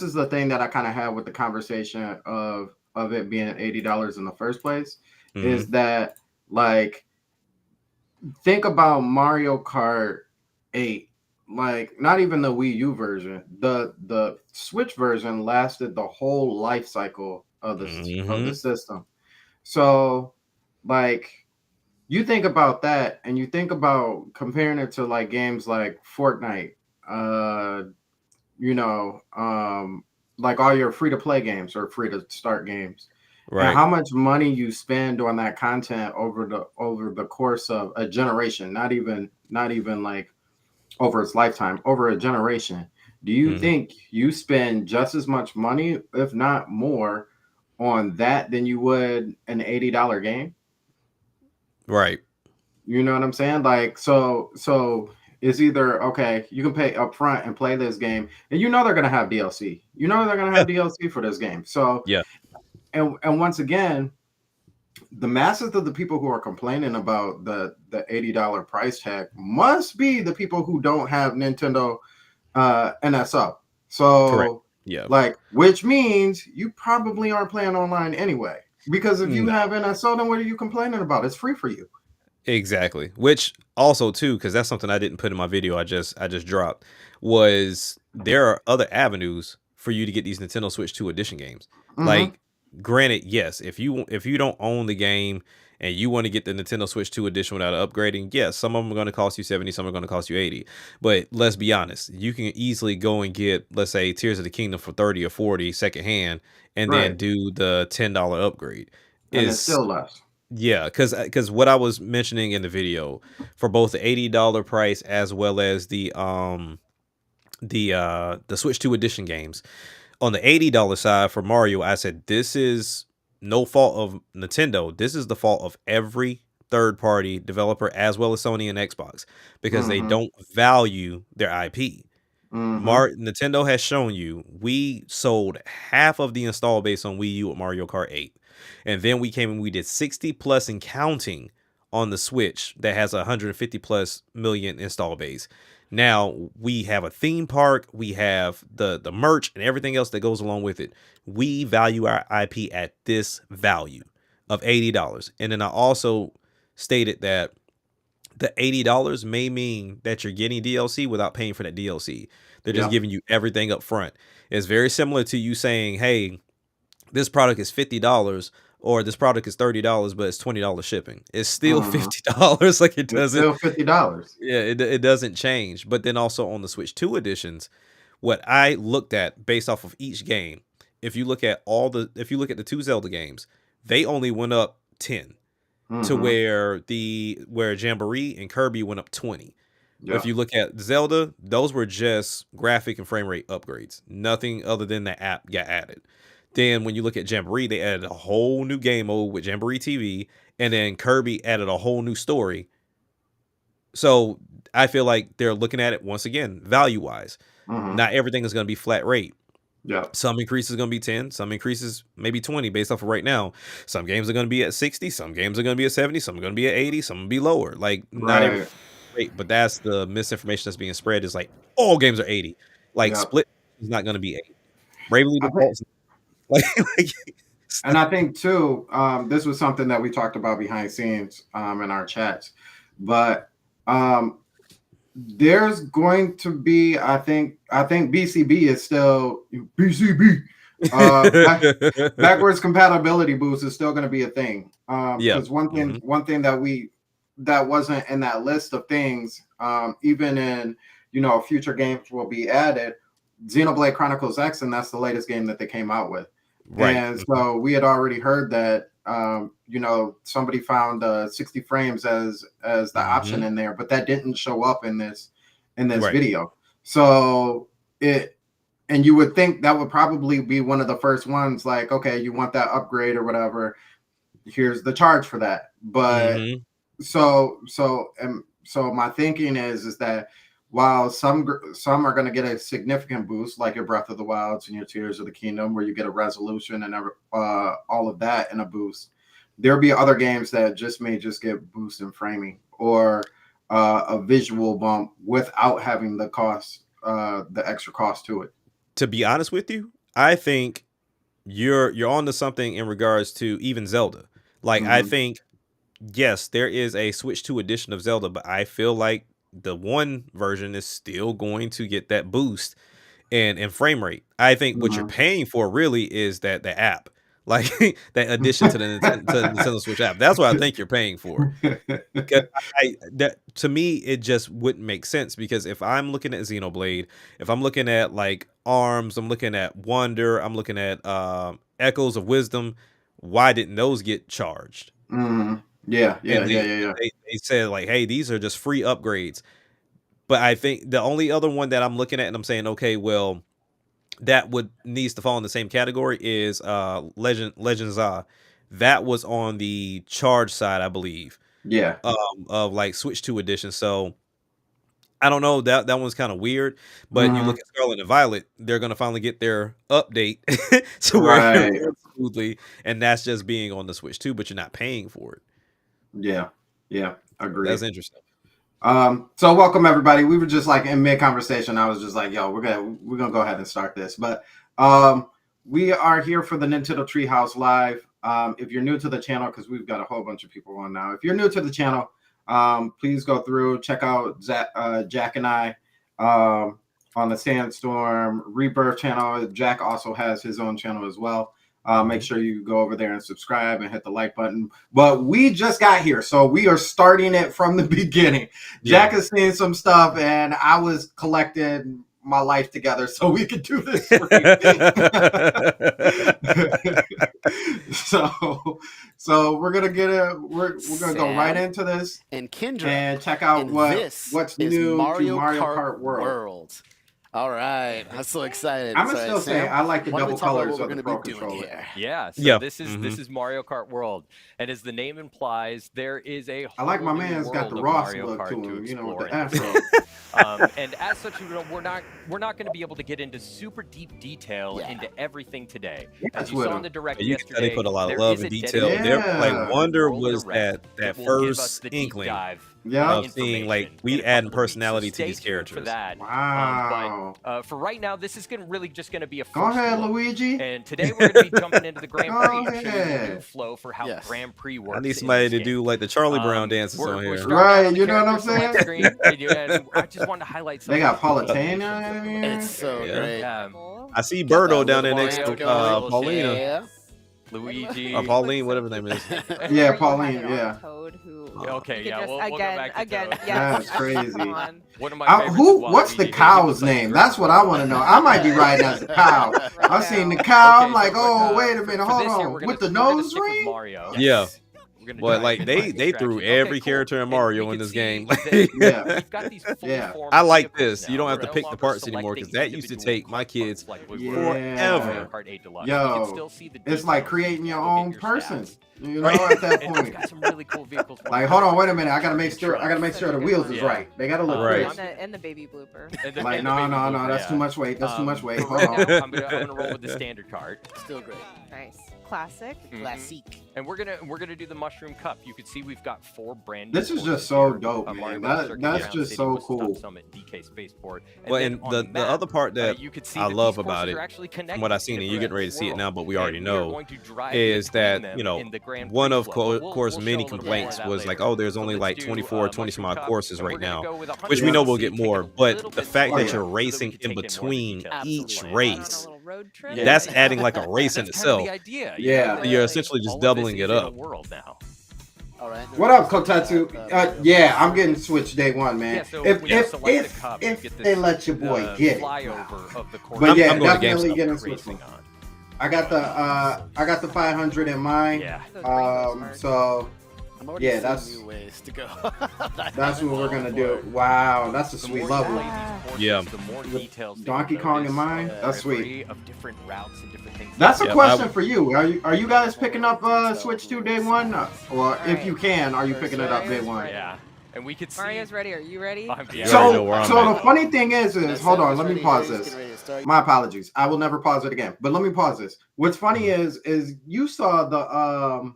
is the thing that I kind of had with the conversation of it being $80 in the first place, Mm-hmm. is that like think about Mario Kart 8. Like not even the Wii U version. The Switch version lasted the whole life cycle of the Mm-hmm. system. So like you think about that and you think about comparing it to like games like Fortnite, uh you know, like all your free to play games or free to start games, and Right. how much money you spend on that content over the course of a generation, not even like over its lifetime, over a generation. Do you Mm-hmm. think you spend just as much money, if not more, on that than you would an $80 game? Right. You know what I'm saying? Like, so it's either okay, you can pay upfront and play this game, and you know they're gonna have DLC. You know they're gonna Yeah. have DLC for this game. So, Yeah. and once again, the masses of the people who are complaining about the $80 price tag must be the people who don't have Nintendo NSO. Correct. So, Yeah. like, which means you probably aren't playing online anyway. Because if you No. have NSO, then what are you complaining about? It's free for you. Exactly. Which also too, because that's something I didn't put in my video. I just dropped. Was there are other avenues for you to get these Nintendo Switch 2 edition games? Mm-hmm. Like, granted, yes, if you don't own the game and you want to get the Nintendo Switch 2 edition without upgrading, yes, some of them are going to cost you 70, some are going to cost you 80. But let's be honest, you can easily go and get, let's say, Tears of the Kingdom for 30 or 40 secondhand, and then Right. do the $10 upgrade. And it's Is still less. Yeah, because what I was mentioning in the video for both the $80 price as well as the Switch 2 edition games. On the $80 side for Mario, I said this is no fault of Nintendo. This is the fault of every third party developer as well as Sony and Xbox because they Mm-hmm. don't value their IP. Mm-hmm. Nintendo has shown you we sold half of the install base on Wii U with Mario Kart 8. And then we came and we did 60 plus and counting on the Switch that has a 150 plus million install base. Now we have a theme park, we have the merch and everything else that goes along with it. We value our IP at this value of $80. And then I also stated that the $80 may mean that you're getting DLC without paying for that DLC. They're just Yep. giving you everything up front. It's very similar to you saying, hey, this product is $50 or this product is $30, but it's $20 shipping. It's still Mm-hmm. $50. Like it It's doesn't, still $50. yeah, it doesn't change. But then also on the Switch 2 editions, what I looked at based off of each game, if you look at the two Zelda games, they only went up 10 to Mm-hmm. where Jamboree and Kirby went up 20. If Yep. you look at Zelda, those were just graphic and frame rate upgrades. Nothing other than the app got added. Then when you look at Jamboree, they added a whole new game mode with Jamboree TV, and then Kirby added a whole new story. So I feel like they're looking at it once again, value wise. Mm-hmm. Not everything is going to be flat rate. Yep. Some increases going to be 10, some increases maybe 20 based off of right now. Some games are going to be at 60, some games are going to be at 70, some are going to be at 80, some will be lower. Like not every Right. rate, but that's the misinformation that's being spread is like all games are 80. Like Yep. Split is not going to be 80. Bravely I think, Default like, like it's and not, I think too, this was something that we talked about behind scenes in our chats, but um, there's going to be, I think BCB is still BCB. Backwards compatibility boost is still going to be a thing. yeah. Because one thing, Hmm. that wasn't in that list of things, even in future games will be added. Xenoblade Chronicles X, and that's the latest game that they came out with. Right. And so we had already heard that somebody found 60 frames as the option Hmm. in there, but that didn't show up in this Right. video. So it and you would think that would probably be one of the first ones, like, okay, you want that upgrade or whatever, here's the charge for that. But Hmm. so my thinking is that while some are going to get a significant boost, like your Breath of the Wilds and your Tears of the Kingdom, where you get a resolution and all of that in a boost, there'll be other games that may just get boost in framing or a visual bump without having the extra cost to it. to be honest with you, I think you're onto something in regards to even Zelda. Like I Hmm. think yes, there is a Switch 2 edition of Zelda, but I feel like the one version is still going to get that boost and frame rate. I think what you're Hmm. paying for really is that the app, like that addition to the Nintendo Switch app. That's what I think you're paying for. 'Cause that to me it just wouldn't make sense because if I'm looking at Xenoblade, if I'm looking at like Arms, I'm looking at Wonder, I'm looking at Echoes of Wisdom, why didn't those get charged? Hmm. Yeah, yeah, And yeah, yeah, yeah. they said like, hey, these are just free upgrades. But I think the only other one that I'm looking at and I'm saying, okay, well, that would needs to fall in the same category is Legends that was on the charge side, I believe, Yeah. of like Switch 2 edition. So I don't know, that one's kind of weird, but you Hmm. look at Scarlet and Violet, they're gonna finally get their update to where it Right. runs smoothly, and that's just being on the Switch 2, but you're not paying for it. Yeah. Yeah. So that's Agreed. interesting. So welcome everybody. We were just like in mid conversation. I was just like, yo, we're gonna go ahead and start this. But we are here for the Nintendo Treehouse Live. If you're new to the channel, because we've got a whole bunch of people on now. If you're new to the channel, please go through, check out Jack and I on the Sandstorm Rebirth channel. Jack also has his own channel as well. Make sure you go over there and subscribe and hit the like button. But we just got here, so we are starting it from the beginning. Jack has seen some stuff, and I was collecting my life together so we could do this for you. so we're gonna get it. We're gonna go right into this and Kendra and check out and what's new to Mario Kart World. World. All right, I'm so excited. I'm gonna still say I like the why don't we double talk about colors what of we're the gonna Pro be doing controller. here? Yeah, so Yeah. this is Mario Kart World, and as the name implies, there is a I whole like my new man's got world the of Ross Mario look Kart to to him, you know, explore with the and visit. afro. And as such, we're not going to be able to get into super deep detail into everything today. That's As you saw with in the direct You can tell yesterday, they put a lot of there love is and a detail. dedicated They're Yeah. like Wonder World was Direct that will give us first the deep inkling dive Yeah. of seeing like information we in a adding couple of weeks. personality So to these stay tuned for characters. that. Wow. But for right now, this is really just going to be a Go first ahead, look. Luigi. And today we're going to be jumping into the Grand Go Prix and showing you the new ahead. flow for how Yes. Grand Prix works. I need in somebody this to game. do like the Charlie Brown dances We're on here. starting out Right, on the you know what I'm character select saying? screen, and I just wanted to highlight some They of got the cool Paulitania animations in that here. It's so Yeah. great. I see Got Birdo that down there little next to Mario going. Paulina. Yeah. Luigi. Or Pauline, whatever her name is. Yeah, Pauline, yeah. Toad who Okay, you yeah, could we'll just go back to again, Toad. yes. That's crazy. Come on. One of my favorites is What's the Waluigi. He cow's looks like name? Gremlin. That's what I want to know. I might be riding as a cow. I've seen the cow. I'm like, oh, wait a minute, hold on. With the nose ring? Mario. Yeah. We're gonna But dive like in they nice they and threw scratchy. every Okay, cool. character in And Mario we in can this see game. that Yeah. we've got these fully Yeah. formed I like vehicles this. You now. don't have We're to no pick the longer parts anymore because that selecting used to individual take my parts kids like we Yeah. were in Mario forever. Kart 8 Deluxe. Yo, You can still see the It's like details creating your and look at own your person. stats. You know, at that And it's point. got some really cool vehicles. Like, hold on, wait a minute. I gotta make sure. I gotta make sure the wheels is Yeah. right. They gotta look Right. crisp. And the baby blooper. Like, no. That's too much weight. That's too much weight. But Hold right on. now, I'm gonna roll with the standard card. Still great. Nice. Classic. Mhm. Classic. And we're gonna do the mushroom cup. You can see we've got 4 brand new This is courses just so here. dope, Mario man. Bros. That's Circuit, just Crown so City, Whistle Stop cool. Summit, DK Spaceport. Well, then and on the map, other part that you could see I that love these about courses it, are actually from what I've seen, and you're getting ready to see it world. now, but we And already we are know, going to drive is between that, them you know, in the Grand one Prix of flow. But course we'll many show a little bit more complaints of that was like, later. oh, there's So only let's like do, 24, 20 some mushroom odd cup, courses and we're right gonna now, go with which we know we'll 100cc, get take it more. a But little the bit fact slower that you're so that we racing can in take in more of the between details. each Absolutely. On a race, little road trip. Yeah. that's adding like a race in That's kind of itself. the idea. Yeah. know? You're Like, essentially just All of doubling this it is in a up. world now. All right. What up, Kotatsu? Yeah, I'm getting Switch day one, man. Yeah, so if when you if select if, the cup, you if get they this, let your boy get it. flyover of the course. But yeah, I'm going to definitely GameStop. getting a Switch Racing one. on. I got the 500 in mind. Yeah. Those rainbow sparks. So I'm already yeah, seeing that's- new ways to go. that's what we're gonna do. Wow, that's a The sweet more level. you play these courses, Yeah. the more With details that Donkey you'll Kong in notice, mind. Yeah. That's sweet. every of different routes and different things. That's a Yeah, question for you. Are you guys picking up Switch 2 day one? Or if Alright. you can, are you picking it up day one? Yeah, and we could see. Mario's ready. Are you ready? I'm- You already know where I'm So at. the funny thing is That's hold it. on, It's let me ready. pause It's this. getting ready to start. My apologies. I will never pause it again. But let me pause this. What's funny is you saw the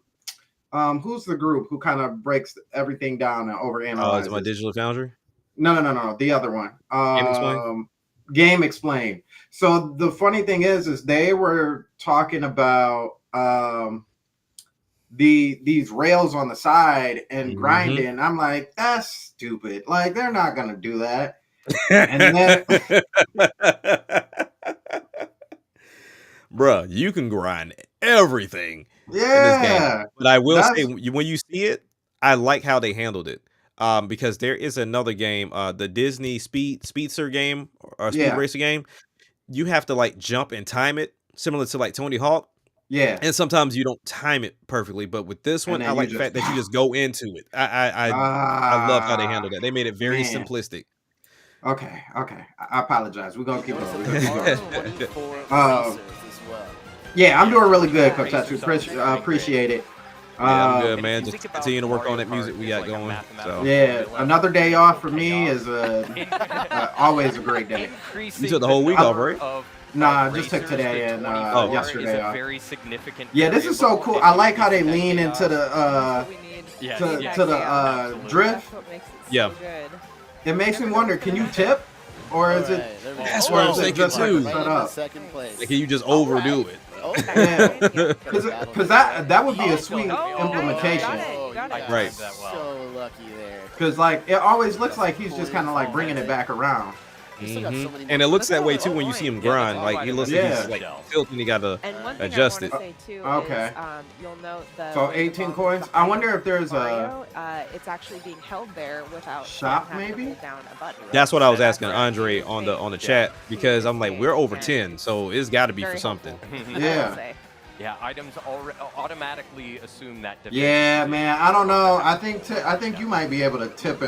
who's the group who kind of breaks everything down and Oh, overanalyzes? it's my Digital Foundry. No, the other one. Game Explain? Game Explained. So the funny thing is they were talking about these rails on the side and grinding. I'm like, that's stupid. Like they're not gonna do that. And then, bruh, you can grind everything in this game. yeah, But I will say, that's when you see it, I like how they handled it. Because there is another game, the Disney Speedster game or Speed yeah, Racer game. You have to like jump and time it, similar to like Tony Hawk. yeah. And sometimes you don't time it perfectly, but with this And one, I then you like the just fact that you just go into it. I love how they handled that. They made it very man. simplistic. Okay. I apologize. We're gonna keep Notice going. that We're gonna there keep are going. 24 Um, racers as well. Yeah, I'm doing really good, Yeah, Kotetsu. racers are pretty Appreciate it. Yeah, I'm good, And if man. you Just think about continue to work on Mario that music Kart we as got like a going. mathematical So Yeah, formula, another day off for the me payoff is always a great day. increasing You took the whole week off, right? Nah, I just took racers today to and 24 yesterday is a off. very significant Yeah, this is so variable cool. if I you like how they increase that lean chaos. into the That's what we need. Yes, to yes, to the absolutely. drift. That's what makes it Yeah. so good. It makes me wonder, can you tip? Or is it Alright, there we That's go. what I or was is it thinking just like too. Right set in up? second place. Like, can you just overdo it? Oh, Yeah. Gotta Because battle that would be Oh, a sweet oh, implementation. got it. You got you it. got Right. that well. So lucky there. Because like it always looks like he's just kind of like bringing it back around. You still got so many And more it looks That's that way all too the when you see him point. grind. Yeah, Like he looks like yeah. he's like tilting. He got to And one thing adjust I it. want to say too Okay. is you'll note the So way the 18 ball coins. moves I wonder behind if there's a Mario, it's actually being held there without Shop, Sam having to maybe? hold down a button. That's what I was That's asking right. Andre on the chat, because I'm like, we're over 10, so it's got to be Very for something. helpful, I Yeah. will say. Yeah, items automatically assume that defense Yeah, position. man. I don't know. I think you might be able to tip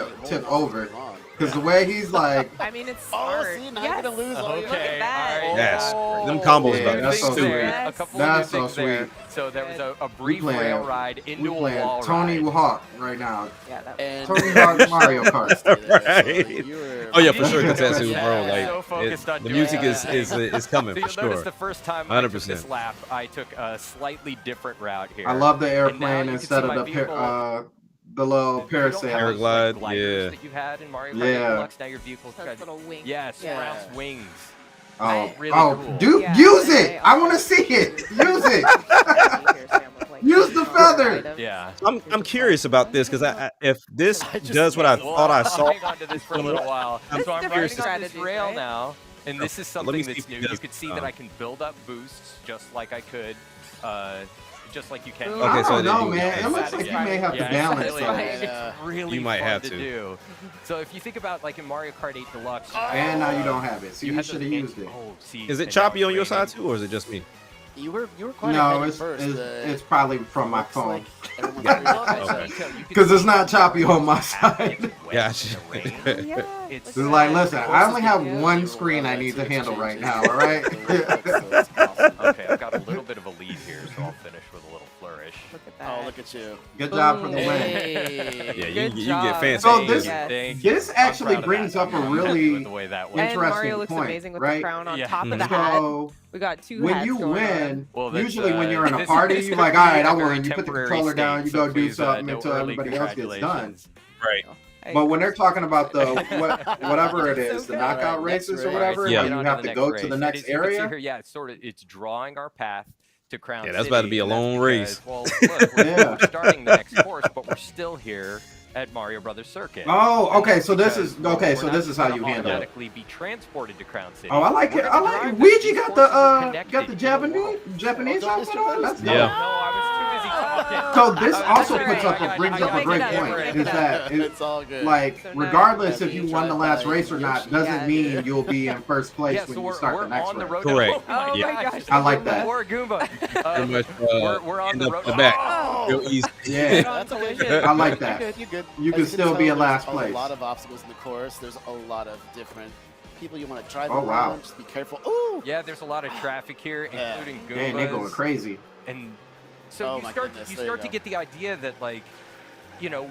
over because the way he's like, I mean, it's Oh, smart. see, now Yes. you're gonna lose all your Look at that. all right. Yes. Oh, Them combos Yeah, about that's so stupid. sweet. A couple That's of so new things there. sweet. So there was a We brief playing- rail ride we into a playing wall Tony ride. Hawk right now. Yeah, that And Tony Hawk Mario Kart. Right. Oh yeah, for sure, Yeah. Kotetsu, bro. Yeah. So Like focused on the doing music that. is coming So for you'll notice sure. the first time I took 100%. this lap, I took a slightly different route here. I love the And now airplane you can instead see of my the vehicle. the little You don't have parasail. those, Paraglide, gliders yeah. that you had in Mario Kart Yeah. Deluxe. Now your vehicle's Those got little wings. yes, Yeah. sprouts wings. Oh, Really oh, cool. dude, Yeah, use and it! they I want to also see it. use Use it. Here, Sam, with, like, Use the feather. items. Yeah. I'm curious about this because if this I just does what I can't thought I saw, Hang on to this for a little while. That's So I'm different riding on this strategies, rail right? now, and this is Let me something see that's if he new. You does- can see that I can build up boosts just like I could, just like you can. Ooh. I Okay, so don't they know, do man. that. It looks like you may have to Yeah, balance it's really, that. it's really You might fun have to to. do. So if you think about like in Mario Kart 8 Deluxe, And now you don't have it, so you had should have those used it. Oh, see, is it and now choppy it's on your raining. side too, or is it just me? You were quite ahead No, at it's first. it's probably from my looks phone. like everyone's Got it. pretty Well, excited. Okay. detail, you can Because it's see not choppy how on my it's wet side. in the Gotcha. rain. Oh, yeah. It's It's Look at like, that. listen, I only have Yeah. one screen I need to handle right now, all right? Okay, I've got a little bit of a lead here, so I'll finish with a little flourish. Look at that. Oh, look at you. Good job for the win. Hey. Yeah, Good you get job. fancy. So this- Yes. Thank you. This I'm actually proud of brings that. up a I'm really happy with the way that went. And interesting Mario looks point, amazing with right? the crown on Yeah. top of the hat. So We got two when hats you going on. win, Well, that's, usually when you're in a this- party, this you're could like, be all right, a I very won. You put the temporary controller down, state, you so go do please, something no until early everybody else gets done. congratulations. Right. But when they're talking about the whatever it It's is, so the good. knockout Alright, next races or race. whatever, Yeah. and you Get on have the to go race. to the And next as you can see area. here, yeah, it's drawing our path to Crown Yeah, City. that's about to be a and that's long because, race. Well, look, Yeah. we're starting the next course, but we're still here at Mario Brothers Circuit. Oh, And okay. that's So this because, is well, okay. we're So not this is just how gonna you handle it. automatically be transported to Crown City. Oh, I like We're it. I gonna like drive it. these Ouija got courses are the connected. Japanese Don't outfit on. That's Yeah. No, dope. I was too busy talking. So this I was also trying puts to- up I brings gotta up a make great it up, point. make Is it up. that It's all good. like So now- regardless Yeah, if you you won the drive last by race or not, Yoshi. doesn't Yeah, mean dude. you'll be in first place Yeah, when so you we're start the next on the race. road. Correct. Oh my Yeah. gosh. I like that. Poor Goomba. Pretty much, We're on end the up road. the back. Oh. Real easy. Yeah. That's okay. Collision. I like that. You're good. You're good. You As can still tell, be in there's last place. A lot of obstacles in the course. There's a lot of different people you want to drive Oh, around. wow. Just be careful. Ooh. Yeah, there's a lot of traffic here, Yeah. including Goombas. Dang, they're going crazy. And so Oh you my start goodness, you there you start to go. get the idea that like, you know,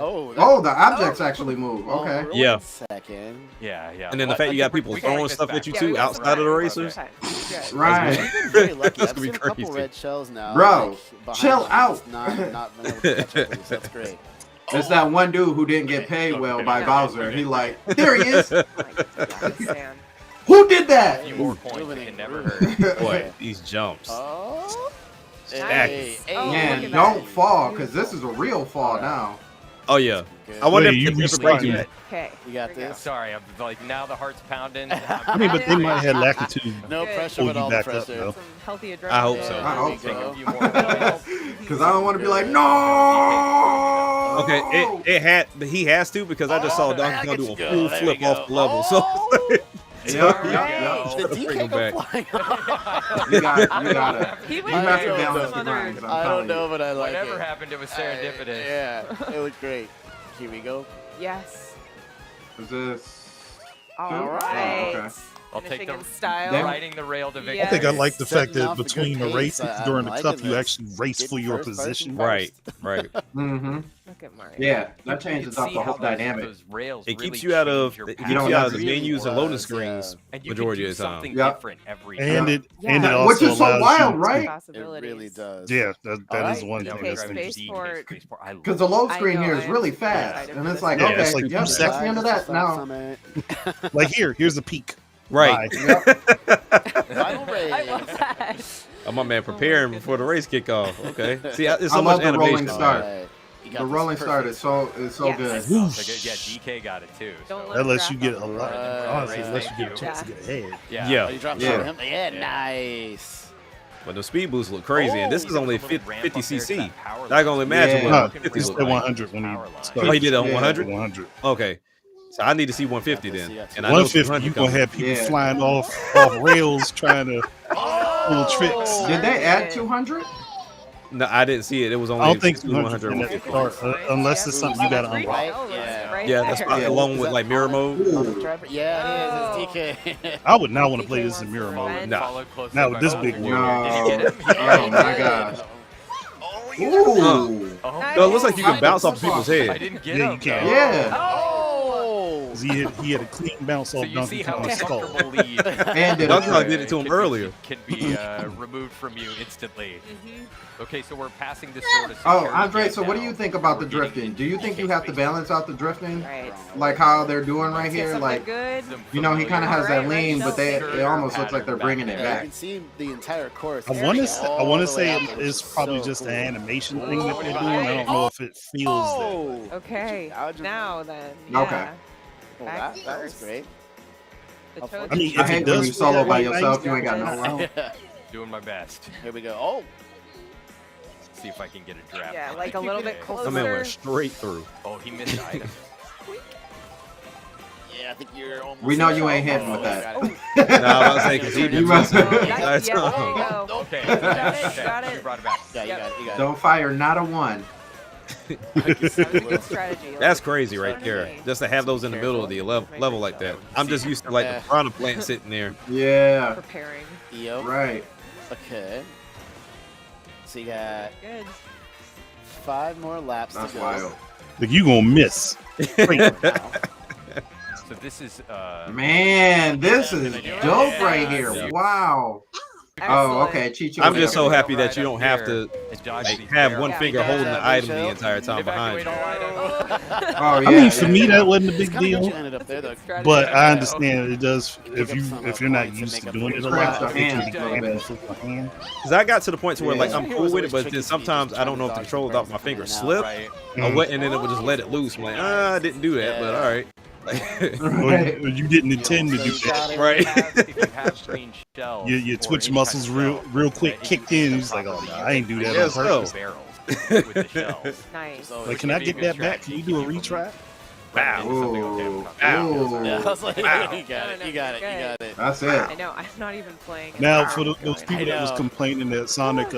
Oh, Oh, the objects actually move. Oh, Okay. Yeah. 1 second. Yeah, yeah. And then the fact you got people throwing stuff at you Yeah, too we got outside of the some racers. time. Good. Right. We've been very lucky. That's I've gonna be seen a couple crazy. red shells now. Bro, like, behind chill us, out. just not been able to catch up with you, so that's great. It's that one dude who didn't get paid well by Bowser. He like, there he is. Oh my God, Sam. Who did that? A few more points it can never hurt. Boy, these jumps. Oh. Nice. Hey, Oh, look Man, at don't that. fall, because this is a real fall now. Oh yeah. Good. I wonder Wait, you if it's restart breaking that. that. Okay. You got here we go. this. Sorry, I'm like now the heart's pounding. I mean, but they might have latitude. No Good. pressure, Hold but you all the back up, pressure. though. Some healthy adrenaline. I hope so. I hope There so. we Take go. a few more pills. Because I don't want to be like, no. Okay, he has to because I just saw Donkey Kong do a full flip off the level. So Yep, There yep, we The go. Bring DK him go back. flying off. You gotta. He You went have to don't balance know. the grind. I don't know, but I like Whatever it. happened, it was serendipitous. Yeah, it looked great. Here we go. Yes. Is this? All Oh, right. okay. I'll take Finishing the in style. Then- riding the rail to victory. I think I like the fact Setting that off a between good the races pace. during the I'm cup, liking you this. actually race Getting for your first person position. right, right. Mm-hmm. Look at Mario. Yeah, that You changes can up see the how whole dynamic. Those rails It really keeps you out of change your it path. keeps don't you out have of the to- menus and loading was, screens And you majority can of do the time. something Yep. different every And time. it Yeah. and it Which also is so allows wild, you right? It Possibilities. really does. Yeah, that is Alright. one Yeah, thing Okay, that's interesting. spaceport. I love Because the load I screen know, here I is am really super fast, excited and for it's this like, Yeah, okay, it's like yep, 2 that's the seconds. end of that now. Like here's a peak. Right. Bye. Final race. I love that. Oh, my man preparing before the race kickoff. Okay. See, it's I so much love the rolling animation. start. Alright. You got The this rolling start perfect. is so Yes. good. Whoosh. Yeah, DK got it too. Don't so- let That lets Draft you get on a the lot. board. Honestly, it lets you Thank get a you. chance to get ahead. Yeah. Oh, you dropped Yeah. shot him? Yeah, nice. But the speed boosts look crazy, and this Oh, is only he's got a little 50 ramp up there to cc. that power I can only imagine Yeah. what No, 50 it's look at like. 100 when you Oh, start. he did it on Yeah. 100? 100. Okay. So I need to see 150 then. And I know 150, 200 you gonna coming. have people Yeah. flying off rails trying to pull tricks. Did they add 200? No, I didn't see it. It was only I don't think 100 200 and at the 150. start, unless it's something you gotta Three unlock. shells Yeah. right Yeah, that's there. probably Yeah. along Is with that like mirror on mode. the driver? Yeah, it is. It's DK. I would not want to play DK this in wants mirror to mode. revenge. Nah. Follow closely Not by with this Bowser big Jr. one. Did he get him? Oh my did. gosh. Oh, Ooh. Oh, No, it looks like you can Nice. bounce off people's I head. didn't get Yeah, him. you can. though. Yeah. Oh. 'Cause he had a clean bounce So off you see Donkey how a Kong's skull. comfortable lead And did Donkey Kong it. did it to him can earlier. be removed from you instantly. Mhm. Okay, so we're passing this sort of Oh, security Andre, gate so what do now. you think about the We're getting drifting? into Do you think you have to space. balance out the drifting? Right. Like how they're doing right Let's get here? something Like, good. Some you know, he kind of familiar has that Right, lean, but right, it almost looks like they're bringing it Yeah, you back. can see the entire course. I There want we to go. I want to say All the way up, it's which is probably so just cool. an animation thing that they're doing. Oh, I don't know if it feels that. Oh. Okay. Algebra. Now then. Okay. Yeah. Well, Back that was first. great. The I Toad I mean, I if hate it when does you solo by feel yourself, nice, you ain't got no room. Doing my best. Here we go. Oh. See if I can get a draft. Yeah, on like it. a little bit That man went closer. straight through. Oh, he missed the item. Yeah, I think you're almost. We know there. you ain't hitting Oh, with that. you got it. No, I was about to say, 'cause he You been must- missing Oh, the that- entire yeah, time. there you go. Okay, You got it, you got You it. brought it back. Yeah, you got it. You got it. Don't fire not a one. That was a good strategy. That's crazy right there. Just to have those in the middle of the level like that. I'm just used to like the piranha plant sitting there. Yeah, Preparing. Yep. right. Okay. So you got Good. 5 more laps That's to go. wild. Like you gonna miss. So this is Man, this is dope right here. Yeah. Wow. Oh, Excellent. okay. Chichi. I'm just so whatever. happy that you don't have to like have one Yeah. finger Yeah. holding the Yeah. item the entire time behind you. Oh, yeah. I mean, for yeah, me, yeah. that wasn't a It's big kinda good deal. you ended up there, though. Strategy. But I understand it does if you're not points used and to make doing up it a for Scratch lot. the hand It a little bit. flip my hand. Because I got to the point to where like Yeah. I'm cool with it, but then sometimes I don't know if the controls off my finger slip Right. or what, and then it would just let it loose. I'm like, I didn't do that, but all right. Or you didn't intend to do that. Right. If you have green shells Your or twitch any muscles kind of real shell, quick that you kicked can in. He's like, oh, properly no, I ain't do that Yes, on purpose. no. barrels with the shells. Nice. So Like, can I get that back? Can you do a retry? Wow. Ooh. Ow. Ooh. Yeah, I was like, Wow. you got it. You got it. You got it. That's it. I know. I'm not even playing. Now, It's for not those going people that was know. complaining that Sonic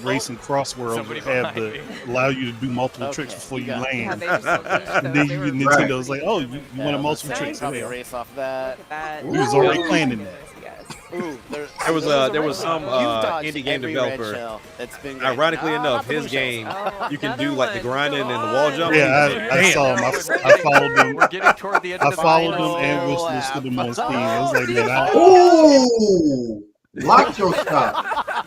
Racing Cross World Somebody have behind the me. allow you to do multiple Okay, tricks before you you got it. Yeah, land, they just released and those. then They you were get pretty Nintendo was like, pretty oh, you want a Yeah, multiple let's tricks? probably Yeah. race off that. Look at that. We was already Ooh. planning that. Ooh, There was some indie game developer. Ironically enough, his game Oh, you can another do like the one. grinding and the Come wall on. jumping. Yeah, I Damn. saw him. I followed them. We're getting toward the end I of the followed final them and wish lap. listed them on Steam. I was like, man, Ooh. Lock your stuff.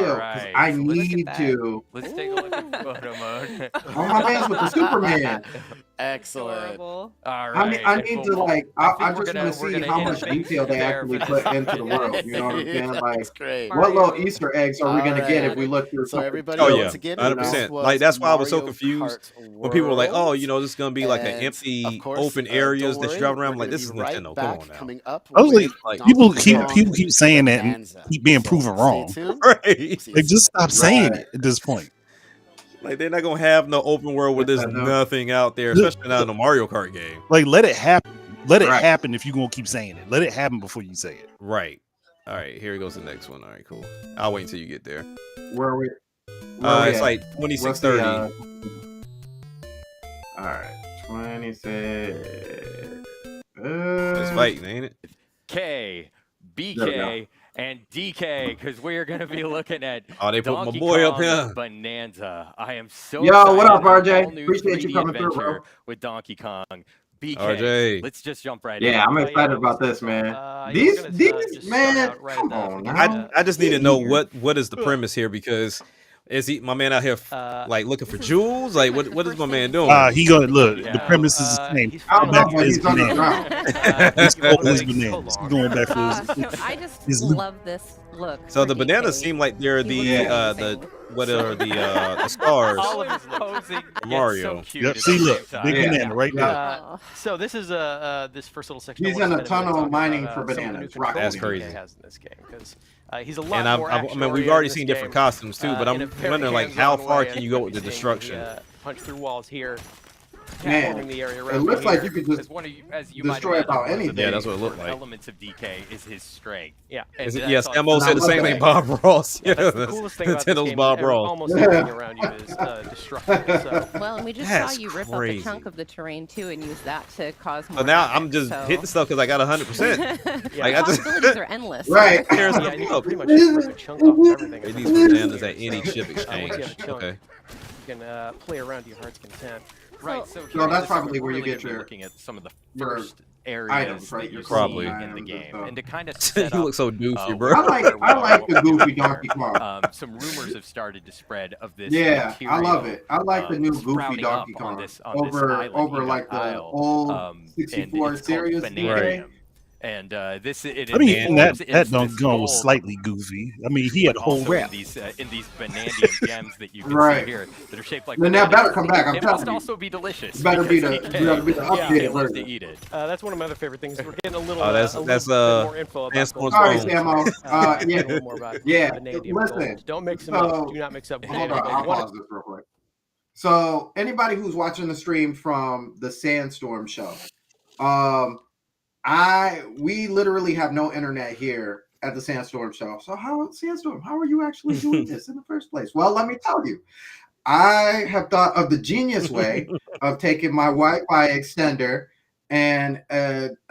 chill, because I so look at need that. to. let's take a look at photo mode. On my man's with the Superman. Excellent. Adorable. All right. I need to like. I just want to see gonna how end much detail they there actually for this. put into the world. You know what I'm saying? Like, That's great. what little Mario. Easter eggs are we gonna get if Alright. we look through? So some everybody, Oh trailers, yeah, once again, you know? 100%. was Like that's why I was so Mario confused Kart when people were like, "Oh, World. you know, this is gonna be like an And, empty, of course, open don't areas that you worry, drive around." we're I'm like, gonna "This be is right Nintendo. Come back on now." coming up I was with like, people Donkey Kong keep saying that and Bonanza. keep being So proven stay wrong. tuned. Right? See you Like, just soon. stop saying Right. it at this point. Like they're not gonna have no open world where there's Nintendo. nothing out there, Look, especially not in a Mario Kart game. Like, let it happen. Let it Right. happen if you're gonna keep saying it. Let it happen before you say it. Right. All right. Here goes the next one. All right. Cool. I'll wait until you get there. Where are we? Where we It's at? like What's 26:30. All right, 26. It's fighting, ain't it? K, There we go. BK, and DK, because we are going to be looking at Oh, they put my Donkey boy up Kong here. Bonanza. I am so Yo, excited. what up, An RJ? all-new Appreciate you 3D coming through, adventure bro. with Donkey Kong. BK, RJ. let's just jump right in. Yeah, I'm Oh, excited I about was this, gonna- man. I was These, gonna, these, just start man, out right come at the on beginning. now. I just need to Get know here. what is the premise here, because is he my man out here like looking for This is jewels? Like pretty much what the is my first man thing doing? He gonna look. Yeah. The premise is the same. He's I don't Back know, for but his he's underground. banana. He's Thank you going for his so bananas. long. He's going back for So his. I just his look. love this look. So for the bananas DK. seem like they're He the looks the amazing. what are the stars. All of his posing gets Mario. so cute Yep. at the See, same look, time. big Yeah. banana right there. Oh. So this is this first little section. He's I wanna in a spend minute tunnel talking mining about, for some of the bananas. new Rock controls That's that crazy. DK has in this game because he's a lot And more I mean, we've action-oriented already in seen this different game, costumes too, but in a I'm very wondering like how hands-on far way. can As you you go with the can see, destruction? punch through walls here. Man, platforming the area it around looks like here. you could just As one of you, as you destroy might imagine, about one of the anything. Yeah, that's what it looked sort of like. Elements of DK is his strength. Yeah. And Is it, that's yes, on Mo said the same thing. Bob Ross. Yeah, that's the Yes, coolest thing about this Nintendo's game. Bob Is Ross. almost everything around you is destructible. So Well, and we just That's saw you rip up a crazy. chunk of the terrain too, and use that to cause more. So now havoc, I'm just so. hitting stuff because I got 100%. yeah, Like, I just- Possibilities are endless. Right. Here's yeah, the you can look. pretty much just rip a chunk off of everything. These It's bananas at so, any chip once you exchange. have a chunk, Okay. you can play around to your heart's content. Right. So- So, So here that's this- probably we're where you really get gonna be your- looking at some of the your first areas items, right? that Your you Probably. see clothing in the items and game, stuff. and to kind of set You up look so doofy, where bro. I like we are, the what we're goofy doing Donkey here. Kong. Some rumors have started to spread of this. Yeah, I love material, it. I like the new goofy sprouting Donkey up on Kong this over island, like the Isle, old and 64 it's called series. Vanadium. And this it I mean, involves that it's Donkey this Kong was gold, slightly goofy. I mean, he had but a whole also rap. in these vanadium gems that you can Right. see here that are shaped like Then that bananas. better come back, I'm It telling must you. also be delicious. It better be because the- DK better be the updated loves to version. eat it. That's one of my other favorite things. We're getting a little, Oh, that's- a little that's, bit more info about Dance gold. Moon's Sorry, phone. Samo. A Yeah, little more about yeah. vanadium Listen, gold. Don't mix them so- up. Do not mix up hold vanadium on, gold. I'll One- pause this real quick. So anybody who's watching the stream from the Sandstorm show, we literally have no internet here at the Sandstorm show. So how are you actually doing this in the first place? Well, let me tell you. I have thought of the genius way of taking my Wi-Fi extender and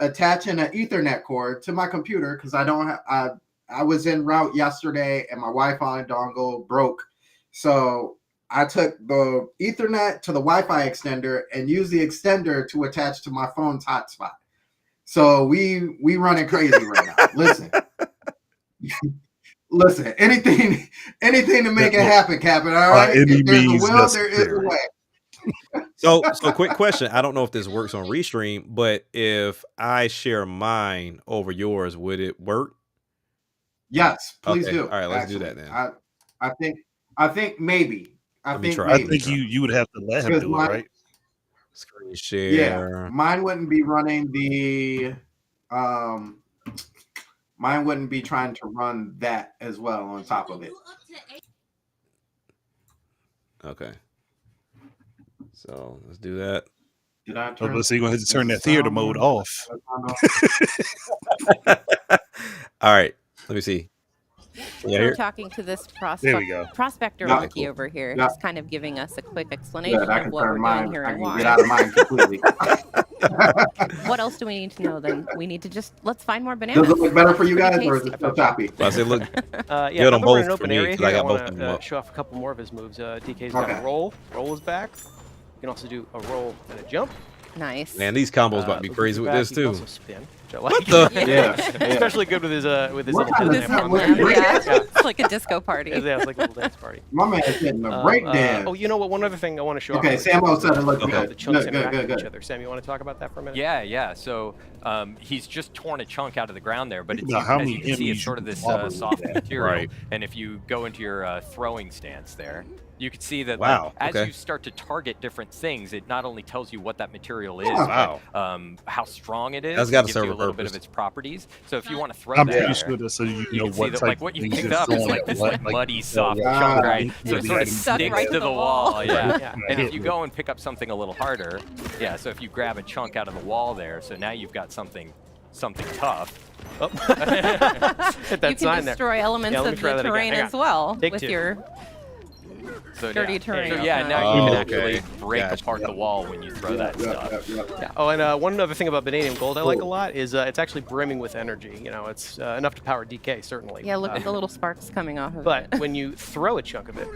attaching an Ethernet cord to my computer because I don't have. I was en route yesterday and my Wi-Fi dongle broke, so I took the Ethernet to the Wi-Fi extender and used the extender to attach to my phone's hotspot. So we running crazy right now. Listen, anything to make it happen, Captain. All right, any if there's a means will, there is a necessary. way. So quick question. I don't know if this works on Restream, but if I share mine over yours, would it work? Yes, please Okay, do. all right, let's do actually. that then. I think maybe. Let me try. I maybe. think you would have to let him Because do it, right? Screen Yeah, share. mine wouldn't be running the mine wouldn't be trying to run that as well on top of it. Okay. So let's do that. Did I Oh, turn? let's see. You're gonna have to turn that theater mode off. All right. Let me see. Yeah, We're here. talking to this There we go. prospector Yeah, monkey cool. over here. Yeah. He's kind of giving us a quick explanation Good. I of can what we're turn doing mine. here I and can why. get out of mine completely. What else do we need to know then? We need to let's find more Does bananas. it look better for you Pretty guys, or is it tasty. still choppy? I said, look, Yeah, Good on now that we're in both an for open me, area 'cause I here, got I both want of them to up. show off a couple more of his moves. DK's Okay. got a roll. Roll is back. You can also do a roll and a jump. Nice. man, these combos about to be Look at crazy your with back, this you can too. also spin. which I like. What the? Yeah. Especially good with his What little kind dance of This lamp What on kind there. of- yeah, Yeah. it's like a disco party. Yeah, it's like a little dance party. My man's hitting a break dance. Oh, you know what? One other thing I want to show Okay, off. Samo said it looked Okay. The good. chunks Good, interact good, with each good. other. Sam, you want to talk about that for a minute? Yeah. So he's just torn a chunk out of the ground there, but it's, Now, how as many you can see, it's enemies sort of you this can bother with soft that? material. Right. And if you go into your throwing stance there, you can see that Wow, like, as okay. you start to target different things, it not only tells you what that material is, Wow. but how strong it is. That's gotta it gives serve you a a little bit purpose. of its properties. So if you want to throw I'm that pretty there, sure that so you you know can see what that type like what of you things picked it's up is throwing like at this what, like muddy soft yeah, chunk, yeah, right? So it sort of Stuck sticks right to to the the wall, wall. yeah. Yeah. And if hit you me. go and pick up something a little harder, yeah. So if you grab a chunk out of the wall there, so now you've got something tough. Oh. Hit that You can sign there. destroy elements Yeah, let me of try the that again. terrain Hang as on. well Take with two. your So dirty yeah. terrain. So yeah, now Oh, you can okay. actually break Gotcha. apart the wall when you throw that stuff. Yeah. Oh, and one other thing about vanadium gold I like a lot is it's actually brimming with energy. You know, it's enough to power DK certainly. Yeah, look at the little sparks coming off of But it. when you throw a chunk of it,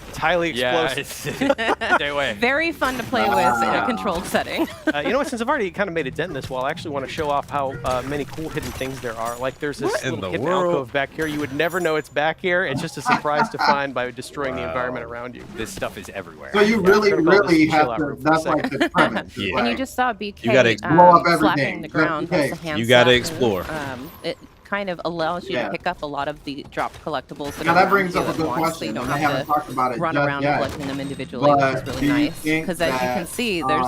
it's highly Yeah, explosive. stay away. Very fun to play with in a controlled setting. You know what? Since I've already kind of made a dent in this wall, I actually want to show off how many cool hidden things there are. Like there's this What in little the hidden world? alcove back here. You would never know it's back here. It's just a surprise to find by destroying the environment around you. This stuff is everywhere. So you really, we're gonna call really this have chill out to. room for a That's like second. the premise. Yeah. And you Like, just saw BK You gotta blow up every slapping game, the just ground in with the case. hand You gotta slap move. explore. It kind of allows you Yeah. to pick up a lot of the dropped collectibles. Now are that around brings you up a at good once, so question, you don't and I have haven't to talked about it run just around yet. collecting them individually, But which is do really you nice. think Because as you can that, see, there's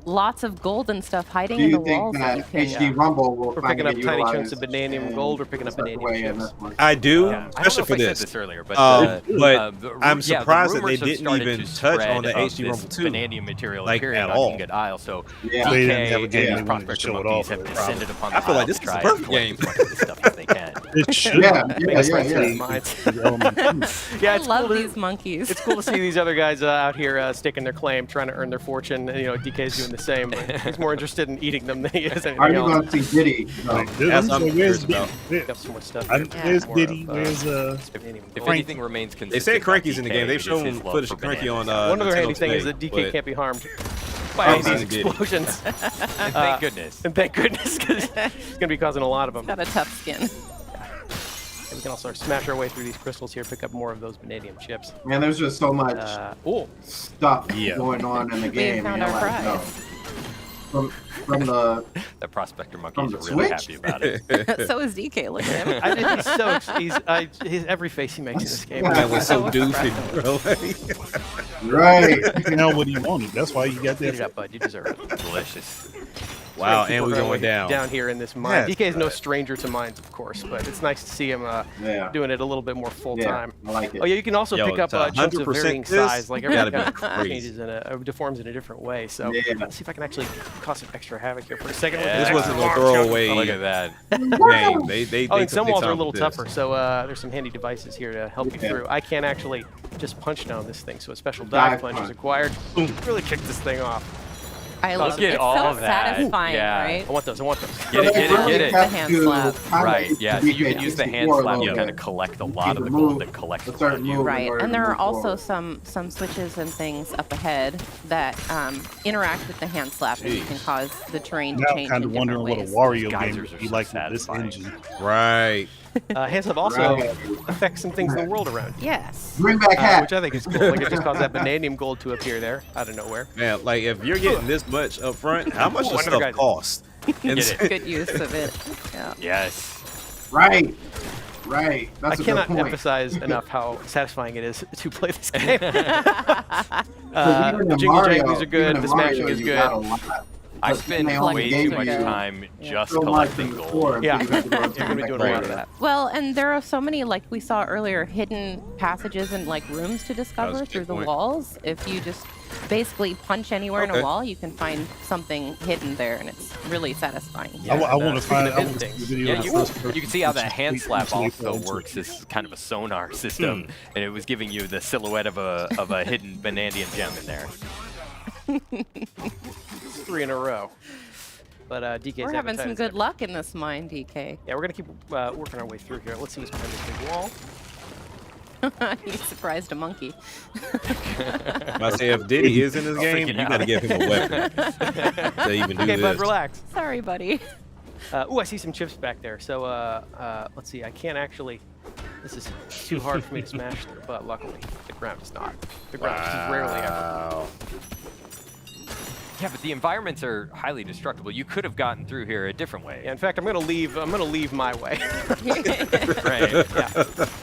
lots of gold and stuff hiding do in the you think walls that you that can. HD Rumble will We're finally picking up get tiny chunks utilized of vanadium in gold. We're picking up a certain way vanadium in chips. this one? I do, I don't know especially if for I said this. this earlier, but, But the I'm yeah, the surprised that they rumors have didn't started even to touch spread on the of HD this Rumble 2, vanadium material like, period at on all. Ingot Isle. So Yeah. They didn't have a DK game and they his wanted to prospector show it monkeys off. have Probably. descended upon I the feel like isle this to is the try perfect and collect game. as much of this stuff as they can. It should. Yeah, be. yeah, That's yeah, what yeah. they- Minds. the element two. Yeah, I it's love cool to, these monkeys. it's cool to see these other guys out here staking their claim, trying to earn their fortune. And, you know, DK's doing the same. But he's more interested in eating them than he is anything Are you else. going to see Diddy? No. Like, That's so what I'm where's curious about. Diddy? Got some more stuff. I- here. Where's More Diddy? of, Where's vanadium If gold. Frank- anything remains consistent, They said about Cranky's in the DK, game. They've it's shown his love footage for of Cranky bananas. on One other handy Nintendo thing is today, that DK but can't be harmed by any of Oh, these Diddy. explosions. And thank goodness. And thank goodness, because he's going to be causing a lot of them. Got a tough skin. And we can also smash our way through these crystals here, pick up more of those vanadium chips. Man, there's just so much Oh, stuff Yeah. going on in the We game. found and our you're like, no. prize. From the The prospector From monkeys the are really Switch? happy about it. So is DK. Look at him. I think his every face he makes in this game. that was so So doofy, bro. right. now what he wanted? That's why you got Eat it that. up, bud. You deserve it. Delicious. Wow, Keep and we're working our going way down. Down here in this mine. Yes, DK is no right. stranger to mines, of course, but it's nice to see him Yeah. doing it a little bit more full Yeah. time. I like it. Oh yeah, you can also Yo, pick up to chunks of 100% varying this, size. Like every gotta kind be of crazy. changes deforms in a different way. So Yeah. let's see if I can actually cause some extra havoc here for a second. Yeah. This With wasn't no extra throwaway Oh, look at that. game. They Oh, they and some took walls their are a time little with tougher, this. so there's some handy devices here to help you Yeah. through. I can't actually just punch down this thing, so a special dive Dive punch is punch. required. Really kick this thing off. I love Look it. at It's all so of that. satisfying, Yeah. right? I want those. I want those. Get it, get it, get it. The hand slap. Right, yeah. So you can use the hand slap to kind of collect a lot of the gold that collects around you. Right, order and to there are move also forward. some switches and things up ahead that interact with the hand slap, and you can cause the terrain to Now change kind in of different wondering what a ways. Wario game Geysers would are be so like with this satisfying. engine. Right. Hand slap also Right. affects some things in the world around you. Yes. Bring back hat. Which I think is cool. Like it just caused that vanadium gold to appear there out of nowhere. Man, like if you're getting this much up front, how much Ooh, does another stuff guy. cost? And Get it. Good use of it. Yeah. Yes. Right. Right. That's I a cannot good point. emphasize enough how satisfying it is to play this game. Because even The in jingle Mario- janglies are even good. in The smashing Mario, is you good. got a lot. I But spend they only way gave too much you time just so much in collecting the gold. store, Yeah. so you got to go You're gonna be back doing to a lot it. of that. Well, and there are so many, like we saw earlier, hidden passages and like rooms to discover a through good the point. walls. If you just basically punch anywhere in Okay. a wall, you can find something hidden there, and it's really satisfying. Yeah, I want to speaking find. of I hidden want to see things. the video Yeah, of you, the first person you can see how that which hand is slap completely also falls into works it. as kind of a sonar system, and it was giving you the silhouette of a hidden vanadium gem in there. 3 in a row. But DK's We're having some appetite is good ever- luck in this mine, DK. Yeah, we're gonna keep working our way through here. Let's see what's behind this big wall. You surprised a monkey. I say if Diddy is in this game, freaking you out. gotta give him a weapon to even do Okay, this. bud, relax. Sorry, buddy. Ooh, I see some chips back there. So let's see. I can't actually. This is too hard for me to smash through, but luckily the ground is not. The ground is rarely ever. Wow. Yeah, but the environments are highly destructible. You could have gotten through here a different way. Yeah, in fact, I'm gonna leave my way. Right. Yeah.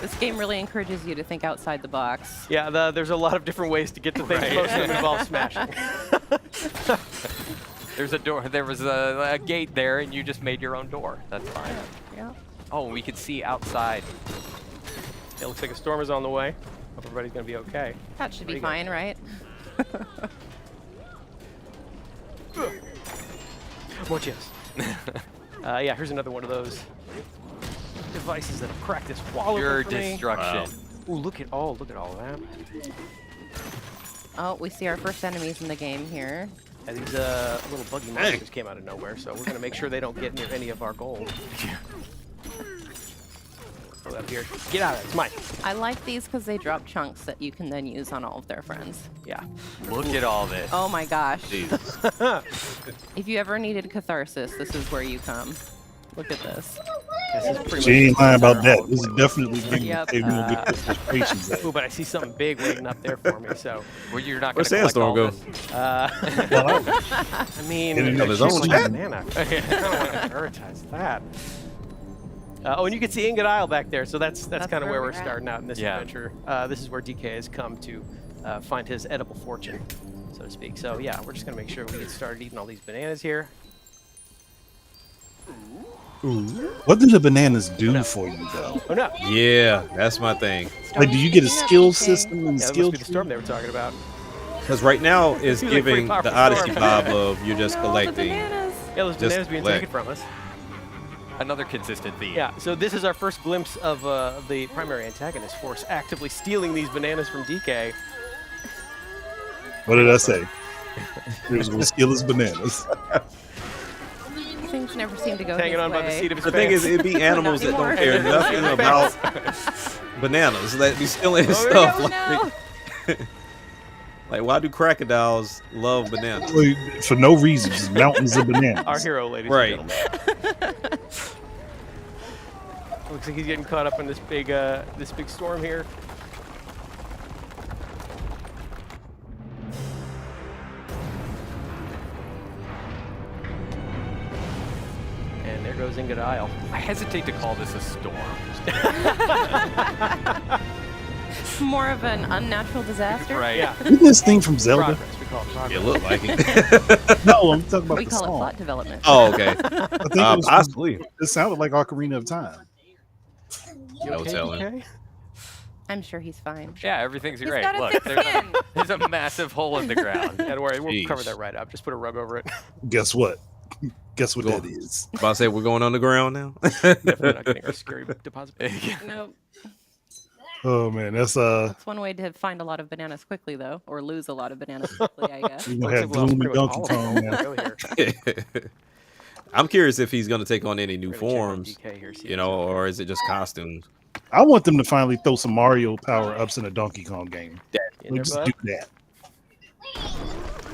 This game really encourages you to think outside the box. Yeah. There's a lot of different ways to get to things. Right. Most of them involve smashing. There's a door. There was a gate there, and you just made your own door. That's fine. Yeah. Oh, we could see outside. It looks like a storm is on the way. Hope everybody's gonna be okay. That should There be you go. fine, right? More chips. Yeah, here's another one of those devices that have cracked this wall Pure open for me. destruction. Ooh, look at all that. Oh, we see our first enemies in the game here. And these little buggy monsters came out of nowhere, so we're gonna make sure they don't get near any of our gold. Go up here. Get out of it. It's mine. I like these because they drop chunks that you can then use on all of their friends. Yeah. Look at all this. Oh my gosh. Jesus. If you ever needed catharsis, this is where you come. Look at this. This is pretty She ain't much lying about our that. whole This is point. definitely giving Yep. you a good patience. Ooh, but I see something big waiting up there for me, so. Well, you're not Where's going to collect all Sandstorm this. I mean, In and of his it's own like chat? a banana. I don't want to prioritize that. Oh, and you can see Ingot Isle back there, so that's kind of where where we're we're at. starting out in this Yeah. adventure. This is where DK has come to find his edible fortune, so to speak. So yeah, we're just gonna make sure we get started eating all these bananas here. What do the bananas do for you, though? Oh no! Yeah, that's my thing. Like, do you get a skill system and Yeah, that skill must be the storm they were talking about. Because right now it's Seems like a pretty giving the powerful Odyssey storm. vibe of you're just All the collecting. bananas. Yeah, those Just bananas being collect. taken from us. Another consistent theme. Yeah, so this is our first glimpse of the primary antagonist force actively stealing these bananas from DK. What did I say? He was going to steal his bananas. Things never seem to go Hanging his on by the way. seat of his The thing pants. is, it'd be animals that don't care anymore. nothing about bananas. That be stealing his Oh, stuff. Oh, no. Like, why do crocodiles love bananas? Well, for no reason, just mountains of bananas. Our hero, ladies Right. and gentlemen. Looks like he's getting caught up in this big storm here. And there goes Ingot Isle. I hesitate to call this a storm. More of an unnatural disaster. Right. Yeah. Isn't this thing from Zelda? Progress. We call it progress. It looked like it. No, I'm talking about We the call it song. plot development. Oh, okay. I think it, was from- Possibly. it sounded like Ocarina of Time. You No okay, telling. DK? I'm sure he's fine. Yeah, everything's He's great. got a Look, thick there's skin. there's a massive hole in the ground. Yeah, don't worry, we'll cover Jeez. that right up. Just put a rug over it. Guess what? Guess what Go that on. is? About to say we're going on the ground now. Definitely not getting our scary deposit. Nope. Oh man, that's That's one way to find a lot of bananas quickly, though, or lose a lot of bananas quickly, I guess. we're gonna have Looks like we lost Gloom and pretty much Donkey all of them. Kong now. Go here. I'm curious if he's going to take on any new We're gonna check on forms, DK here, see you if know, he's okay. or is it just costumes? I want them to finally throw some Mario power ups in a Donkey Kong game. In there, Just bud? do that.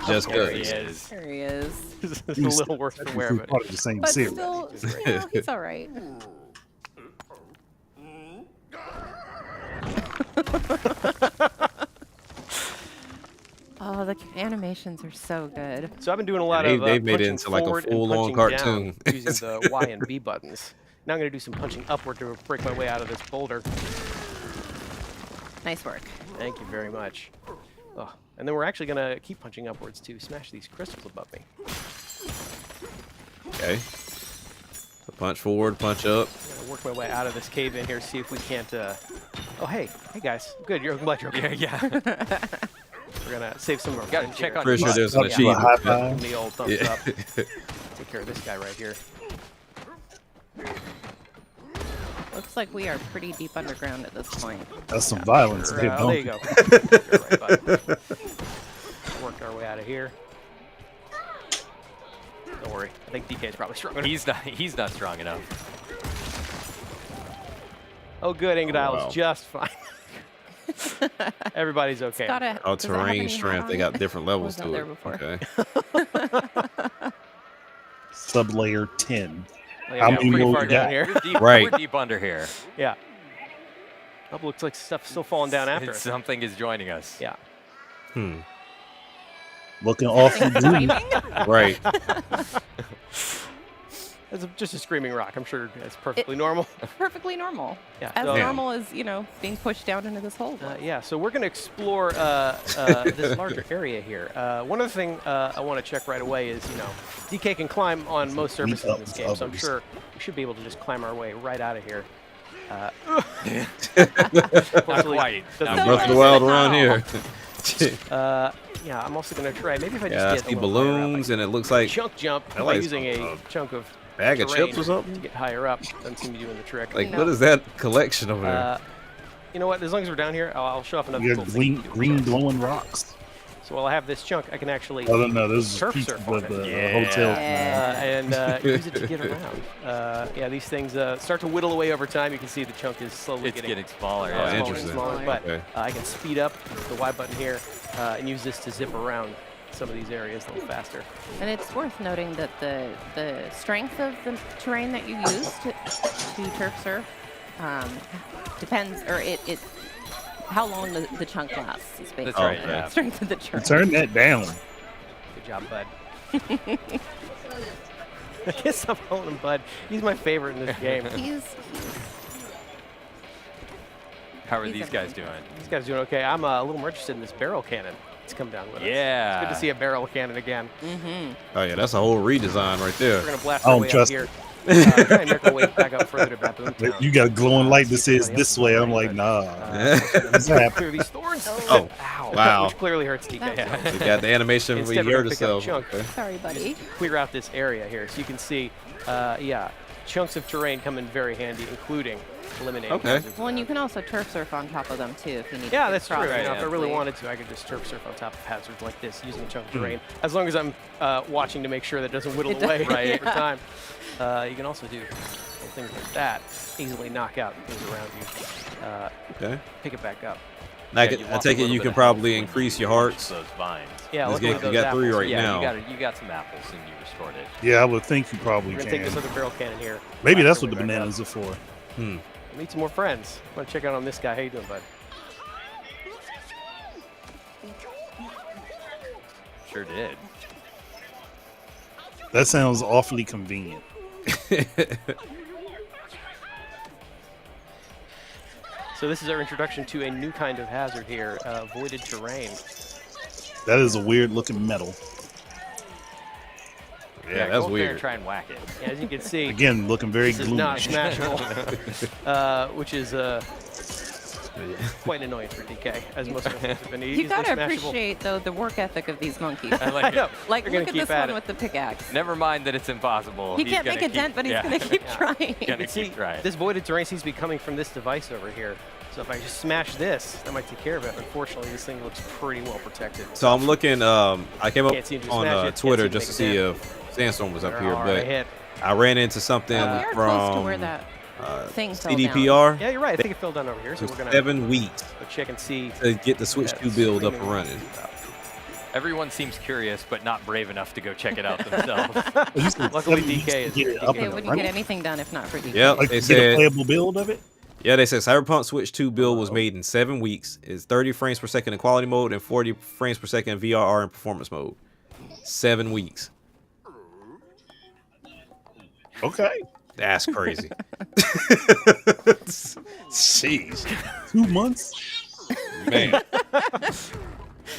Just There he because. is. There he is. It's a little worse for wear, but Part of the same But series. still, you know, he's all right. Oh, the animations are so good. so I've been doing a lot They- of they've made it punching into like a forward and full-on punching cartoon. down using the Y and B buttons. Now I'm going to do some punching upward to break my way out of this boulder. Nice work. Thank you very much. Oh, and then we're actually going to keep punching upwards to smash these crystals above me. Okay. So punch forward, punch up. I'm going to work my way out of this cave in here, see if we can't... Oh, hey guys. Good, I'm glad you're okay. Yeah. We're going to save some of our Gotta friends check here. on Pretty sure there's an Up to a high achievement. five. Give him the old thumbs Yeah. up. Take care of this guy right here. Looks like we are pretty deep underground at this point. That's some violence. There Hit you Donkey. go. You're right, bud. Work our way out of here. Don't worry. I think DK's probably strong enough. He's not strong enough. Oh, good. Ingot Isle wow. is just fine. Everybody's okay. Gotta, Oh, does it have terrain any strength. They hat on got it? different levels Wasn't to there it. before. Okay. Sublayer 10. How many pretty more far we down got? here. We're deep, Right. we're deep under here. Yeah. Oh, looks like stuff's still falling down after us. Something is joining us. Yeah. Looking awfully blue. Right. It's just a screaming rock. I'm sure that's perfectly normal. Perfectly normal. Yeah. As so- normal as, being pushed down into this hole. Yeah, so we're going to explore this larger area here. One other thing I want to check right away is, DK can climb on most surfaces in this game, so I'm sure we should be able to just climb our way right out of here. Not Hopefully quite. doesn't- Not Breath of the Wild around here. Yeah, I'm also going to try, maybe if I just Yeah, I get see a little higher up, balloons, and it looks like chunk jump I by like using some, a chunk of bag of terrain chips or something. to get higher up. Doesn't seem to be doing the trick. Like, No. what is that collection over there? You know what? As long as we're down here, I'll show off another We cool got thing. green glowing rocks. So while I have this chunk, I can actually Oh no, those are Turf pieces surf of on it. the Yeah. hotel. and use it to get around. Yeah, these things start to whittle away over time. You can see the chunk is slowly It's getting smaller. Oh, smaller and interesting. smaller. But Okay. I can speed up the Y button here and use this to zip around some of these areas a little faster. And it's worth noting that the strength of the terrain that you use to turf surf depends, or it how long the chunk lasts. Is basically right, the yeah. strength of the terrain. Turn that down. Good job, Bud. I guess I'm calling him Bud. He's my favorite in this game. He's How are He's these guys everything. doing? These guys doing okay. I'm a little more interested in this barrel cannon. It's come down with us. Yeah. It's good to see a barrel cannon again. Oh yeah, that's a whole redesign right there. We're gonna blast I our don't way up trust here. Try and make our way back up further to Baboon Town. You got a glowing light that says Everybody else this is way. I'm already like, good. nah. Let's happening? clear these thorns. Oh, Ow. wow. Which clearly hurts DK. That's You got the animation where you Instead, we're heard gonna pick up yourself. chunk. Okay. sorry, buddy. Clear out this area here, so you can see, yeah, chunks of terrain come in very handy, including eliminating Okay. hazards. Well, and you can also turf surf on top of them too if you need Yeah, to. that's true. cross You know, if I really safely. wanted to, I could just turf surf on top of hazards like this using a chunk of terrain. As long as I'm watching to make sure that it doesn't whittle It away doesn't- over yeah. time. You can also do little things like that, easily knock out things around you. Okay. Pick it back up. I you take want a it little you bit can of probably help when increase you your hearts. Those vines. Yeah, This luckily game, you those got 3 apples- right Yeah, now. you got some apples and you restored it. Yeah, I would think you probably We're gonna take this can. other barrel cannon here. Maybe blast that's our what the way back up. bananas are for. Meet some more friends. Want to check out on this guy? How you doing, bud? Sure did. That sounds awfully convenient. So this is our introduction to a new kind of hazard here, voided terrain. That is a weird looking metal. Yeah, go that's up there and weird. try and whack it. Yeah, as you can see, Again, looking very this is not gloomy. smashable, which is quite annoying for DK, as most of us have been. You He's gotta smashable. appreciate though the work ethic of these monkeys. I I like know. it. Like, They're gonna look at keep this at one it. with the pickaxe. Never mind that it's impossible. He He's can't gonna make a keep- dent, but he's yeah. gonna keep trying. Gonna See, keep trying. this voided terrain seems to be coming from this device over here. So if I just smash this, that might take care of it. Unfortunately, this thing looks pretty well protected. So I'm looking. I came up Can't seem to on smash it, can't Twitter seem to just to make see a if Sandstorm was up They're here, all right but hit. I ran into something We are close to from where that thing fell down. CDPR. Yeah, you're right. I think it fell down over here, so we're gonna 7 weeks go check and see. to get the Switch 2 build up and running. Everyone seems curious, but not brave enough to go check it out themselves. Luckily, DK is- Get it up They and wouldn't running. get anything done if not for DK. Yep. Like They to get a said- playable build of it. Yeah, they said Cyberpunk Switch 2 build was made in 7 weeks. It's 30 frames per second in quality mode and 40 frames per second in VRR and performance mode. 7 weeks. Okay. That's crazy. Jeez, 2 months. man. Just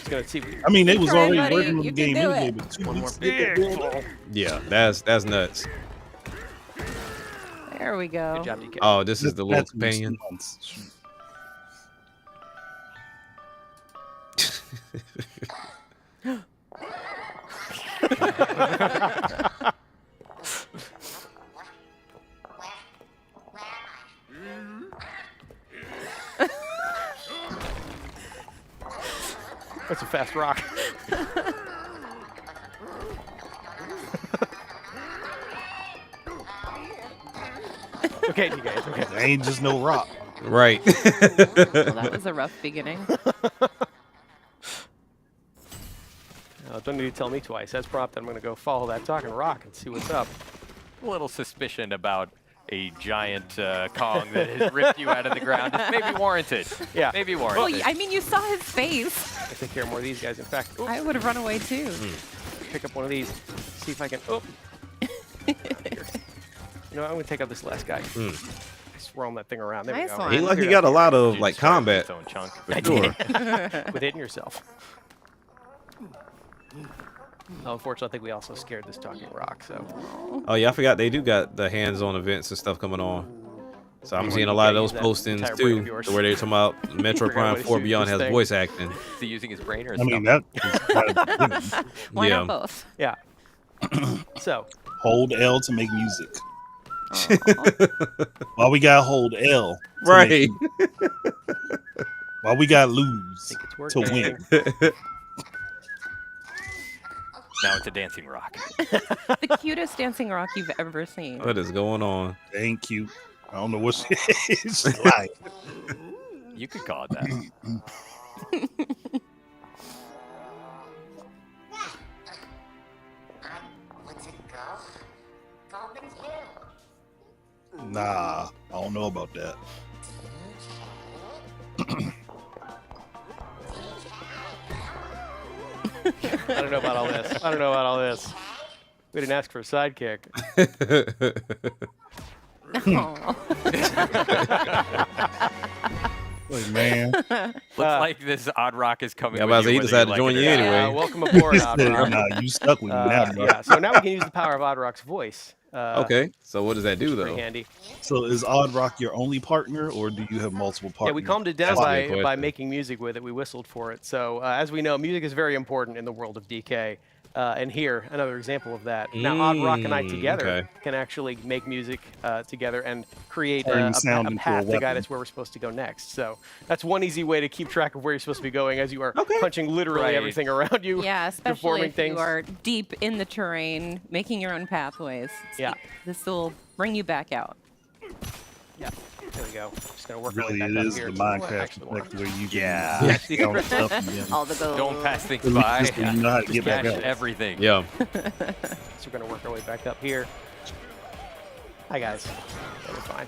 gonna see. I mean, they was trying, already buddy. working on the You can game do anyway, it. but 2 One more weeks to get that build up. Yeah, that's nuts. There we go. Good job, DK. Oh, this is the little That's 2 companion. months. That's a fast rock. Okay, DK, it's okay. That ain't just no rock. Right. Well, that was a rough beginning. Don't need to tell me twice. That's prompt. I'm gonna go follow that talking rock and see what's up. a little suspicion about a giant Kong that has ripped you out of the ground is maybe warranted. Yeah. Maybe Well, warranted. I mean, you saw his face. I take care of more of these guys. In fact, ooh, I would have run away too. pick up one of these. See if I can. Oh. Here. You know, I'm gonna take out this last guy. Swirling that thing around. There Nice we go. one. He like he Here, got a lot of You like destroyed combat. its own chunk. For sure. Quit hitting yourself. Oh, unfortunately, I think we also scared this talking rock. So Oh yeah, I forgot they do got the hands-on events and stuff coming on. So I'm seeing a lot of those postings entire brain of too, yours. to where they're talking about Metro Forgot Prime what 4 this Beyond has thing. voice acting. Is he using his brain or his I mean, stomach? that is quite a beginning. Why Yeah. not both? yeah. So Hold L to make music. Aw. Why we gotta hold L? to Right. make- Why we gotta I lose think it's to working. win? Now it's a dancing rock. The cutest dancing rock you've ever seen. What is going on? Thank you. I don't know what she's like. You could call it that. Nah, I don't know about that. I don't know about all this. I don't know about all this. We didn't ask for a sidekick. Aw. Like, man, Looks like this odd rock is coming. Yeah, with but I was you he whether decided you to like join it or you not. anyway. Welcome aboard, he Odd said, Rock. nah, you stuck with me now, bro. Yeah, so now we can use the power of Odd Rock's voice. Okay, so what does that do Pretty though? handy. So is Odd Rock your only partner, or do you have multiple partners? Yeah, we calmed it down That's a good by question. making music with it. We whistled for it. So as we know, music is very important in the world of DK. And here, another example of that. Now, Odd Rock and I together okay. can actually make music together and create Turn a sound into a path to guide weapon. us where we're supposed to go next. So that's one easy way to keep track of where you're supposed to be going as you are Okay. punching literally Right. everything around you. Yeah, especially deforming if things. you are deep in the terrain, making your own pathways. Yeah. This will bring you back out. Yeah, there we go. Just gonna work our way Really, back it up is here. the Well, I Minecraft actually wanna- effect where you can Yeah. count stuff and then All the gold. Don't pass things At least by. this one you know how to Just get back catch up. everything. Yeah. So we're gonna work our way back up here. Hi guys. Yeah, we're fine.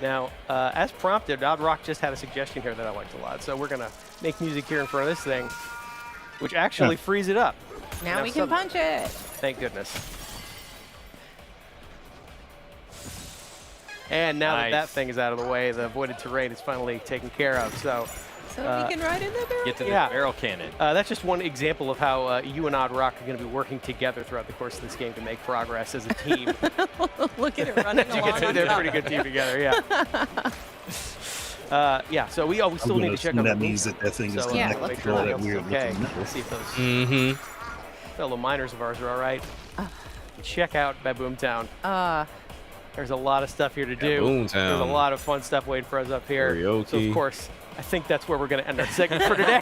Now, as prompted, Odd Rock just had a suggestion here that I liked a lot. So we're gonna make music here in front of this thing, which actually frees it up. Now we can punch it. Thank goodness. And now that Nice. thing is out of the way, the avoided terrain is finally taken care of. So So we can ride in the barrel. Get to the Yeah. barrel cannon. that's just one example of how you and Odd Rock are going to be working together throughout the course of this game to make progress as a team. Look at it running As you along can see, on they're a top. pretty good team together, yeah. Yeah, so we I'm still need gonna to check assume on that the means that thing is so, Yeah, connected make to sure all that everything's weird okay. looking metal. Let's see if those Mm-hmm. fellow miners of ours are all right. Check out Baboom Town. There's a lot of stuff here to do. Baboom There's a Town. lot of fun stuff waiting for us up here. So Karaoke. of course, I think that's where we're going to end our segment for today.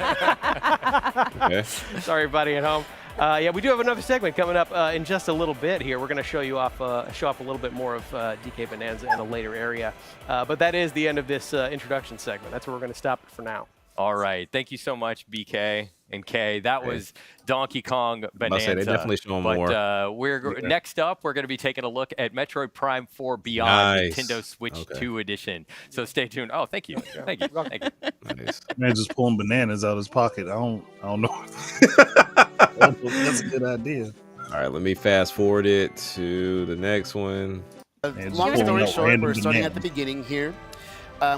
Okay. Sorry, everybody at home. Yeah, we do have another segment coming up in just a little bit here. We're going to show you off, show off a little bit more of DK Bonanza in a later area. But that is the end of this introduction segment. That's where we're going to stop it for now. All right. Thank you so much, BK and K. That was Donkey Kong Bonanza. say, they definitely showing but, more. Next up, we're going to be taking a look at Metroid Prime 4 Beyond Nice. Nintendo Switch Okay. 2 edition. So stay tuned. Oh, thank you. Thank you. Thank you. Nice. Man, just pulling bananas out of his pocket. I don't know. I don't know if that's a good idea. All right, let me fast forward it to the next one. And Long just story pulling out short, random we're starting at the bananas. beginning here.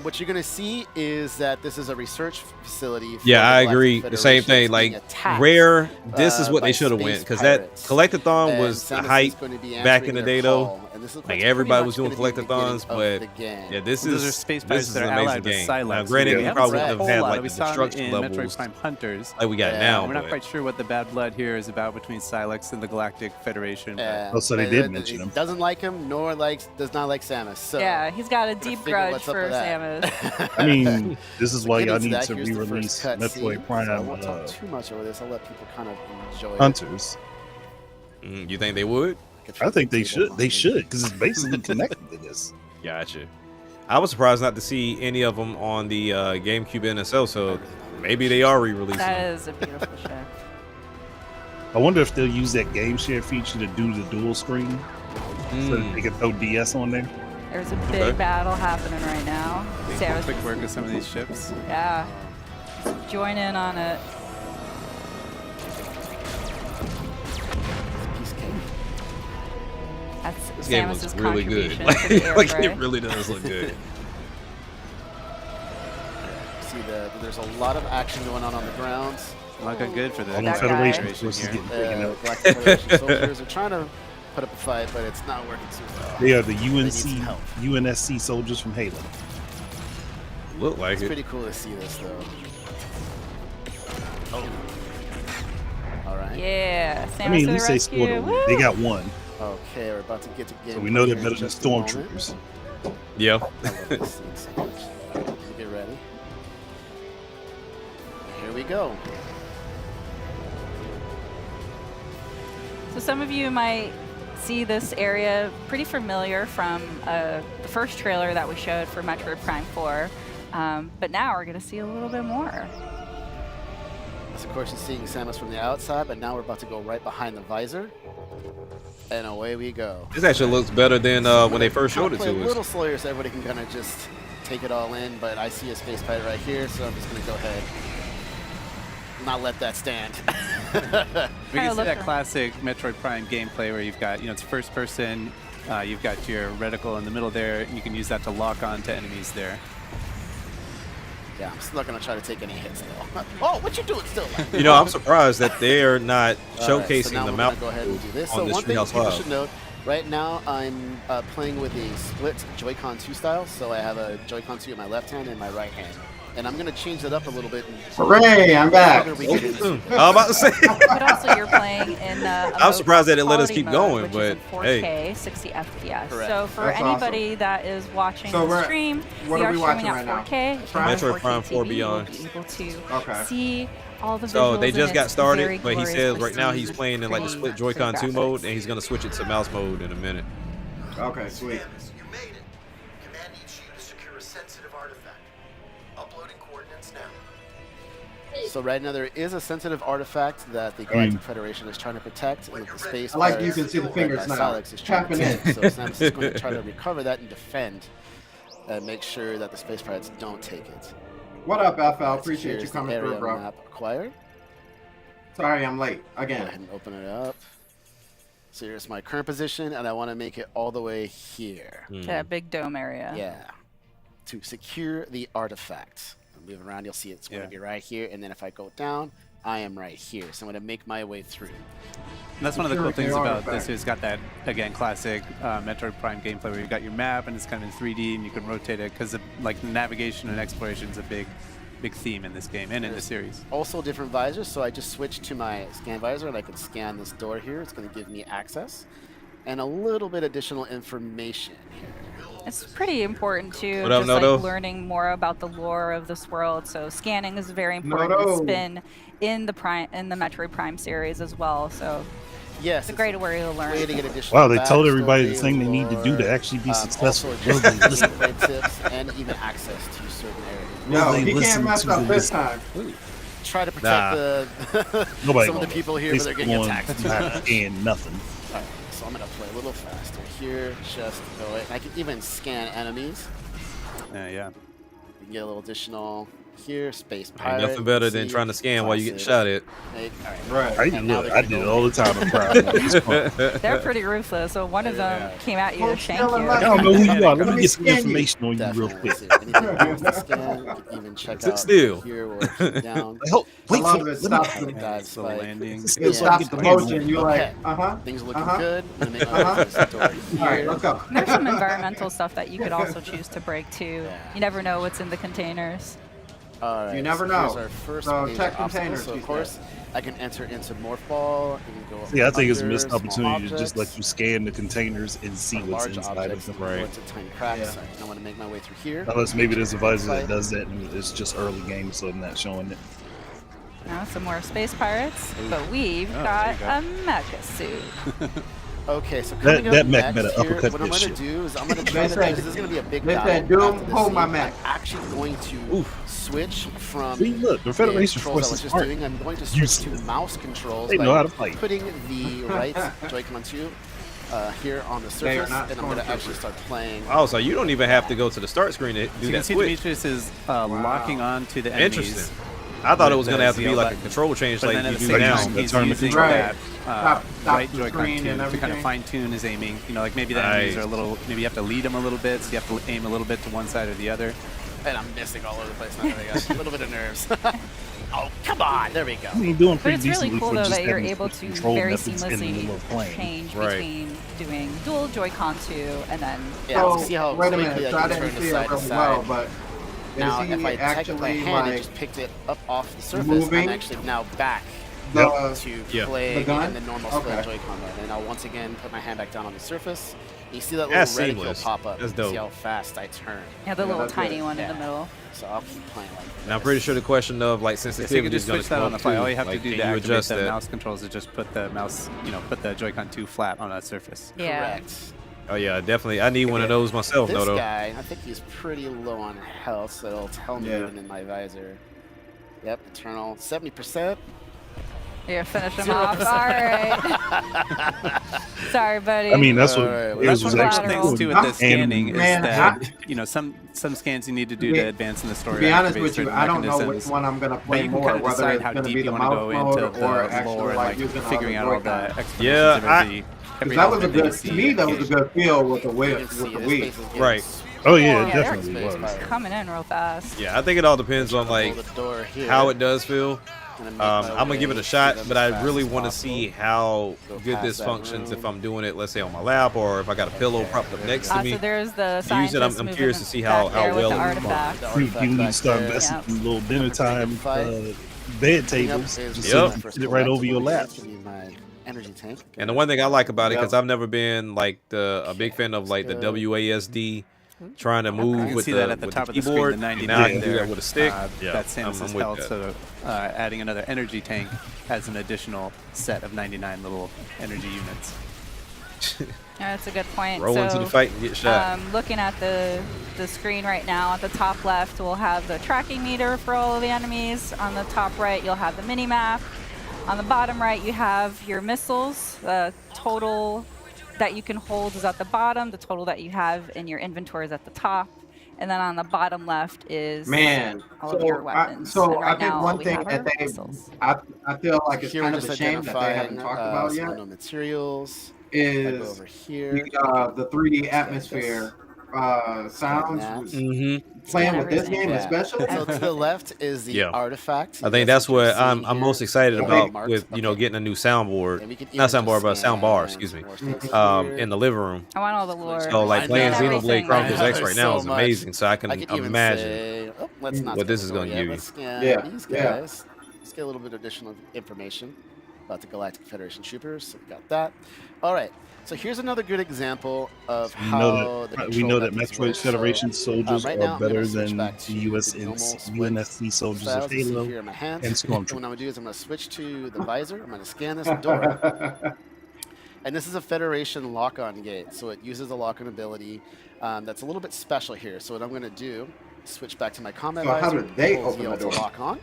What you're going to see is that this is a research facility. For Yeah, the I Galactic agree. The same Federation thing. that's being Like attacked, Rare, this is what by they should have space went because that pirates. collectathon And was the Samus is hype going to be back in answering the their day though. call, and this is Like what's everybody pretty was doing much gonna be the collectathons, beginning of but the game. yeah, this Those are is space this pirates is that an are amazing allied with game. Silex. Now, granted, We we haven't probably read wouldn't a have whole had lot. like We the saw it destruction in levels Metroid Prime Hunters. like we got Yeah, now. We're not but- quite sure what the bad blood here is about between Silex and the Galactic Federation. but Oh, so they but did it- mention it him. Doesn't like him, nor does not like Samus. So Yeah, he's got a deep figure grudge what's up for with that. Samus. I mean, this is why Get y'all into need that. to Here's the first re-release cut Metroid scene, Prime so I won't talk too much over this. I'll let people kind of enjoy it. Hunters. You think they would? I think they should. They should because it's basically connected to this. Gotcha. I was surprised not to see any of them on the GameCube NSL, so maybe they are re-releasing That them. is a beautiful show. I wonder if they'll use that game share feature to do the dual screen, so that they can throw DS on there. There's a big battle happening right now. Sarah's Quick work with some of these ships. yeah. Join in on it. Piece of cake. That's This game Samus's looks really good. contribution to the air Like fray. it really does look good. See there's a lot of action going on the ground. Looking good for the All the That Federation guy. forces getting taken out. Galactic Federation soldiers are trying to put up a fight, but it's not working too well. They are the need some help. UNSC soldiers from Halo. Look like It's it. pretty cool to see this, though. Oh. All right. Yeah, Samus I mean, to we the say rescue. squad over. They Woo! got one, Okay, we're about to get to game. so we know they're here in better than just a moment. stormtroopers. Yeah. I love this scene so much. Alright, get ready. Here we go. So some of you might see this area pretty familiar from the first trailer that we showed for Metroid Prime 4, but now we're going to see a little bit more. So, of course, you're seeing Samus from the outside, but now we're about to go right behind the visor. And away we go. This actually looks better than when they first showed it Play a to little us. slower so everybody can kind of just take it all in, but I see a space pilot right here, so I'm just going to go ahead not let that stand. We Kinda can see look that around. classic Metroid Prime gameplay where you've got, it's first person, you've got your reticle in the middle there, and you can use that to lock on to enemies there. Yeah, I'm still not going to try to take any hits, though. Oh, what you doing still? You know, I'm surprised that they're not All right, showcasing so now the we're mount gonna go ahead and do this. on So this one thing Treehouse people Live. should note, right now I'm playing with a split Joy-Con 2 style, so I have a Joy-Con 2 in my left hand and my right hand. And I'm going to change that up a little bit. And Hooray! I'm back. we get into I'm about to say. But also you're playing in I'm surprised that it let us quality keep mode, going, which but is in 4K, 60 FPS. Correct. So for That's anybody that is watching So the we're- stream, what we are are we streaming watching at right 4K. now? Prime? Metroid Prime 4 TV, Beyond. You'll be able to Okay. see all the So visuals they and just got it's very started, but he glorious, says right now pristine, he's playing in like the split pretty Joy-Con 2 graphics. mode, and he's gonna switch it to mouse mode in a minute. Okay, sweet. You made it. Command needs you to secure a sensitive artifact. Uploading coordinates now. So right now there is a sensitive artifact that the Galactic Federation is trying to protect, and the space. I like pirates you can see the led fingers by now. Silex is trying to Tapping in. take. So Samus is going to try to recover that and defend, and make sure that the space pirates don't take it. What up, FL? Alright, so Appreciate you here's the coming through, area bro. map acquired. Sorry, I'm late Go ahead again. and open it up. So here's my current position, and I want to make it all the way here. That big dome area. Yeah. To secure the artifact. I'll move around, you'll see it's going to be right here, and then if I go down, I am right here. So I'm going to make my way through. And that's one of the cool Security things about artifact. this. It's got that, again, classic Metroid Prime gameplay where you've got your map and it's kind of in 3D and you can rotate it because like navigation and exploration is a big theme in this game and in the series. Also different visors, so I just switched to my scan visor and I can scan this door here. It's going to give me access and a little bit additional information here. It's pretty important too, What up, just like Noto? learning more about the lore of this world. So scanning is very important. Noto. It's been in the Metroid Prime series as well. So Yes, it's a great way to learn. way to get additional Wow, they told everybody the backstory, thing they need to do to lore, actually be successful. Also just gameplay tips and even access to certain areas. Yo, They he listen can't mess to up the this time. Try to protect Nah. the Nobody some of the gonna people here, They but they're getting going attacked too not much. and nothing. Alright, so I'm gonna play a little faster here, just go it. I can even scan enemies. Yeah. You can get a little additional here, space Ain't pirate. nothing better than see, trying to scan while you get classic. shot at. Alright, Right. and now they're I gonna did it go all the time. in Prime. It's fun. They're pretty ruthless. So one of them came at you to shank you. I don't know who you are. Let Let me me get some scan you. information on you real Definitely. quick. See, anything else to scan, you can even check Sit out still. here where it came down. Help! I Wait love for it. let me- Stops the, Dive Little spike. landing. It's it stops the motion. You're like, Okay. uh-huh. Things are looking Uh-huh. good. I'm gonna make my way to this door All right, here. let's go. There's some environmental stuff that you could also choose to break too. Yeah. You never know what's in the containers. All right, You never so here's know. our first So major check obstacle. containers, So he of course, I can enter into Morph Ball. I can go See, I think it's a under missed small opportunity to just let objects, you scan the containers and see or what's large inside of objects them. that go into tiny cracks. Yeah. I want to make my way through here. Unless maybe there's a visor that Fight. does that and it's just early game, so I'm not showing it. Now some more space pirates, but we've Oh, got there a mecha suit. Okay, so That- coming that up mech next better here, uppercut what I'm this going to shit. do is I'm going to try to, They this is going to be a big they battle said, "Doom, after this hold my scene. Mac." I'm actually going to switch from See, look, the Federation controls I was forces just aren't doing. I'm going to switch to useless. mouse controls They by know how to fight. putting the right Joy-Con 2 here on the They are surface, not and I'm going to stormtroopers. actually start playing. Oh, so you don't even have to go to the start screen to So do you can that see switch. Demetrius is locking on to the enemies. Interesting. I thought it was with going to the have to be ZL like a button. control change But like then at you the do same now. time, he's Tournament using control. that Stop right the Joy-Con screen 2 and to kind of everything. fine-tune his aiming. You know, like maybe the enemies are a little, maybe you have to lead them a little bit, so you have to aim a little bit to one side or the other. And I'm missing all over the place now. There we go. A little bit of nerves. Oh, come on. There we go. I mean, doing But pretty it's really decently cool for though just that you're having able to control very methods in the middle seamlessly of playing. change Right. between doing dual Joy-Con 2 and then Yeah, So, see how wait a quickly minute. I So I can didn't turn see this it side to really side. well, but Now, is if he I touch it with my actually hand and like just picked it up off the surface, moving? I'm actually now back the to Yeah. play The gun? in the normal Okay. split Joy-Con mode. And I'll once again put my hand back down on the surface. You see that That's little reticule seamless. pop up. That's You see dope. how fast I turn. yeah, the Yeah, little that's tiny good. one in the Yeah. middle. So I'll keep playing like this. And I'm pretty sure the question of like So you sensitivity can is just going switch to that come on the up fly. too. All you have Like, to do can to you activate adjust the that? mouse controls is just put the mouse, put the Joy-Con 2 flat on that surface. Yeah. Correct. Oh yeah, definitely. I need one of Okay. those myself, This though. guy, I think he's pretty low on health, so it'll tell me Yeah. even in my visor. Yep, Eternal, 70%. You're finish him 0%. off. All right. Sorry, buddy. I mean, that's what Alright, well, Ayers that's was One of the actually things too doing. with the I'm- scanning is Man, that some scans you need to do to Yeah. advance in the story. To be honest activate with you, certain I don't know which mechanisms. one I'm gonna But play you can more, kind of whether decide it's how gonna deep be you the want to go mouse into mode the or lore actually and like like using figuring out all the explanations Yeah, of I- every that was a element that you good. see To me, that was a engaged. good feel with the You Wii. can see With the this Wii. space is getting Right. Oh yeah, Yeah, it definitely space was. by- Coming in real fast. Yeah, I think it all depends on like Hold the door here. how it does feel. Gonna make my I'm gonna give it way a shot, through them but as I fast really as want to possible. see how Go good past this that functions if room. I'm doing it, let's say on my lap, or if I got a pillow propped up next to So me. there's the To use it, scientist I'm moving curious to see how back there with well the it artifact. The You, artifact you need back to start there. investing Yep. in little dinner time bed Cleaning up tables. is Just Yep. sit first it right over your collectible. lap. That's gonna be my energy tank. And the one thing I like about it, Yep. because I've never been like a big fan of like the Let's go. WASD, trying to You move can with see the, that at the with top the of the screen, keyboard. the 99 Now I can do there, that with a stick. Yeah, that's I'm Samus's with health, that. so adding another energy tank adds an additional set of 99 little energy units. Yeah, that's a good point. Roll into the fight and get shot. Looking at the screen right now, at the top left, we'll have the tracking meter for all of the enemies. On the top right, you'll have the mini map. On the bottom right, you have your missiles. The total that you can hold is at the bottom. The total that you have in your inventory is at the top. And then on the bottom left is Man, all of your weapons. And right I think now, all one we thing have that are they, missiles. I feel like it's Here kind we're of just a shame that they haven't identifying talked about some yet. unknown materials. I go Is over here. the 3D atmosphere sounds Mm-hmm. playing with this everything. game Yeah. especially. So to the left is the Yeah. artifact. I think that's what I'm most excited about with getting a new soundboard, not soundboard, but a sound bar. Excuse me. In the living room. I want all the lore. So like I playing know. Xenoblade Everything. Chronicles I X know right now so is much. amazing. So I can I could even imagine. say, let's not what this skip is the gonna door give yet. you. Let's scan Yeah, these yeah. guys. Let's get a little bit of additional information about the Galactic Federation troopers. So we got that. All right. So here's another good example of We how know the that, we control know that methods Metroid work. Federation soldiers right now, are I'm gonna better switch than back to the the US normal and split UNSC soldiers styles of you see Halo here in my hands. and And what I'm Stormtroopers. going to do is I'm going to switch to the visor. I'm going to scan this door. And this is a Federation lock-on gate. So it uses a lock-on ability that's a little bit special here. So what I'm going to do is switch back to my combat So how visor. do they pull open the ZL to door? lock on.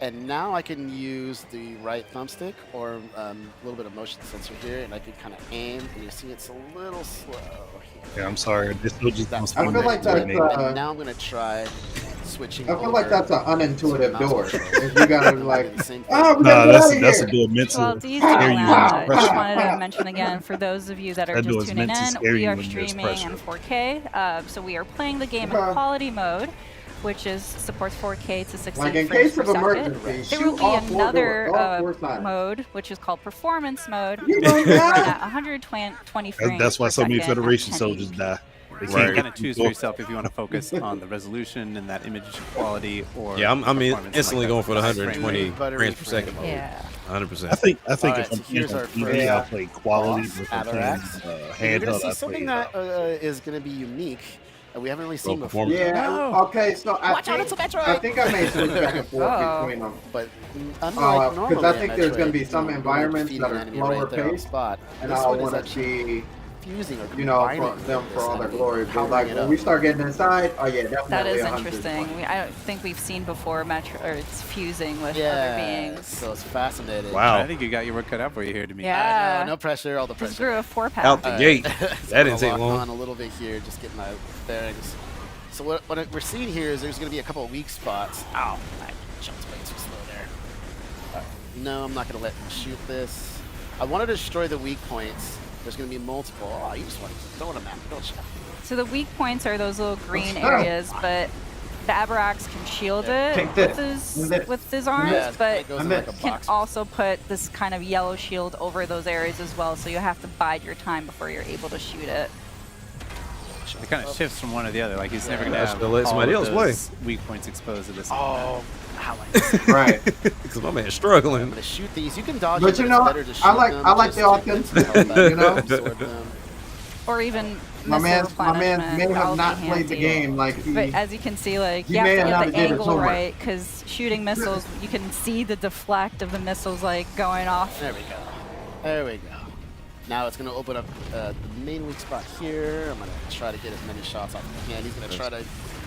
And now I can use the right thumbstick or a little bit of motion sensor here, and I can kind of aim. And you see it's a little slow here. Yeah, I'm sorry. This still just That's I feel like that's and now I'm going to try switching I feel like over that's an unintuitive to mouse door. controls. If you gotta I'm like, doing the same thing. oh, we Nah, gotta get out of that's here. a door meant to Well, these scare doing you when that, it's I just pressure. wanted to mention again for those of you that are That door just is tuning meant to in, scare we you are when there's streaming pressure. in 4K. So we are playing the game in Okay. quality mode, which is supports 4K to 60 Like in frames case per of second. emergency, There will shoot be all four another doors, all four sides. mode, which is called performance mode, You which know is that? run at 120 frames That's why per so many second at Federation 1080p. soldiers die. They You can't can get kind of choose for yourself if you want to focus on the resolution and that image quality or Yeah, I'm performance instantly like going for the that. 120 Buttery frames per frame second. mode. Yeah. 100%. I think Alright, if I'm so here's playing our on TV, I'll first play quality. boss, But if I'm playing Atarax. And you're going handheld, to see I something play that is going to be unique that we haven't really seen Bro, before. performance. Yeah. No. Okay. So Watch out, it's a Metroid. I think I may switch back and forth Oh. between them. But unlike normally, Because I think there's going to Metroid, be some you're environments defeating that an are enemy slower right there on the paced, spot. and This I one is want to actually see, fusing or you know, combining for them for this all their enemy, glory. But powering like it when up. we start getting inside, oh yeah, definitely. That is 100 interesting. fun. I don't think we've seen before Metro, or it's fusing with other Yeah, beings. so it's fascinating. Wow. I think you got your work cut out for you here to me. Yeah. I know, no pressure, all the Just pressure. grew a 4-pack. Out the All gate. It's That didn't gonna take lock long. on a little bit here, just getting my bearings. So what we're seeing here is there's going to be a couple of weak spots. Ow, I jumped way too slow there. No, I'm not going to let him shoot this. I want to destroy the weak points. There's going to be multiple. Oh, you just want to throw in a map, don't you? So the weak points are those little green areas, but the Abrax can shield it Take with this. with his arms, Yeah, it but goes in like a can box. also put this kind of yellow shield over those areas as well, so you have to bide your time before you're able to shoot it. It kind of shifts from one to the other. Like he's never gonna Yeah, have should let all somebody of else play. those weak points exposed at the same Oh, time. Right. Because my man's I'm struggling. going to shoot these. You can dodge But them, you but know, it's better to shoot I like them the just to get authenticity, some health back, you know? absorb them. Or even My man missile may replenishment would have all not be played the handy. game like he. But as you can see, like He you have may to have get not the did his angle homework. right, because shooting missiles, you can see the deflect of the missiles like going off. There we go. There we go. Now it's going to open up the main weak spot here. I'm going to try to get as many shots off as I can. He's going to try to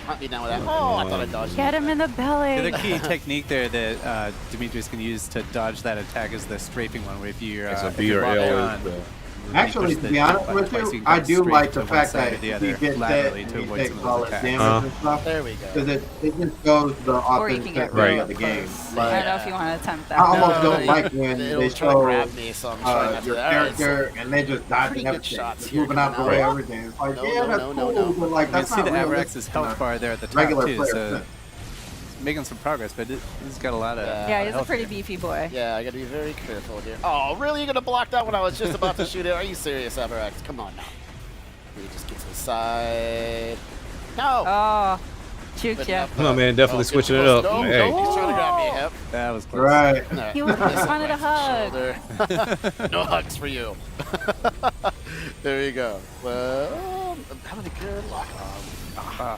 hunt me down with that. Oh, I thought I dodged Get him in the The belly. other key technique there that Demetrius can use to dodge that attack is the strafing one, where if you're It's a if you're locked BRL. on, Actually, push to the be honest button with twice, you, can I go do straight like to the one fact side that or the he other gets hit laterally and to he avoid takes some of all those that attacks. damage and stuff. There we go. Because it just shows the Or you can get authenticity really of the game. close. I Like, don't know if you want to attempt that. I almost No, don't like when it'll they try to show grab me, so I'm trying not to your do that. All right, so character and they just dodging pretty good everything, shots just here moving out the coming way, out. everything. It's like, No, yeah, no, that's no, cool, no, no. but like You can that's see not the realistic Abrax's on health a bar there at the top regular too, player. so making some progress, but he's got a lot of Yeah. Yeah, he's a health pretty here. beefy boy. Yeah, I got to be very careful here. Oh, really? You're going to block that when I was just about to shoot it? Are you serious, Averax? Come on now. Let me just get to the side. No! Oh, juked Putting ya. up, My man definitely getting switching it close. up. No, Hey. no, he's trying to grab me. Yep. That was close. Right. All right. He just wanted a hug. Shoulder. No hugs for you. There you go. Well, I'm having a good lock on. I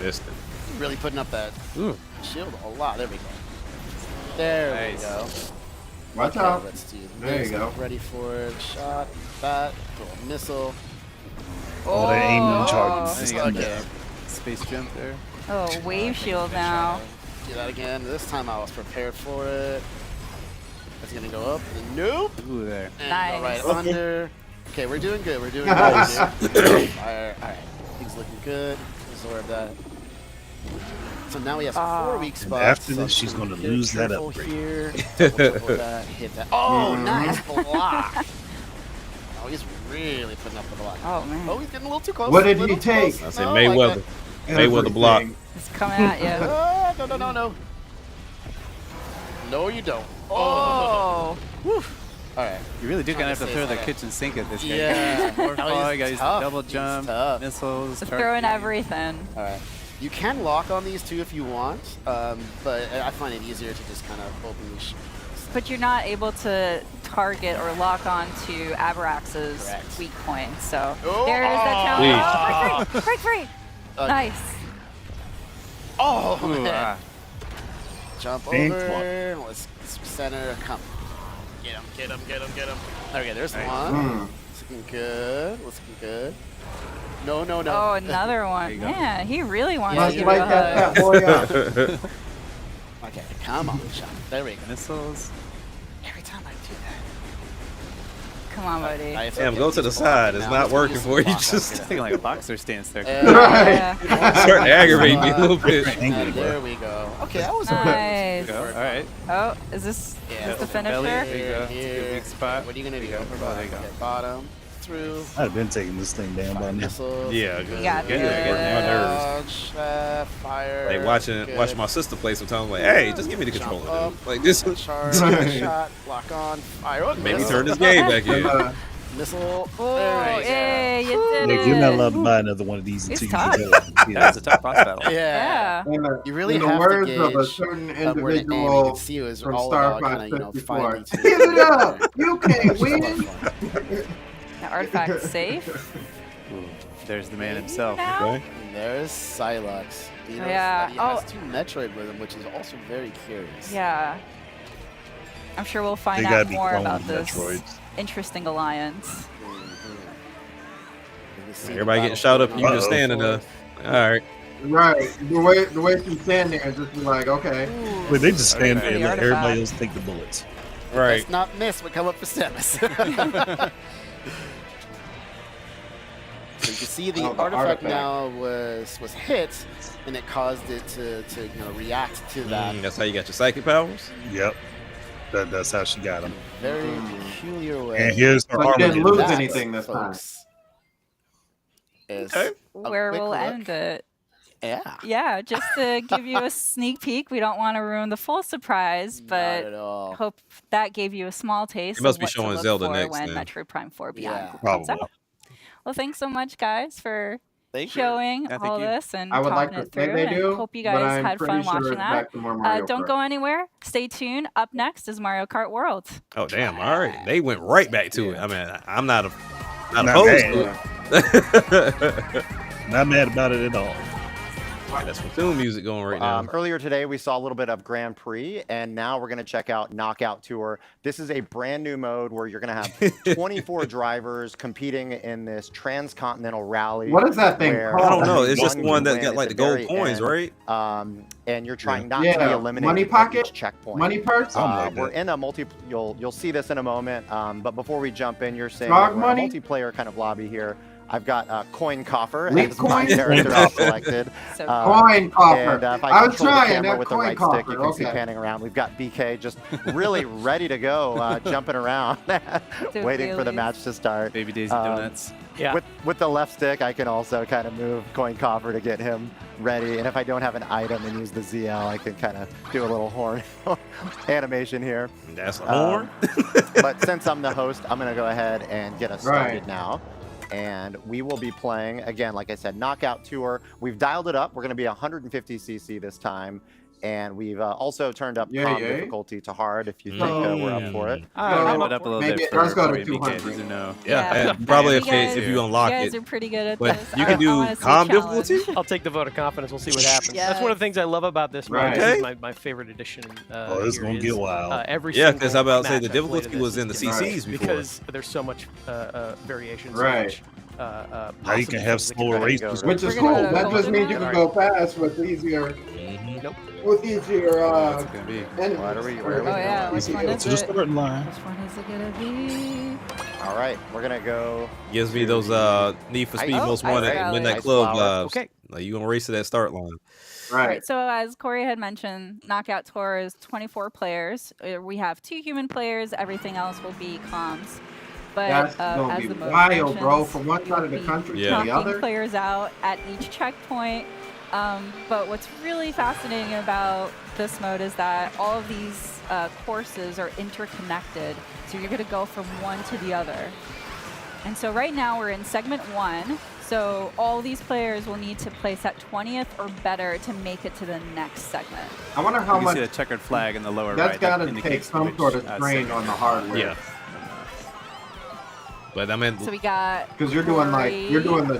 missed it. Really putting up that Ooh. shield a lot. There we go. There Nice. we go. Watch Okay, out. let's do There you this. go. Ready for it. Shot. That. Throw a missile. All that aiming Oh. charges. Okay. Space jump there. Oh, wave shield now. Do that again. This time I was prepared for it. It's gonna go up. Nope. Ooh, there. And Nice. go right Okay. under. Okay, we're doing good. We're doing good. Here. Fire. All right. Things looking good. Absorb that. So now we have 4 weak spots. after so this, she's I'm gonna very lose that careful upgrade. here. Double that. Hit that. Oh, nice block. Oh, he's really putting up the block. Oh man, Oh, he's getting a little too close. What did a little he take? close. I said No, Mayweather. like Mayweather block. Everything. it's coming at you. that. No, no, no, no. No, you don't. Oh, All right. You really do kind of have to Trying to throw say the something. kitchen sink at this guy. Yeah. More No, fall, he's you gotta use the tough. double He's jump, tough. missiles. just target- throwing everything. All right. You can lock on these too if you want, but I find it easier to just kind of openly shoot. But you're not able to target or lock on to Abrax's Correct. weak points. So Oh, there it is, that Please. challenge. Oh, break free. Nice. Oh, Ooh, man. Jump Thank over. Let's center. Come. Get him, get him, get him, get him. Okay, there's Nice. one. Mm. Looking good. Looking good. No, no, no. Oh, another one. you go. Man, he really wants Yeah, to Let's give you're you a light that hug. fat boy up. Okay, come on, shot. There we go. Missiles. Every time I do that. Come on, buddy. I have Damn, to go get to the these side. blocking It's now. not Let's working use for you. some block. Just I'll Thinking like a boxer stance there. get it. Right. Yeah. starting to aggravate me a little bit. Angry, bro. There we go. Okay, that was Nice. Go. All right. Oh, is this Yeah, is the open belly. finisher? There you go. It's a good weak spot. What are you gonna do? There you go. Bottom. There you go. Okay, bottom through. I'd have been taking this thing down by Fire now. missiles. Yeah, Good. You got Yeah, getting on my nerves. Dodge, fire. Like watching Good. my sister play sometimes. Like, hey, just give me the Jump controller. up. Dude. Like this Charge, shot, lock on, fire. Oh, maybe missile. turn this game back in. Missile. Oh, There we go. hey, you did Look, it. you're not allowed to buy another one of these It's until tough. you get it. That's a tough boss battle. Yeah. Yeah. You really in the have words to of a gauge certain where to aim. You individual can see it was from all Star about kind of, you know, 54. finding to Give it up! You can't win! The artifact's safe. There's the man himself. Okay. And there's Psylocke. He knows Yeah. that he has 2 Metroid with him, which is also very curious. Yeah. I'm sure we'll They find gotta out be more cloned about this Metroids. interesting alliance. Everybody getting shot up and you just standing there. All right. Right. The way you stand there and just be like, okay. Wait, they just stand Okay. there and let The everybody artifact. else take the bullets. Right. Let's not miss what come up for Samus. So you can see the Oh, the artifact artifact. now was hit, and it caused it to react to that That's how you got your psychic powers. Yep. That's how she got him. very peculiar way. And here's her But you armor. didn't lose That, anything this time. folks, is Okay. a Where quick we'll look. end it. Yeah. Yeah, just to give you a sneak peek. We don't want to ruin the full surprise, Not but at all. hope that gave you a small taste They must of be what showing to look Zelda for next, when then. Metroid Prime 4 Beyond Yeah. comes Probably. out. Well, thanks so much, guys, for Thank you. showing Yeah, thank all you. this and I would like talking to it think through. they And do, hope you but guys I'm had pretty fun sure watching it's that. back to more Mario Don't Kart. go anywhere. Stay tuned. Up next is Mario Kart World. Oh damn! All right, they went right back to it. I mean, I'm not Not opposed mad. to it. Not mad about it at all. That's some film music going right now. Earlier today, we saw a little bit of Grand Prix, and now we're going to check out Knockout Tour. This is a brand new mode where you're going to have 24 drivers competing in this transcontinental rally. What is that thing where called? I don't know. only It's just the can one that win got at like the the gold very coins, end. right? And you're trying not to be Yeah, eliminated money at pocket, each checkpoint. money purse. We're in a multi. You'll see this in a moment. But before we jump in, you're saying Dog that we're in a money? multiplayer kind of lobby here. I've got a coin coffer Leak as my coin? character selected. So Coin coffer. And if I I was control the trying camera that with the coin right coffer. stick, you can see Okay. panning around. We've got BK just really ready to go, jumping around, waiting for the wheelies. match to start. Baby Daisy Donuts. Yeah. With the left stick, I can also kind of move coin coffer to get him ready. And if I don't have an item and use the ZL, I can kind of do a little horn animation here. That's a horn. But since I'm the host, I'm going to go ahead and get us started Right. now. And we will be playing, again, like I said, Knockout Tour. We've dialed it up. We're going to be 150cc this time. And we've also turned up Yeah, calm yeah. difficulty to hard if you think Oh. we're up for it. Ramp it up a little Maybe bit it does for go to Corey and BK. 200. These are no. Yeah, and probably if You guys- you unlock you guys it. are pretty good at But this. you I- can I do wanna see a calm challenge. difficulty. I'll take the vote of confidence. We'll see what happens. Yes. That's one of the things I love about this mode. Right. This Okay. is my favorite edition. Oh, it's here gonna is, get wild. Every Yeah, because single I'm about to say match the I've played difficulty of was this in the is CCs before. because there's so much variations. Right. So much, Now you can have slower Go races. ahead. Which is We're cool. gonna go That just golden means you now? can go fast with easier. Nope. With easier. What's it gonna be? enemies. What are we- Or where are we Oh yeah, which easier. one is To the it? starting line. Which one is it gonna be? All right, we're going to go. Gives me those Need for Speed Oh, Most Ice Wanted Rally. Midnight Ice Club Flower. vibes. Okay. Like you gonna race to that start line. Right. Right. So as Corey had mentioned, Knockout Tour is 24 players. We have 2 human players. Everything else will be comms. But That's gonna as be the mode wild, bro. mentions, From one we side will of the be country Yeah. to the knocking other. players out at each checkpoint. But what's really fascinating about this mode is that all of these courses are interconnected. So you're going to go from one to the other. And so right now we're in segment 1. So all these players will need to place at 20th or better to make it to the next segment. I wonder You how can much see the checkered flag in the lower that's right. got That to take indicates some which, sort of strain segment. on the hardware. Yeah. But I mean, So we got Because you're doing the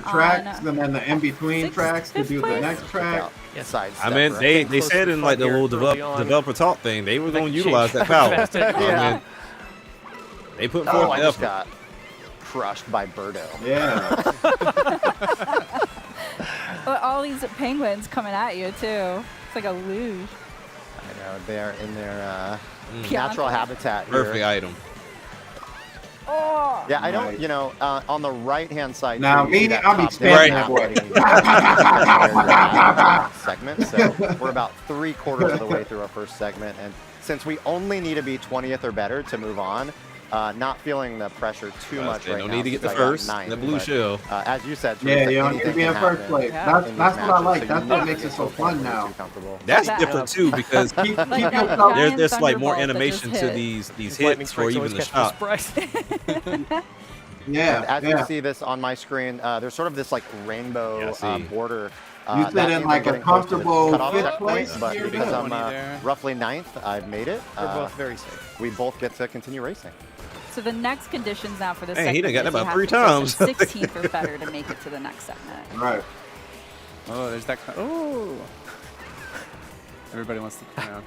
Corey tracks on and then the in between sixth, tracks to fifth do the place? next track. Side I mean, step, they Close said to in the like the front little here early on. developer talk thing, they were They gonna can utilize change that power. fast. I Yeah. mean, they put Oh, forth I the just effort. got crushed by Birdo. Yeah. But all these penguins coming at you too. It's like a luge. I know they're in their Piano. natural habitat here. Perfect item. Oh! Yeah, I don't, Nice. On the right-hand side. Now, here, you see me, that I'll be top standing map that way. getting where you're at segment. So we're about 3/4 of the way through our first segment, and since we only need to be 20th or better to move on, not feeling the pressure too much They right don't now. need to get the since I got first, ninth, the blue but, shell. as you said, Yeah, Teresa, you don't need anything to be in can first happen place. Yeah. That's in that's these what I matches, like. so That's you what never makes get it to so a point fun where you're now. too comfortable. That's That- different too because Keep Like your that thumb- giant there's like more thunderbolt that animation just to hit. these Lightning hits or strikes even always the catch shot. surprise. Yeah. And as Yeah. you see this on my screen, there's sort of this like rainbow Yeah, I see. border. You sit that in means like I'm a getting close to the comfortable cutoff fifth checkpoint, place. but You're because good. I'm There. roughly 9th, I've made it. We're both very safe. We both get to continue racing. So the next conditions now for this Dang, he segment done got is that you about have 3 to place times. at 16th or better to make it to the next segment. Right. Oh, there's that. Oh. Everybody wants to come out.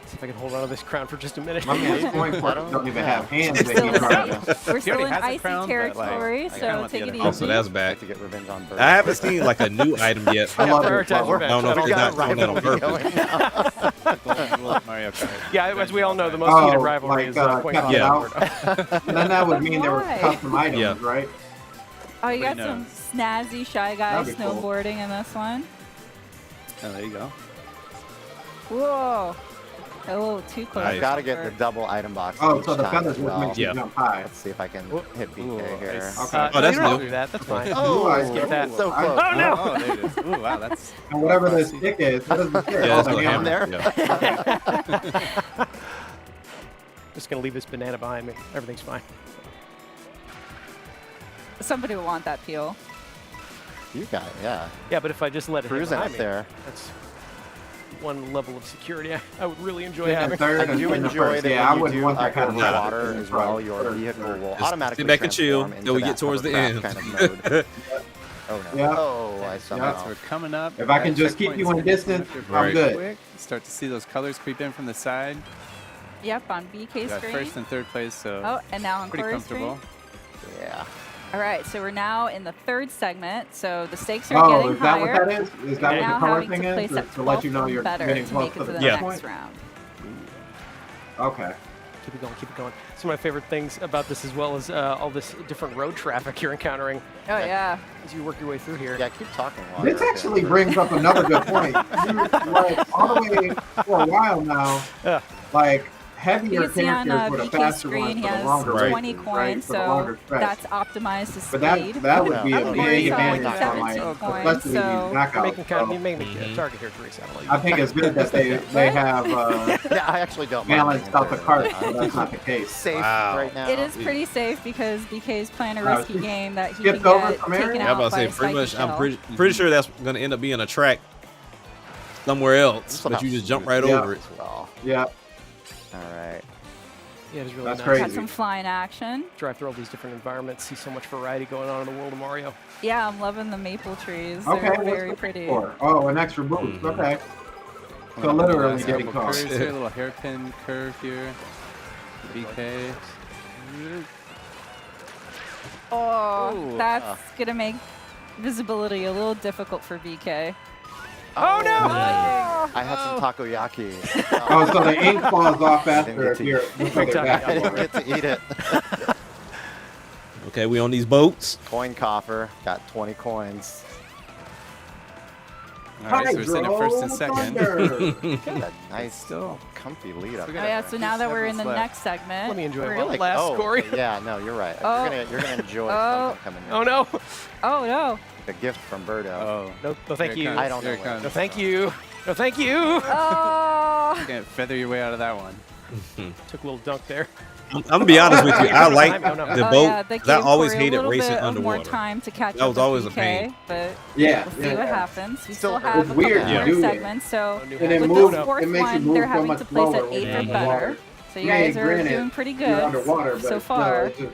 See if I can hold on to this crown for just a minute. My man's point for don't even have hands. We're that still he in, trying to- we're He still already in has a icy crown, but, like, territory, I kinda so want the take it other easy. Oh, so that's I back. have to get revenge on Bird. I haven't seen like a new item yet. I love it. Prioritize Bubba. I don't know if revenge. he's not got doing that on rivalry purpose. going now. Mario Kart. Yeah, as we all know, the most heated Oh, rivalry like is kept it Yeah. out. And then that would mean there were Why? custom items, Yeah. right? Oh, you got Nobody some knows. snazzy Shy Guy That'd be cool. snowboarding in this one. Oh, there you go. Whoa. A little too close. Nice. I've got to get the double item box. Oh, each so the time feathers as would well. make you Yeah. jump high. Let's see if I can hit BK Ooh, here. nice. Okay. Oh, that's you don't have to new. do that. That's fine. Oh, I skip that. so I- close. Oh, no. Oh, there it is. Ooh, wow, that's. And whatever this stick is, what is the stick? Yeah, Oh, that's the the hammer. hammer. there. Yeah. Just gonna leave this banana behind me. Everything's fine. Somebody will want that peel. You got it, yeah. Yeah, but if I just let it hit Cruising behind up me, there. that's one level of security I would really enjoy And having. third I and do in the enjoy first. that Yeah, I when you wouldn't do want that kind of over stuff. water as well, your vehicle will Just automatically sit back and chill. transform into Then we that get towards the hovercraft end. kind of mode. Oh, no. Yeah. Oh, I somehow. So we're coming up. If I can That just keep checkpoint you is in gonna distance, come up I'm here good. quick. Start to see those colors creep in from the side. Yep, on BK We got screen. first and third place, so Oh, and now on pretty Corey's comfortable. screen. Yeah. All right, so we're now in the third segment. So the stakes are Oh, getting is that higher. what that is? Is that Now what the color having thing to place is? at To let you 12th know or you're better getting to close make it to to the the Yeah. next point? round. Okay. Keep it going, keep it going. Some of my favorite things about this, as well as all this different road traffic you're encountering Oh yeah. as you work your way through here. Yeah, keep talking. while This you're up actually there. brings up another good point. You, like, all the way for a while now, Yeah. like, You heavier can see on characters were the BK faster screen ones he for the has longer 20 races, coins, right? For the so longer stretch. that's optimized to But that speed. that would be a Of big course, advantage on for like 17 coins, especially these so- You're knockouts. making, So you make me a target here, Teresa. I'll let you I think it's good that they have Yeah, I actually don't mind balanced being out the third. carts, I'm but that's not the case. safe Wow. right now. It is pretty safe because BK's playing a Uh, risky game that he skipped can over get from area? taken Yeah, I'm out about to by say a pretty much. spiky I'm shell. pretty sure that's going to end up being a track somewhere else, Somehow but you just jump right Yeah. over it. as well. Yeah, All right. Yeah, it is really That's nice. crazy. Got some flying action. Drive through all these different environments, see so much variety going on in the world of Mario. Yeah, I'm loving the maple trees. okay. They're What's very this pretty. for? Oh, an extra boost. Mhm. Okay. So One of the literally last getting couple caught. curves here, a little hairpin curve here. BK. Oh, Ooh, that's gonna make visibility a little difficult for BK. Oh, no! I had some takoyaki. Oh, so the ink falls off after Didn't get to you're eat. looking back. I didn't get to eat it. Okay, we on these boats. Coin coffer. Got 20 coins. All right, so we're sitting at first and Hydro second. Thunder. Got a nice, Still. comfy lead up So we Oh there. got yeah, so now that we're in the left. next segment, Let me enjoy we're it while gonna- it lasts, oh, Corey. yeah, no, you're right. Oh. You're gonna enjoy Oh. something coming in. Oh, no. Oh no. The gift from Birdo. Oh. No, thank Here it you. comes. I don't Here know it where. comes. No, thank you. No, thank you. Oh. You can't feather your way out of that one. Took a little dunk there. I'm gonna be honest with you. I like No, no. the Oh, boat. yeah, that 'cause I gave always Corey a hated little racing bit of more underwater. time to catch That up was with always a BK, pain. But Yeah. we'll see what happens. We Still, still have it's a weird couple to more do it. segments, so And it with moves. this fourth It makes you one, move they're so having much to place slower at when 8 you're or underwater. better. So you I mean, guys are granted, doing pretty You're good underwater, but so it's still- far. it's just-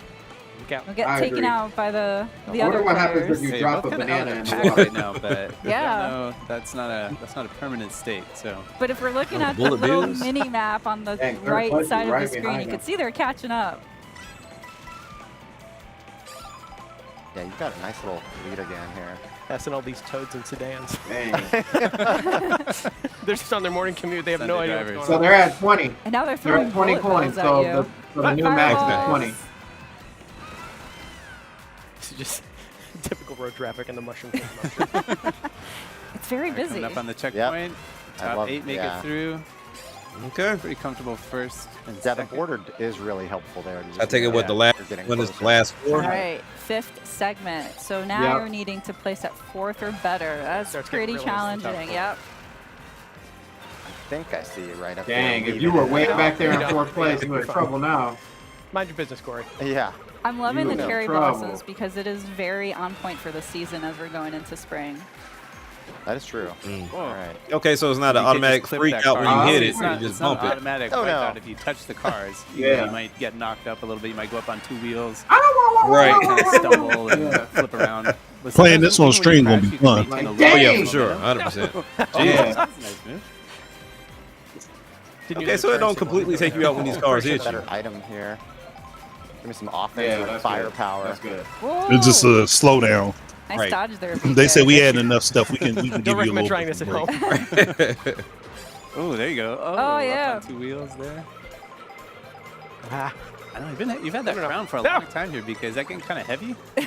Look out. We'll get I taken agree. out by the I other wonder what happens players. if you Hey, drop a both kinda banana out in of the check water. right now, but Yeah. no, that's not a permanent state. So But if we're looking Oh, at the bullet little bills? mini map on the Dang, third right place is side of right the screen, behind you can them. see they're catching up. Yeah, you've got a nice little lead again here. Passing all these toads and sedans. Dang. They're just on their morning commute. They have no Sunday idea what's drivers. going So on. they're at 20. And now they're They're throwing at 20 bullet coins, bills so at you. the new max is Fireballs. 20. It's just typical road traffic in the mushroom. It's very busy. coming up on the checkpoint. I Top love- 8 make yeah. it through. Okay. Pretty comfortable first and Yeah, the second. border is really helpful there. I take it what the You're last getting one is the closer. last All four. right, fifth segment. So now Yep. you're needing to place at 4th or better. That's Starts getting pretty really challenging. tough. Yep. I think I see you right up Dang, there. if you were way Yeah. back there in Yeah. 4th place, you were in trouble now. Mind your business, Corey. Yeah. I'm loving You the in cherry trouble. blossoms because it is very on point for the season as we're going into spring. That is true. All right. Okay, so it's not an You can just automatic clip freak that out car. when you hit it. It's You not, just it's not bump an it. automatic Oh, wipe no. out if you touch the cars. Yeah. You might get knocked up a little bit. You might go up on 2 wheels. Right. Kind of stumble and Yeah. flip around. But Playing sometimes this on even when stream you gonna crash, be you can fun. maintain a Like, little Oh yeah, dang. for sure, 100%. Yeah. That's a nice move. Didn't Okay, use so the it don't currency completely one. take you out when these cars hit you. Better item here. Give me some Yeah, offensive that's firepower. Good. That's good. Whoa. It's just a slowdown. Nice Right. dodge there. They BK. said we had enough stuff. We can give Don't you a recommend little trying bit this of at a break. home. Oh, there you go. Oh, Oh, up yeah. on 2 wheels there. Ah. I know you've had that crown for a long time here because that getting kind of heavy. It's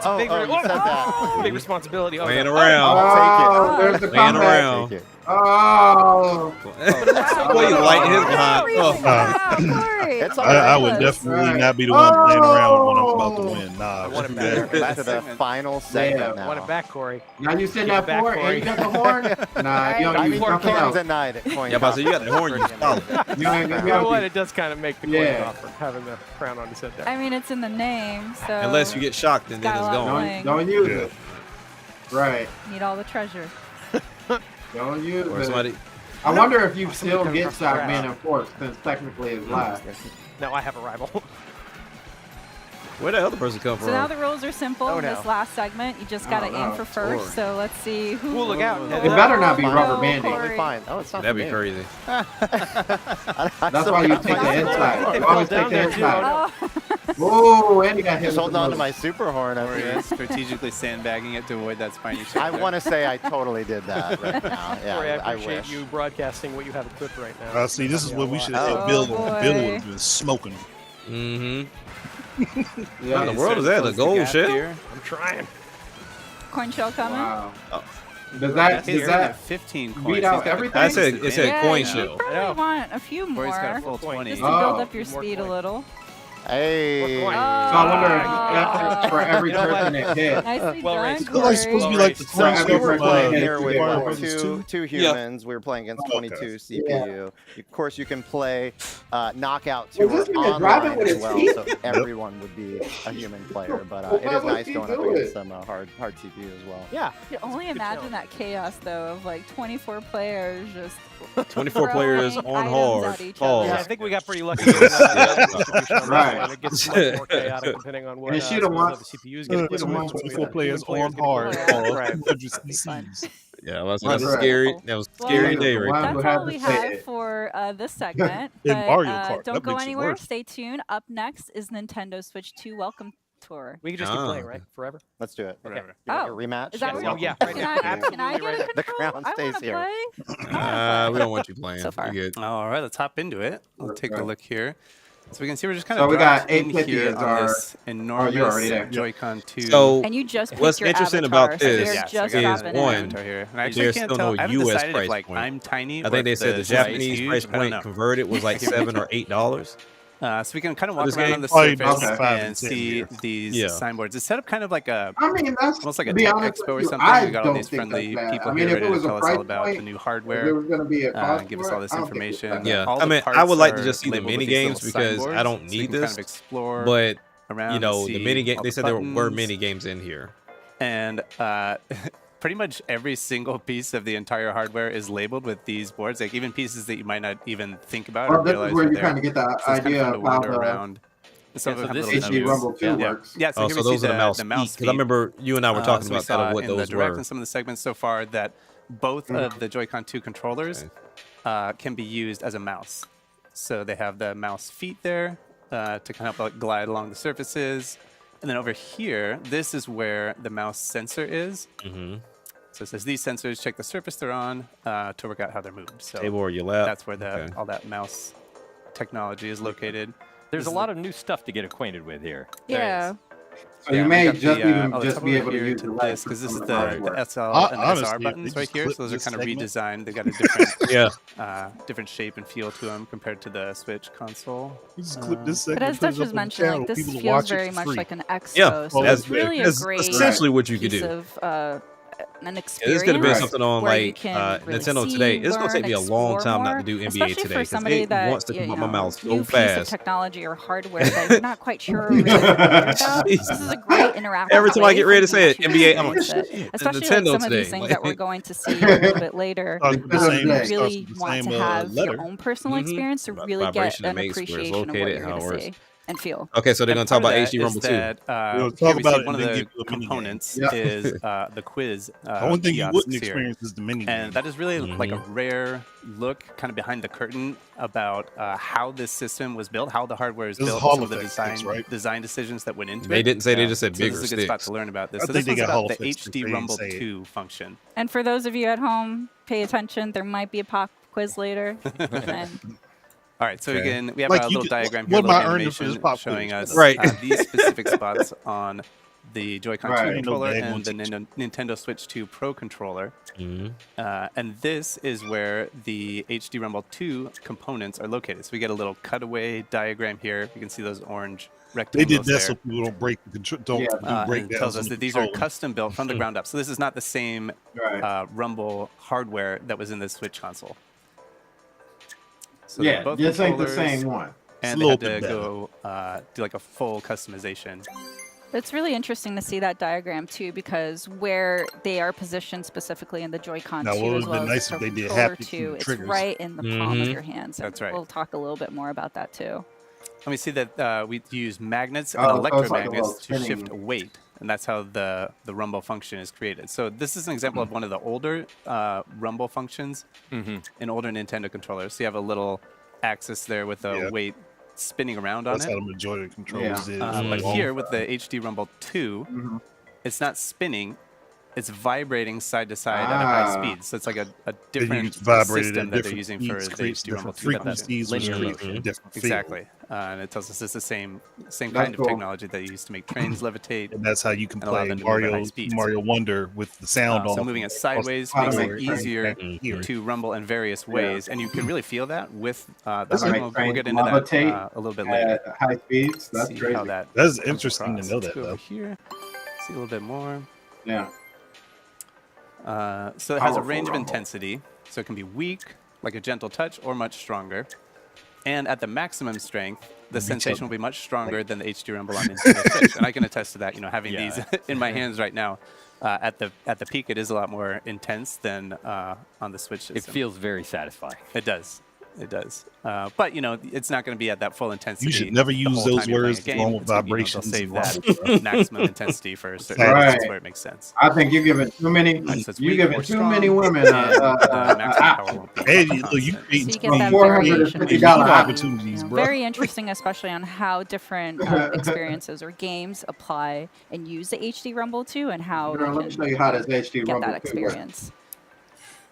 a big, you said that. big responsibility. Playing no. around. Oh, there's the Laying comeback. around. Take it. Oh. Boy, you lighting his behind. Oh. It's all I right. would definitely Right. not be the one playing around when I'm about to win. Nah, I want it screw that. back. Back to the final segment now. Want it back, Corey. Now you sitting Give it that back, four Corey. and you got the horn? Nah, you don't I use mean, nothing horns else. at night at coin. Yeah, but so you got the horn, you solid. You ain't You you know don't what? use- It does kind of make the coin Yeah. offer, having the crown on his head there. I mean, it's in the name, so. Unless you get shocked and then Got it's a lot gone. more. Don't use Yeah. it. Right. Need all the treasure. Don't use Or it. somebody. I wonder if you Somebody still comes get across the shocked crowd. being enforced since technically it's live. Now I have a rival. Where the other person come So now from? the rules are simple. Oh, in this no. last segment, you just got to Oh, aim no. for first. Lord. So let's see who. Ooh, look out. It better not be Fine. rubber Oh, banding. Corey. Totally fine. Oh, it's not That'd for be me. crazy. That's why you take the inside. You It always fell take the down there, too. inside. Oh, Whoa, and you got hit. Just with holding the on to motor. my super horn. Or you're strategically sandbagging it to avoid that spiny chip. I want to say I totally did that right now. Corey, Yeah, I I appreciate wish. you broadcasting what you have equipped right now. See, this is what we should Oh, have. Bill boy. would have been smoking. Mm-hmm. Yeah. What in the world is that? The gold shell? I'm trying. coin shell coming. Wow. Oh. Does that He's does got that 15 coins. beat out He's got the everything? I said coins it said Yeah, coin you shell. probably I know. want a few more. Corey's got a full Just to 20. Just to build Oh. up your More speed a coin. little. Hey. More coin. So I wonder if Oh. for every You know what? person it hit. Nicely Well done, raised. It's like supposed to be like the So Well, coin we every were shell person playing hit here two with different what, ones. two humans. We were playing against 22 CPU. Of course, you can play knockout Was 2 this nigga driving online with as his well, teeth? so everyone would be a human player. But Well, it why is would nice he going up do against it? some hard CPU as well. Yeah. You can only Good imagine challenge. that chaos, though, of like 24 players just 24 players throwing on items hard. at each Pause. other. Yeah, I think we got pretty lucky. With distribution on Right. this one. It gets much more chaotic depending on what And she the some of one- the CPUs get. she the one- 24 players on get hard. deployed. All Right. 100 CCs. Yeah, that's Right. a scary. That was a scary Well, day right Wow. there. Would That's have all to we say have it. for this segment. In but, Mario Kart, don't that go makes it anywhere. worse. Stay tuned. Up next is Nintendo Switch 2 Welcome Tour. We can just keep Ah. playing, right? Forever. Let's do it. Whatever. You want Oh, a rematch? is that Yeah, what yeah, Can right I, now. can I Absolutely get right a now. The control? crown I stays wanna here. play. We don't want you playing. So far. You're good. All right, let's hop into it. We'll take a look here. So we can see we're just kind So of we got dropped in 850 here is on our- this you're enormous already there. Joy-Con 2. So And you just picked what's your interesting avatar, about so this you're Yes, just I got is an dropping one, in. avatar here. And I actually there's can't still tell. no I haven't US decided price if like point. I'm tiny. I or think they if said the site is Japanese huge. price I don't point know. converted was like $7 or $8. So we can kind of For walk this around game? on the Probably surface about 5 and and 10 see here. these Yeah. signboards. It's set up kind of like a I mean, that's almost like a to be tech honest expo or with you, something. I We got all don't these think friendly that's bad. people I mean, here if it ready was to a tell us price all about point, the new if hardware. there was going to be a cost Give us for all it, this I don't think it's information. that Yeah, All I the mean, I parts would like to are just see the labeled mini with these games little because I signboards, don't so you need can kind this. of explore But around you and know, the see mini game. all They the said there were buttons. mini games in here. And pretty much every single piece of the entire hardware is labeled with these boards, like even pieces that you might not even think about Well, or this realize is where are you there. kind of get the So it's kind of idea fun to of how wander the around. Some of so them this have is little HD menus. Rumble 2 Yeah. works. Yeah, so Oh, here so we those see are the mouse the feet. mouse Because I remember you and I were talking so we about kind saw of what in the those direct were. and some of the segments so far that both of the Joy-Con 2 controllers can be used as a mouse. So they have the mouse feet there to kind of like glide along the surfaces. And then over here, this is where the mouse sensor is. Mm-hmm. So it says these sensors check the surface they're on to work out how they're moved. So Table or your lap. that's where the Okay. all that mouse technology is located. There's This a is lot of new stuff to get acquainted with here. Yeah. So you may just even let's just come be over able to here use to the this lights because this is from the hardware. SL and SR Honestly, buttons they right just here. clip So those are this kind of segment. redesigned. They got a different Yeah. different shape and feel to them compared to the Switch console. You just clip this But segment, as put it Dutch up has on the mentioned, channel, like this people will feels watch it very for much free. like an expo. Yeah, so that's- it's really a that's great essentially what you could piece do. of an This experience could have been something on where you like can really Nintendo see, today. It's gonna learn, take me a long explore time not more, to do NBA especially today for because somebody it that wants to come out my mouth so new piece of fast. technology or hardware that you're not quite sure or really familiar about. This is a great interactive Every time I way get for ready you to say it, to NBA, I'm like, experience it. shit, Especially like Nintendo some of these today. things Like, that we're going to see a little bit later. Starts with the same. You Starts really with the want same to have your letter. own personal experience to really get vibration it an makes, where it's appreciation of what located, you're how going it to works. see and feel. Okay, so they're And gonna talk part about of that HD is Rumble 2. that, We'll here talk we about see it one and of then the get to a mini game. components Yeah. is the quiz The only thing you kiosk wouldn't sphere. experience is the mini game. And that is really like a rare look kind of behind the curtain about how this system was built, how the hardware is This is built, Hall some of the Effect sticks, right? design decisions that went into They it. didn't say, they just said So this bigger is a good spot sticks. to learn about this. I So think this they one's got Hall about the Effect sticks, they HD didn't Rumble say it. 2 function. And for those of you at home, pay attention. There might be a pop quiz later. And All right, so Okay. again, we have Like, a you little could- diagram what here, a am I little earning for this animation pop showing quiz? us Right. these specific spots on the Joy-Con 2 Right. controller Ain't no and the day-one Nintendo Switch 2 Pro controller. Mhm. And this is where the HD Rumble 2 components are located. So we get a little cutaway diagram here. You can see those orange They rectangles did that so there. people don't break the control. Don't Yeah. do And it breakdowns tells on us the that these are controller. custom built from the ground up. So this is not the same Right. Rumble hardware that was in the Switch console. So Yeah, both this ain't the controllers, same one. It's and a they had little to bit go do like a full customization. it's really interesting to see that diagram too, because where they are positioned specifically in the Joy-Con Now, 2 what as would've well been as nice the if they did controller haptic 2, it's triggers. right in the palm of Mhm. your hand. So That's right. we'll talk a little bit more about that too. And we see that we use magnets and Oh, so it's like a little electromagnets to shift spinning- weight, and that's how the Rumble function is created. So this is an example of one of the older Rumble functions in older Nintendo controllers. So you have a little axis there with a Yeah. weight spinning around on That's it. how the majority of the controllers is. But Like, here with the HD Rumble 2, Mhm. it's not spinning. It's vibrating side to side at a high Ah. speed. So it's like a they different use vibrated system at that they're different using speeds, for the creates HD Rumble different 2. frequencies, which linear create motion. a different feel. Exactly. And it tells us it's the same That's kind of cool. technology that you used to make trains levitate. And that's how you can And allow play them to move at high Mario speeds. Mario Wonder with the sound So off. moving it across sideways the makes it Automatic train easier back and here. to rumble in various ways, and you can really feel that with the Automatic hardware. We'll train get into that levitate a little bit later. at high speeds. That's See crazy. how that That's comes interesting to across. know Let's that, go over though. here. See a little bit more. Yeah. So it has a Powerful range of rumble. intensity, so it can be weak, like a gentle touch, or much stronger. And at the maximum strength, the sensation will be much stronger than the HD Rumble on Nintendo Switch. And I can attest to that. You know, having Yeah. these in my hands right now, at the peak, it is a lot more intense than on the Switch system. It feels very satisfying. It does. It does. But, you know, it's not going to be at that full intensity. You should never the use whole those time you're playing words a game. along with It's, you know, vibrations they'll save and that rumble. maximum intensity for certain Right. instances where it makes sense. I think you're giving too many. Right, so it's You're weak giving or too strong, many women and the maximum power won't be And you, look, you constant. create So you get some that $450 variation. equal option. opportunities, bro. Very interesting, especially on how different experiences or games apply and use the HD Rumble 2 and how Girl, let me you show can you how this HD get Rumble that 2 works. experience.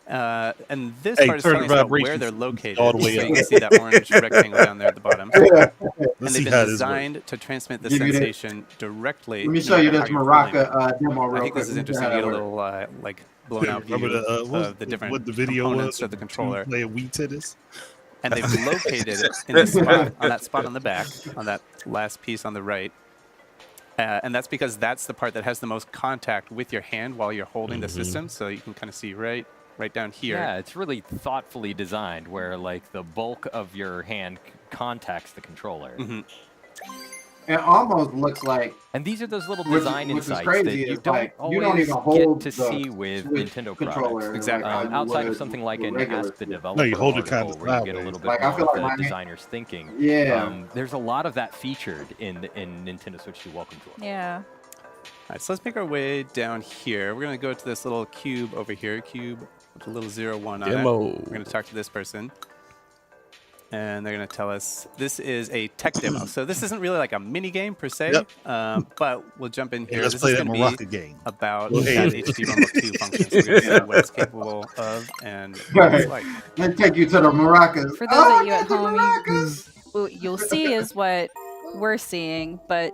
And this Hey, part is turn telling the us about where vibrations they're located. all the way So up. you can see that orange rectangle down there at the bottom. Yeah. And Let's they've see been how this works. designed to transmit the Give you the- sensation directly. Let me no show you matter this how you're holding Maraca it. demo real I think quick. this is Let me interesting. show You you get a how that little like blown out view Remember of the different what the video components was of the controller. Play a Wii tennis. And they've located it in the spot, on that spot on the back, on that last piece on the right. And that's because that's the part that has the most contact with your hand while you're holding the system. So you can kind of see right down here. Yeah, it's really thoughtfully designed where like the bulk of your hand contacts the controller. Mhm. It almost looks like, And these are those little Which- design which is insights crazy that you is, don't like, always you don't even get hold to the see with Switch Nintendo controller products. Exactly. like how you Outside of would something like with an regular Ask the Switch. Developer you hold it article kinda where you get a sideways. little bit Like, I more feel of like the my hand- designer's thinking. Yeah. There's a lot of that featured in Nintendo Switch 2 Welcome Tour. Yeah. All right, so let's make our way down here. We're going to go to this little cube over here, cube with a little 01 on it. Demo. We're going to talk to this person. And they're going to tell us this is a tech demo. So this isn't really like a mini game per se, Yep. but we'll jump in Hey, here. let's This play is that going Maraca to be game. about Go that ahead. HD Rumble 2 function. So we're going to see what it's capable of and what it's like. Let me take you to the maracas. For those Oh, of you I at got the home, maracas. what you'll see is what we're seeing, but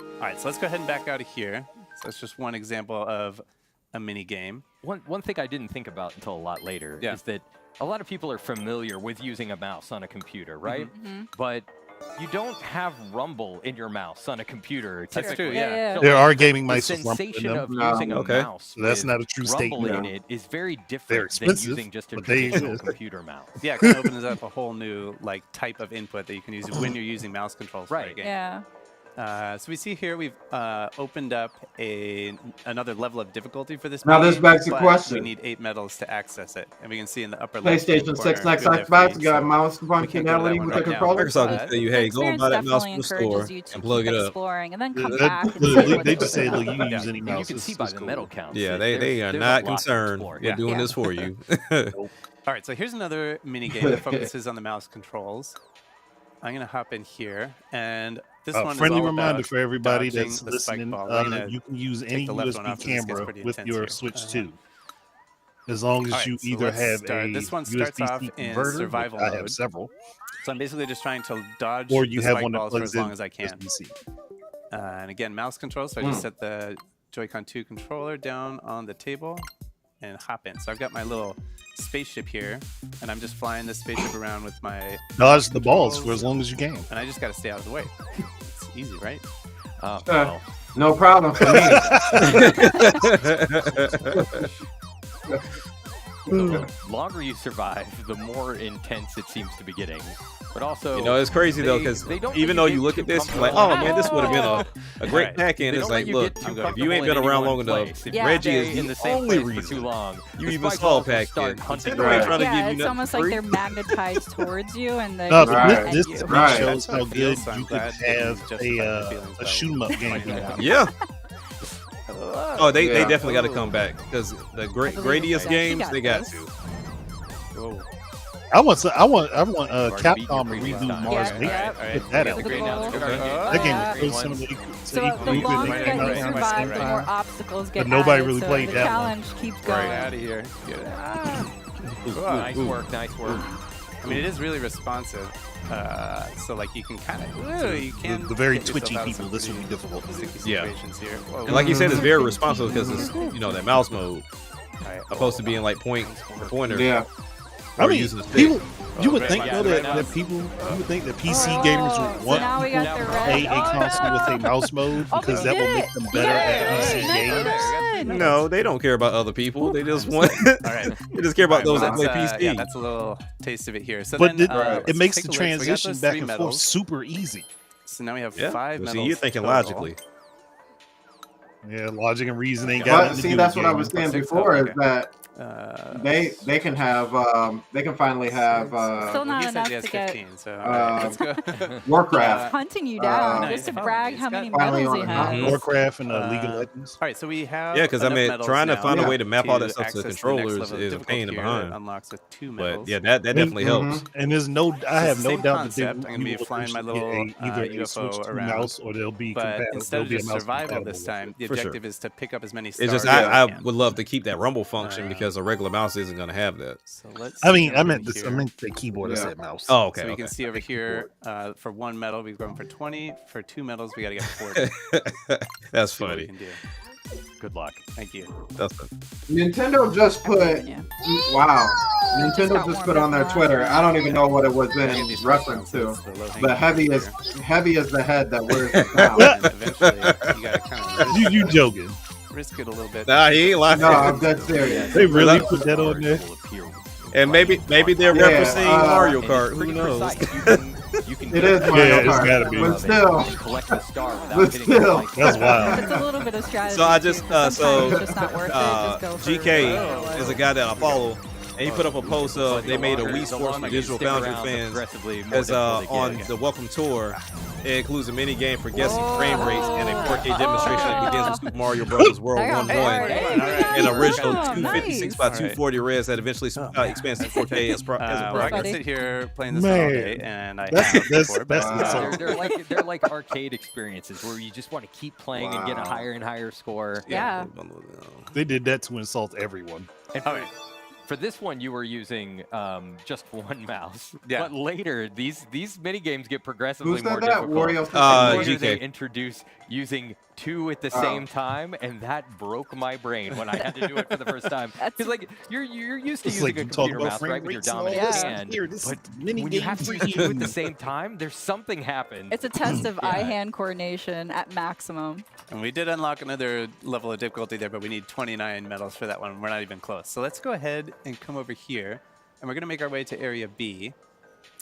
All right, so let's go ahead and back out of here. So that's just one example of a mini game. One thing I didn't think about until a lot later is that a lot of people are familiar with using a mouse on a computer, right? But you don't have rumble in your mouse on a computer. That's true, yeah. yeah. There are gaming The mice with rumble in sensation them. of using a mouse That's with not a true rumble statement. in it is very They're different than expensive, using just a but they traditional exist. computer mouse. Yeah, it kind of opens up a whole new like type of input that you can use when you're using mouse controls for a Right. game. Yeah. So we see here we've opened up another level of difficulty for this. Now this minigame, begs the but question. We need 8 medals to access it, and we can see in the upper left PlayStation corner, 6 next good there Xbox for got me, mouse so we can't go to that functionality one with the right now. controller. Microsoft can tell you, hey, go and buy that mouse definitely from the store encourages you to and plug keep it up. exploring and then come That- back and look, see they what just else say, is look, you out can there. use any And mouse. you can see by the medal counts. Yeah, that they there's- are there's a not lot to concerned. explore. We're doing this for you. All right, so here's another mini game that focuses on the mouse controls. I'm gonna hop in here, and this one Friendly is all reminder about for everybody dodging that's the spike listening. ball. We're gonna You can use take any the left one USB off 'cause this gets camera pretty with intense your here. Switch 2, as long as All right, you so either let's have start. a This one starts USB-C off in converter, survival which I mode. have several, So I'm basically just trying to dodge or you the have spike one that balls for plugs as in long as I can. USB-C. And again, mouse control. So I just set the Joy-Con 2 controller down on the table and hop in. So I've got my little spaceship here, and I'm just flying this spaceship around with my Dodge the balls for as long as you can. and I just got to stay out of the way. It's easy, right? Well, No problem for me. the longer you survive, the more intense it seems to be getting. But also, You know, it's crazy though, because they don't even let though you you get look too at this, you're like, comfortable oh man, this would have been a great Right. pack in. They It's don't let like, you look, get too if you comfortable ain't in been any around one long enough, place. If Reggie you is stay in the the same only place for too reason long. you the even spike saw balls will pack start in. hunting Nobody you trying to Yeah, give you it's nothing almost free. like they're magnetized towards you and they No, just but Right. at this you. to me Right. shows how That's how it good feels, so I'm you could glad that you have justified my feelings a by shoot 'em up game. pointing it out. Yeah. Oh, they Yeah. definitely got to come back because the Gradius so. games, She they got got this. to. Whoa. I want already beat Capcom your to previous redo time. Mars Yeah, Maker. yeah. Put that We got out. the Good green now. goal. Let's go to our That game. game Yeah. was so similar. So the longer right, that right, you right, survive, right. the more obstacles get nobody added, really so played the that one. challenge keeps going. Get out of here. Get it. Nice work, nice work. I mean, it is really responsive. So like you can kind of you can The very get yourself twitchy out of people, some this would be pretty difficult. sticky Yeah. situations here. Whoa. And like you said, it's very responsive because it's that mouse mode All right. opposed to being like pointer. Yeah. I or mean, using the stick. people, you would right, think yeah, though right that, now. that people, you would think that PC gamers would So want now we people got the to red. play a console with a mouse mode Oh, because we that will did make it. them better at PC Nicely games. done. No, they don't care about other people. They just want. All right. They just care about those that That's, play PC. yeah, that's a little taste of it here. So But then, it let's makes take the a look. So we got transition those back 3 and forth medals. super easy. So now we have Yeah. 5 Well, medals. see, you're thinking total. logically. Yeah, logic and reason ain't got But nothing to see, do that's with what I gaming. was saying Six, before okay. is that they can have they can finally have Still not he enough said he has to get 15, so all right, let's go. Warcraft. hunting you down Uh, just to Nice. brag He's how got many finally medals he on a has. mountain. Warcraft and League of Legends. All right, so we have Yeah, 'cause I enough mean, medals trying to now find a way to map all that to stuff to access the next controllers level of is a pain in the difficulty here behind. that unlocks with 2 But medals. yeah, that definitely helps. And there's no, I have no Same doubt concept. that I'm gonna be will flying my eventually get little, either a UFO Switch 2 around. mouse or they'll be But compatible. instead There'll of be a just mouse survival compatible this with time, the For sure. objective is to pick up as many stars It's just as I can. would love to keep that rumble function because a regular mouse isn't going to have that. So let's I mean, see I over meant this. I here. meant the keyboard. I Yeah. said mouse. Oh, okay. So you okay. can see over here, for 1 medal, we've gone for 20. For 2 medals, we got to get 40. That's See what we funny. can do. Good luck. Thank you. That's funny. Nintendo just put Yeah. wow. Nintendo got just warmed put up on their last Twitter. night. I don't even know what it was Get in these reference to. first ones, it's the But low-hanging heavy is the head that wears the fruit crown. here. And eventually, you got to kind of You joking? risk it a little bit. Nah, he ain't lying. No, I'm dead serious. They really That- put that on there? And maybe they're Yeah, referencing Mario Kart. Who knows? You can It is get Mario Yeah, it's Kart, gotta be. but still, and collect the star without But hitting still. the spike. That's wild. It's a little bit of strategy. So I too, just 'cause so sometimes it's just not worth it. Just go for GK it. is a guy that I follow, and he put up a post of they made a Wii The Sports longer for you Digital stick Foundry around, fans. progressively more As difficult it on gets. the Welcome Tour, it includes a mini game for guessing frame rates and a 4K demonstration that begins with Super Mario Bros. World I got 1-1. bored. An original Nice. 256 by 240 res that eventually expands to 4K as a Well, I can progress. sit here playing this one all day, Man. and I That's- have that's- before, that's but, the uh, song. They're like arcade experiences where you just want to keep playing and get a Wow. higher and higher score. Yeah. They did that to insult everyone. And all right. for this one, you were using just 1 mouse. Yeah. But later, these mini games get progressively who more said that? difficult. Wario said Uh, that? Later, they GK. introduced using 2 at the Oh. same time, and that broke my brain when I had to do it for the first time. That's- Because like you're used to It's using like a you talk computer about mouse, frame right, with your rates and all dominant this. hand. Here, this But mini when you game have to for use 2 at the you. same time, there's something happens. It's a test of eye-hand coordination at maximum. And we did unlock another level of difficulty there, but we need 29 medals for that one. We're not even close. So let's go ahead and come over here, and we're going to make our way to Area B.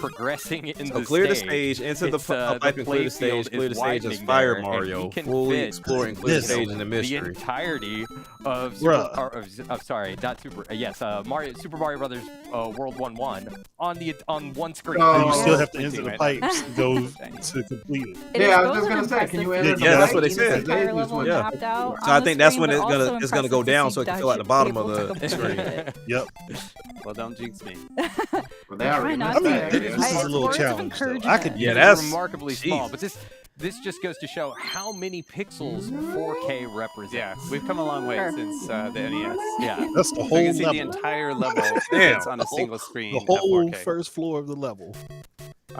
progressing in So the clear the stage. stage, into the It's, pipe and clear the stage. playfield Clear the is stage as widening Fire there, and Mario, he can fully fit exploring clear the This. stage in the the mystery. entirety of sorry, not Super. Yes, Super Mario Brothers World 1-1 on one screen. Oh. And you still Yeah. have to enter the pipes to go to complete it. It Yeah, is I was both just an gonna say, can you impressive enter the Yeah, that's pipes? what they feat to see said. this entire They just level went- Yeah. mapped out So I on the think that's screen, when but it's also gonna go impressive to down, see so it can Dutch fill out the bottom able of to the complete screen. it. Yep. Well, don't jinx me. Well, they I already try not missed to. that. This is a It's little words of challenge, though. I encouragement. could- Yeah, It's that's remarkably small, jeez. but this just goes to show how many pixels 4K represents. Yeah, we've come a long way Sure. since the NES. Yeah. That's the So you whole can see the level. entire level Damn. fits on a single screen The at whole 4K. first floor of the level. All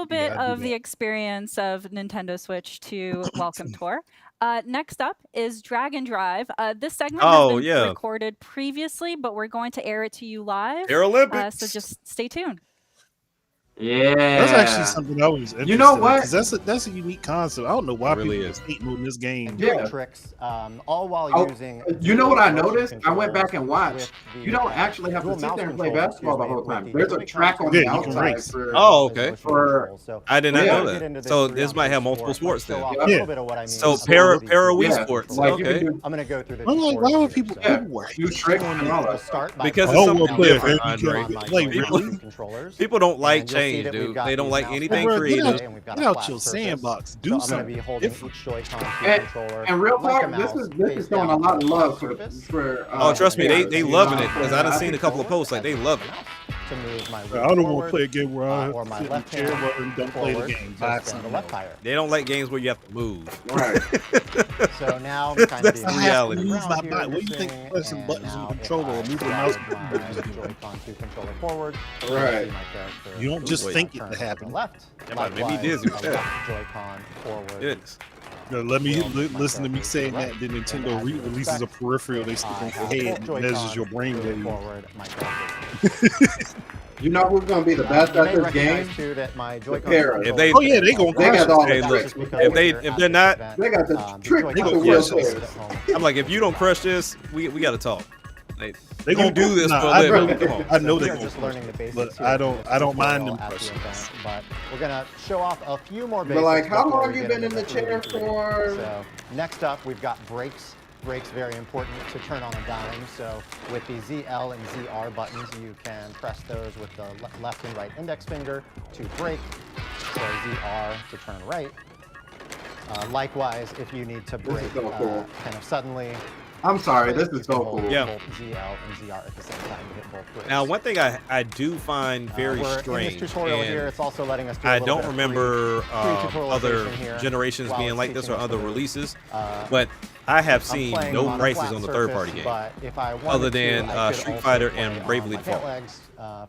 little bit gotta do of the that. experience of Nintendo Switch to Welcome Tour. Next up is Drag and Drive. This segment has Oh, been yeah. recorded previously, but we're going to air it to you live. Paralympics. So just stay tuned. Yeah. That's actually something I was interested You know in, what? 'cause that's a unique concept. I don't know why It really people is. are hating on this game. Yeah. Tricks, all while Oh, using. you know what I motion noticed? I went back and controls watched. with You the, don't actually have to dual sit mouse there and play controls, basketball the excuse me, whole with time. the There's a Joy-Con track on Yeah, the you can outside race. for. Oh, those okay. motion For- controls. So I did not Yeah. know get that. into So this this might have multiple sport, sports show then. off Yeah. a little bit of what I mean So about para the Wii Yeah. sports. Like you can Okay. do. I'm gonna go through the I'm like, why tutorial are here, people so- Yeah. why? Do tricks and all We'll that. start by Because I it's don't something wanna play a different, handicap Andre. game. my Like, Joy-Con really? controllers. People don't like And you'll see change, that we've dude. got They don't these like mouse anything Bro, pads get creative. out, and we've got get a out flat your surface. sandbox. So Do I'm going to something be holding different. each Joy-Con And- controller. And real like a talk, this mouse, is face showing a down lot on of the love surface. for Oh, trust me, yeah, they you loving know, it because I done seen a couple of posts like they love it. to move my I wheel don't want forward, to play a game where I or have my to sit in the left chair hand and don't play the forward, game. so spin the left tire. They don't like games where you have to move. Right. So now I'm kind of That's being the reality. Move my here, body. What do you think missing, pressing and buttons on now the if controller I or moving the slide mouse my Joy-Con 2 controller forward, you'll Right. see my character You don't just Wait. think it turn to to the happen. left. That might make me Likewise, dizzy with a that. left Joy-Con forward. Yes. Let me Well, my listen to me character saying to the that. Then right. Nintendo And as you releases a expect, peripheral they if stick I on your have head both and measures your Joy-Cons brain moving wave. forward, my character. You know who's gonna be the best You at may this recognize game? too that my Joy-Con Para. controller If they- Oh, yeah, they gonna They got all Hey, the look, tricks. because if we're they- here if at they're this not- event, They got the the trick Joy-Con with the controllers wheelchairs. at home. I'm like, if you don't crush this, we got to talk. Like, They you gonna do this nah, for a I living. know- Come on. I know We they are gonna just crush learning the it, basics but here I for don't this mind them tutorial at the crushing event, this. but we're gonna show off a few more But basics. like, how before long we you get been into in the the chair 3v3. for? So next up, we've got brakes. Brakes very important to turn on a dime. So with the ZL and ZR buttons, you can press those with the left and right index finger to brake. So ZR to turn right. Likewise, if you need to brake so cool. kind of suddenly, I'm sorry, this you is can so hold cool. Yeah. both ZL and ZR at the same time to hit both brakes. Now, one thing I do find very We're strange, in this tutorial here, and it's also letting us do a I little don't bit of remember pre-tutorialization other here generations while being it's like this teaching or us other the moves. releases, Uh, but I have I'm seen playing no on a prices flat on the surface, third-party game. but if I wanted other to, than, I could Street also Fighter play and on Bravely my tail Default. legs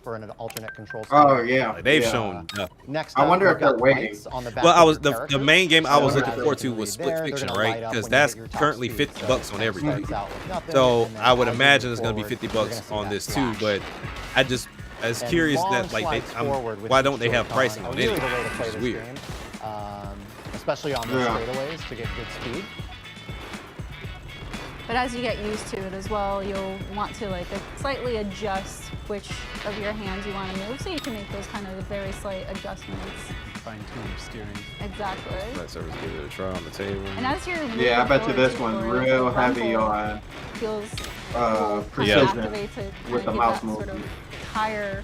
for an alternate control scheme. Oh yeah, Like, they've yeah. shown. Next I up, wonder we've if they're got waiting. lights on the back Well, I of was your the character. main game I So was as looking you forward to can was read Split there, they're Fiction, gonna right? light up Because when you hit that's your top currently speed. $50 So on it kind of everything. starts out with nothing, So and then I would as you imagine move it's gonna be forward, $50 you're gonna see on that this too. flash. But I was And curious long that like slides forward with why each don't they have Joy-Con pricing are on really it? the way to play Which is this weird. game, especially on the Yeah. straightaways to get good speed. But as you get used to it as well, you'll want to like slightly adjust which of your hands you want to move, so you can make those kind of very slight adjustments. Fine-tune your steering. Exactly. Let service give it a try on the table. And as you're moving Yeah, I bet you forward this one's forward, real the heavy rumble on feels precision activate to with the give mouse that sort movement. of higher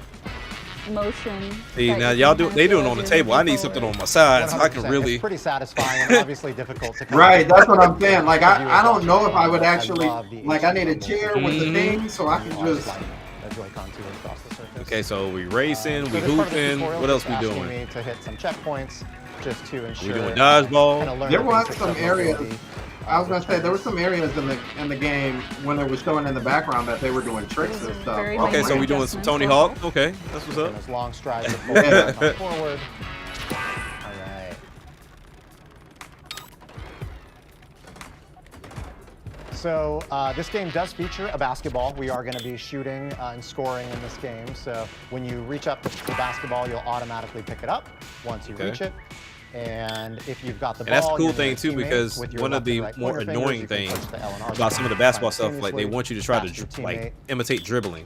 motion. See, that now you y'all can do kind they of doing feel it on the as you're table. I moving need something forward. on my side so I can 100%. really. It's pretty satisfying and obviously difficult to come Right, up with. that's what I'm saying. Like Because you I don't adjust know your if I would hand. actually love the like I HD need a rumble. chair with the thing so I can You are just sliding the Joy-Con 2 across the surface. Okay, so we racing, So we this part of the hooping. tutorial What is else we asking doing? me to hit some checkpoints just to ensure doing dodgeball? kind of learn There the was basics some of areas. mobility, I was gonna say there were turns. some areas in the game when it was showing in the background that they were doing tricks and stuff. Very Okay, so minor we doing some adjustments Tony also. Hawk. Okay, that's what's up. And those long strides with Yeah. both hands forward. All right. So this game does feature a basketball. We are going to be shooting and scoring in this game. So when you reach up to the basketball, you'll automatically pick it up once you Okay. reach it. And if you've got the And that's ball, the cool you're thing your too, teammate because with your one of left the and right more pointer fingers, annoying you can things touch the L and R about some of the buttons basketball stuff, like they simultaneously, want you to try to pass your like teammate. imitate dribbling.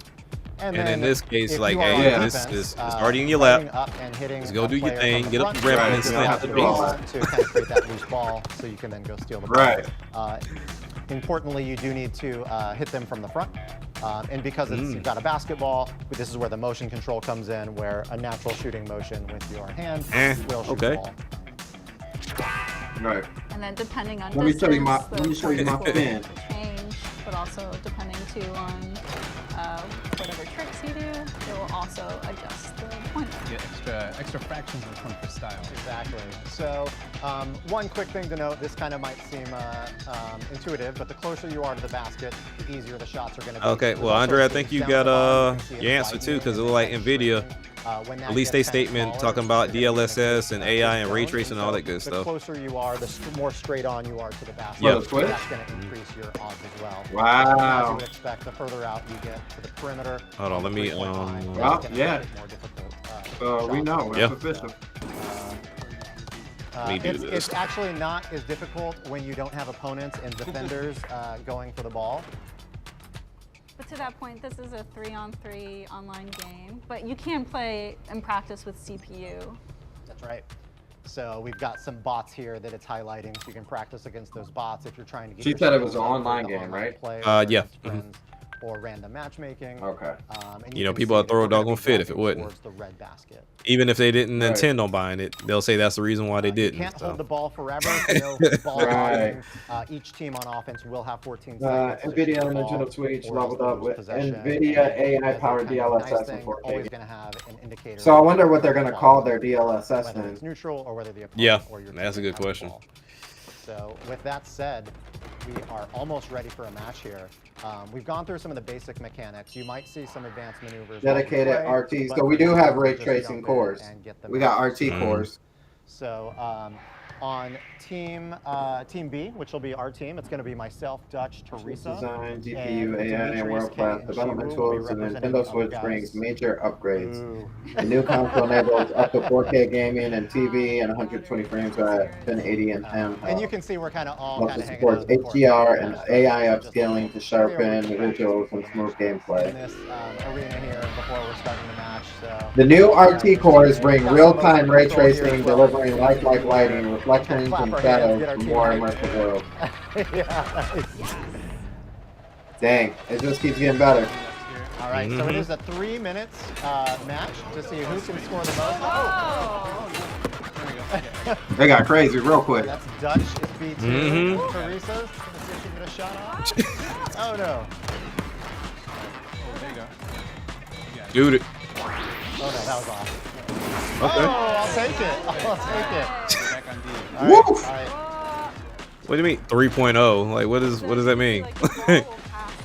And in then this case, if like, you are hey, on this defense, is it's already in your sliding lap. up and hitting Just go a do your player thing, from the get up the front, rim, Right, and you you don't slam have the to the do all base. that. to kind of create that loose ball so you can then go steal the ball. Right. Importantly, you do need to hit them from the front. And because you've got a basketball, this is where the motion control comes in, where a natural shooting motion with your hand will shoot the okay. ball. Right. And then depending on Let me show you my- distance, let me the show you my points will fin. change, but also depending too on whatever tricks you do, it will also adjust the pointer. Yeah, extra fractions will come for style. Exactly. So one quick thing to note, this kind of might seem intuitive, but the closer you are to the basket, the easier the shots are going to be. Okay, There's well, also Andre, I things think you down got the bottom. You can see it your answer widening too, because it and looked like then Nvidia when that released a gets kind of statement smaller, talking about you're gonna DLSS see and that AI and ray zones. tracing and all so that good the stuff. closer you are, the more straight on you are to the basket. Yeah. Switch? That's going to increase your odds as well. Wow. As you would expect, the further out you get to the perimeter. Hold on, let me, three-point line, it's Well, gonna yeah. make it more difficult, So we shots know to it's Yeah. official. Let me do this. It's actually not as difficult when you don't have opponents and defenders going for the ball. But to that point, this is a 3-on-3 online game, but you can play and practice with CPU. That's right. So we've got some bots here that it's highlighting, so you can practice against those bots if you're trying to get. She your said it skills was an up for online the game, online right? play Yeah. against Mhm. friends. or random matchmaking. Okay. And You know, can people see would that throw a we're gonna doggone be fit if it driving wouldn't. towards the red basket. Even if they didn't Right. intend on buying it, they'll say that's the reason why they You didn't. can't so. hold the ball forever. No ball Right. logging. Each team on offense will have 14 seconds. to shoot NVIDIA the and ball, Nintendo Switch or else leveled they up lose with possession. NVIDIA And AI as a powered kind of nice DLSS thing, and you're 4K. always going to have an indicator. So I of wonder what they're the gonna ball call is, their DLSS whether it's then. neutral or whether the opponent Yeah, or your that's a team good has the question. ball. So with that said, we are almost ready for a match here. We've gone through some of the basic mechanics. You might see some advanced maneuvers. while we Dedicated play, RT. but So we for do now, have we'll ray just tracing jump in cores. and get the We got match RT started. cores. So on team B, which will be our team, it's going to be myself, Dutch, Teresa, Design, GPU, and AI, and Demetrius, world-class Kay, and development Shiru will be tools. The representing Nintendo the other Switch guys. brings major upgrades. Ooh. The new console enables up to 4K gaming and TV and 120 frames at 1080 and handheld. And you can see we're kind of all Also kind of hanging out supports in the corner. HDR and So AI just upscaling to area sharpen where we can practice visuals and smooth in gameplay. this arena here before we're starting the match. So The new RT just cores seeing bring got some real-time motion ray control here tracing, as well. delivering So lifelike we lighting, can reflections, clap and our hands, shadows get our for team more hyped. immersive worlds. Yeah. Dang, it just keeps getting better. All right, so it is a 3 minutes match to see who can score the most. They got crazy real quick. That's Dutch is B2. Teresa's gonna see if she can get a shot off. Oh no. Dude, it. Oh no, that was off. Okay. Oh, I'll take it. I'll take it. Back on D. All right, Woo! all right. What do you mean 3.0? Like, what does that mean? Like, the ball will pass to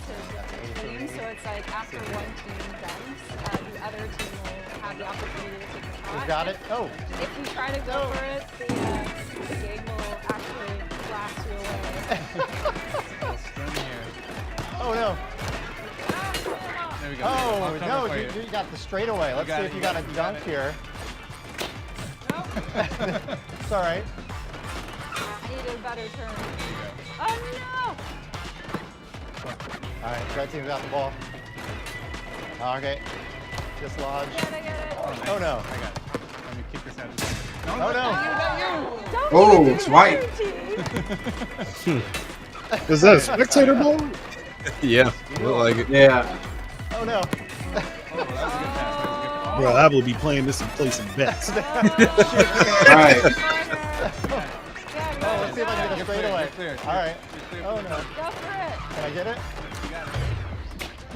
the team, so it's like after one team dunks, the other team will have the opportunity to take a shot. Who's got it? Oh. If we try to go for it, the game will actually blast you away. Oh no. There we go. Oh no, you got the straightaway. Let's see if you got a dunk here. It's all right. I need a better turn. Oh All right, red team's got the ball. Okay, dislodge. no! Get it. Oh no. I got it. Let me kick this out. Oh no. Oh, it's white. Is that a spectator ball? Yeah, look like it. Yeah. Oh no. Bro, I will be playing this and placing bets. Right. Oh, let's see if I can get a straightaway. Clear. All right. Oh no. Go for it. Can I get it?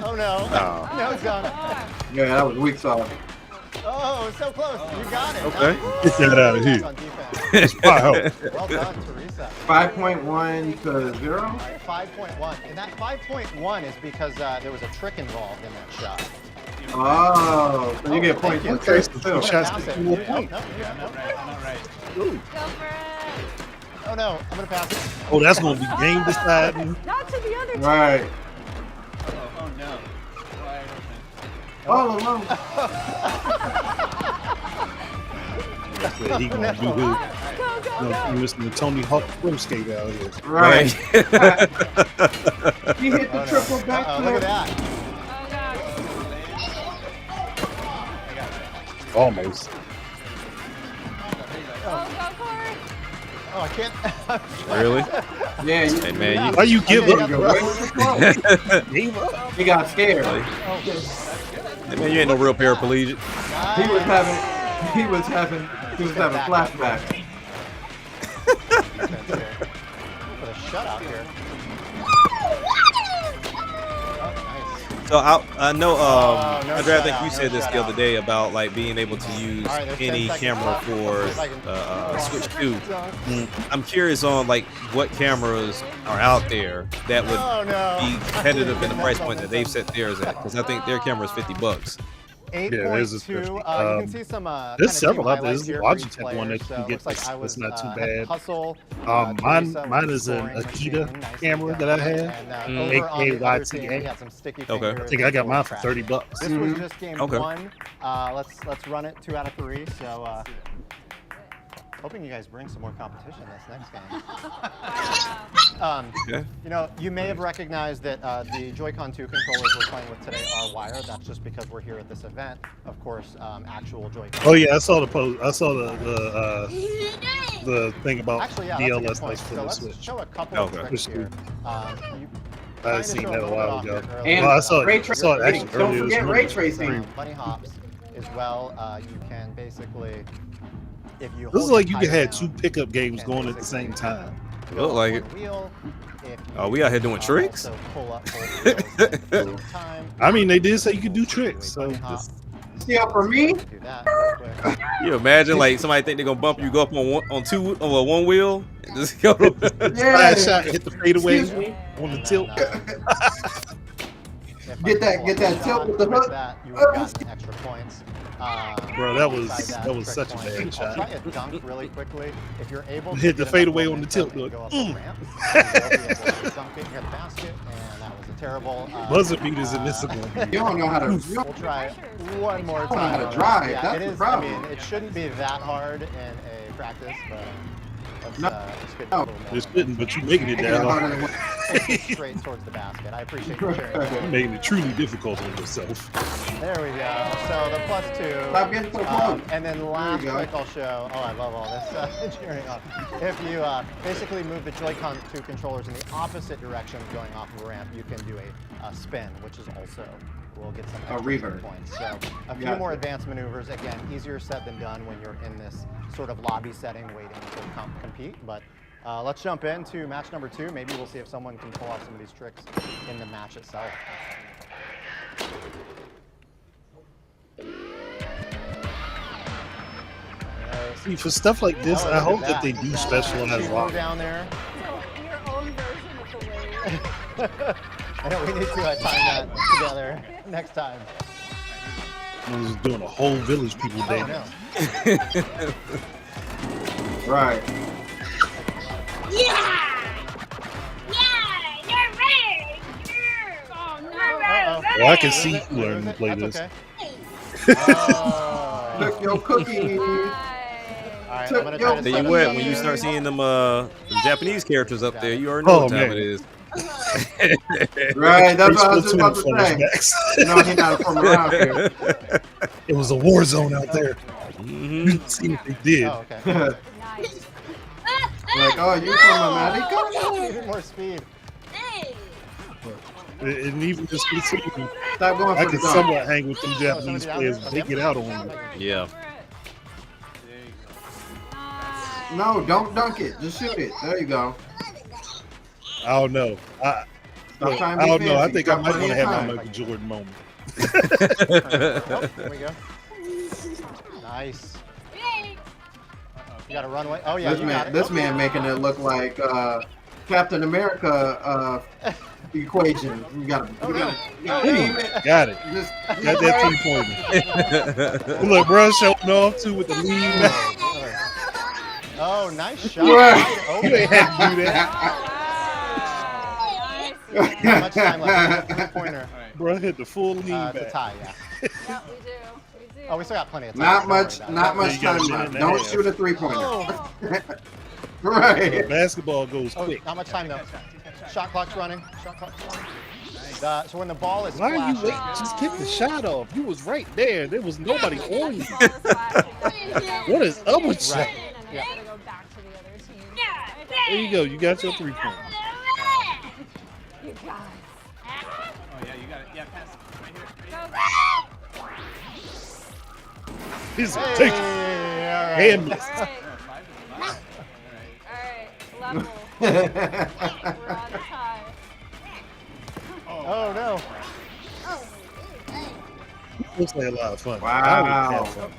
Oh no. Oh. No, it's gone. Yeah, that was weak sauce. Oh, so close. You got it. Okay. Nice. Get that out of Nice here. on defense. Wow. Well done, Teresa. 5.1 to 0. All right, 5.1. And that 5.1 is because there was a trick involved in that shot. Oh, so you get thank points you. for tricks Some too. shots Pass to it. more No, points. no, no. I'm all right. Go for it. Oh no, I'm gonna pass it. Oh, that's going to be game deciding. Not to the other team. Right. Oh no. Wide open. All alone. That's what he going to do. Go, go, No, go. you listen to Tony Hawk Pro Skate out here. Right. Right. He hit the triple Look at backflip. that. Oh, God. Almost. Go for it. Oh, I can't. Really? Yeah, you, Hey man, Why you give Okay, up, you bro? Gave up. he got scared. hey, man, you ain't no real paraplegic. He was having flashbacks. Put a shutout here. So I know, no Andre, I think shutout, you said no this the shutout. other day about like being able to use All right, there's 10 any seconds camera left. for If I can- Switch 2. I'm curious on like what cameras are out there that would Oh no. be competitive in the price point that they've set theirs at, because I think their camera is $50. 8.2. there's a You special. can see some. There's several out there. highlights There's a here for each Logitech player. one that you So can it get looks like that's- I was, that's not too had bad. Hustle. Mine is an Akita camera that I have. And, over on the other team, AKYTA. we had some sticky Okay. fingers I think I got and mine for traffic. $30. This was just game Okay. 1. Let's run it 2 out of 3. So hoping you guys bring some more competition this next game. Okay. You know, you may have recognized that the Joy-Con 2 controllers we're playing with today are wired. That's just because we're here at this event. Of course, actual Joy-Con. Oh yeah, I saw the post. I saw the thing about Actually, yeah, that's a good DLS point. for So the let's Switch. show a couple of Okay. tricks here. I seen that a while ago. And Well, I saw ray it. I saw it actually tracing. Don't earlier this forget morning. ray tracing. Bunny hops as well. You can basically, if you This is hold like your you could tire have two down, pickup games you going can at the same basically, time. go Look on like one it. wheel. If Oh, you, we out here doing tricks? also pull up both wheels at the same time, I mean, they did say you could do you'll do a tricks, so bunny hop. just See how for me? Do that real quick. You imagine like somebody think they're gonna bump you, go up on one wheel, and just go. slide shot, hit the fadeaway Excuse me. on the tilt. Get that tilt with the hook. That, you would have gotten extra points. Bro, that beside was trick such a point. bad I'll shot. try a dunk really quickly. If you're able to Hit the get enough fadeaway on the momentum tilt, and look. go up a ramp, you will be able to dunk it near the basket, and that was a terrible. Buzzer beaters in this one. You don't know how to. We'll try one more don't know time. how to on drive. that. Yeah, That's it the is. problem. I mean, it shouldn't be that hard in a practice, but let's No. get a No. little more. It's fitting, but you making it Making it down. harder than what- Straight towards the basket. I appreciate you sharing. You making it truly difficult on yourself. There we go. So the +2. Stop getting so close. And then last you go. trick I'll show. Oh, I love all this engineering on. If you basically move the Joy-Con 2 controllers in the opposite direction going off of a ramp, you can do a spin, which is also will get some extra reverb. points. So a few Gotcha. more advanced maneuvers. Again, easier said than done when you're in this sort of lobby setting waiting to compete. But let's jump into match number 2. Maybe we'll see if someone can pull off some of these tricks in the match itself. See, for stuff like this, Oh, I look hope at that they do specialized Go rock. down there. So your own version of the wave. I know we need to time that together next time. I was doing a whole village people Oh, dance. no. Right. Uh-oh. Well, I can see you learning to play That's this. okay. Oh. Took your cookie. All right, Took I'm gonna your try to Tell set you up what, some when you here. start seeing them Japanese characters up there, you already know Oh, what time man. it is. Right, that's what I was just Splatoon about to say. flashbacks. You know, he's not from around here. It was a war zone out there. Mhm. You didn't see what they did. Oh, okay. Nice. Like, oh, you from America? Even more speed. And even just Splatoon, Stop going I for the could dunk. somewhat hang with them Japanese somebody down players. there? They get out on me. Yeah. No, don't dunk it. Just shoot it. There you go. I don't know. Stop trying to I be don't know. I fancy. think You I got might want plenty to of have my time. Michael Jordan moment. Oh, there we go. Nice. You got a runway? Oh, yeah, This you got man, it. this man making it look like Captain America equation. You gotta aim it. Got it. Just Got that 3-pointer. Look, bro, showing off too with the lead. Oh, nice shot. Right. Wide open. You ain't have to do that. How much time left? Three-pointer. Bro, hit the full lean It's a back. tie, yeah. Yeah, we do. We do. Oh, we still got plenty of time. not Don't worry much, about it. not much You got a time minute left. and a Don't half. shoot a 3-pointer. Oh, Right. Basketball goes oh, quick. not much time, though. Shot clock's running. Shot clock's running. So when the ball is Why are you flashing, waiting? Just get the shot off. You was right there. There was nobody on you. What is up with you? Right. And Yeah. it's gonna go back to the other team. There you go. You got your 3-pointer. You guys. He's Hey, take it. all right. And miss. All right. Level. We're on tie. Oh, no. Looks like a lot of fun. Wow. I would have fun.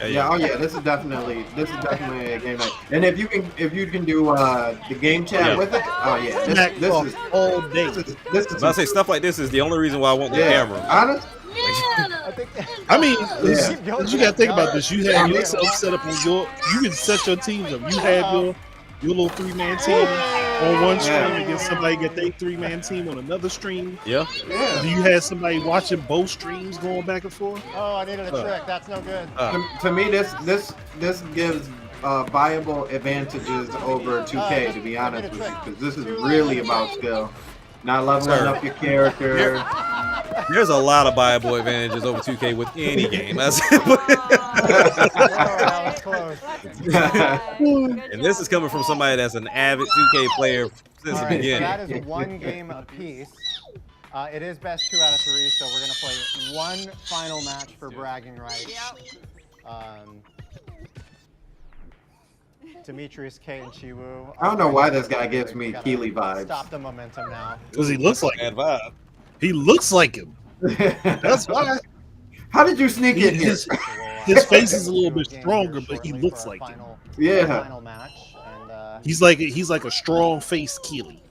Yeah, oh yeah, this is definitely a game night. And if you can do the game chat Yeah. with it, oh yeah, Smack this talk is all day. this is But I say stuff like this is the only reason why I want the yeah. camera. Honest, I think I mean, Yeah. Keep going, you got to think about Kev. this. You have yourself set up on your. You can set your teams up. You have your little 3-man team on one stream Yeah. against somebody get their 3-man team on another stream. Yeah. yeah. Do you have somebody watching both streams going back and forth? Oh, I needed a trick. That's no good. To me, this gives viable advantages over 2K. To be honest with you, because this is really about skill, not leveling Sir. up your character. There's a lot of viable advantages over 2K with any game. That's That was close. and this is coming from somebody that's an avid 2K player since All the right, so beginning. that is one game apiece. It is best 2 out of 3, so we're gonna play one final match for bragging rights. Demetrius, K, and Chiwu. I don't know why this guy gives me Gotta Keely vibes. Stop the momentum now. Because he looks like Bad him. vibe. He looks like him. That's why. How did you sneak in here? His face is a little bit stronger, but he looks like him. Yeah. Final match, and He's like a strong face Keely.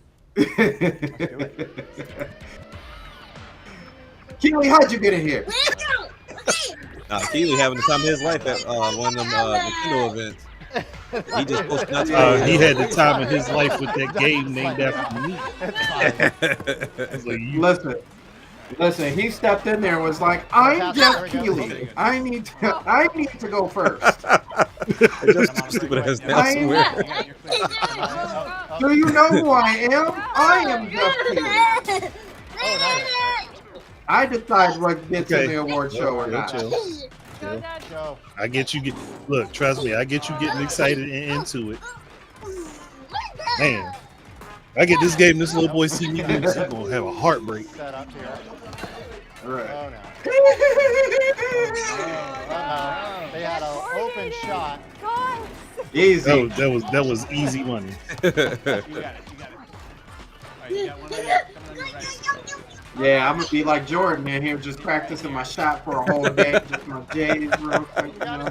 Keely, how'd you get in here? Keely having the time of his life at one of them Nintendo events. He just posted not He had the time of his life with that game named after me. Listen, he stepped in there and was like, I'm Jeff Keely. I need to go first. Stupid ass Do you know who I am? I am Jeff Keely. I decide what gets in the award show or not. I get you look, trust me, I get you getting excited and into it. Man, I get this game, this little boy see me do, he's gonna have a heartbreak. Right. Oh no. They had an open shot. Easy. That was easy money. Yeah, I'm gonna be like Jordan in here, just practicing my shot for a whole day, just my J's real quick. You know?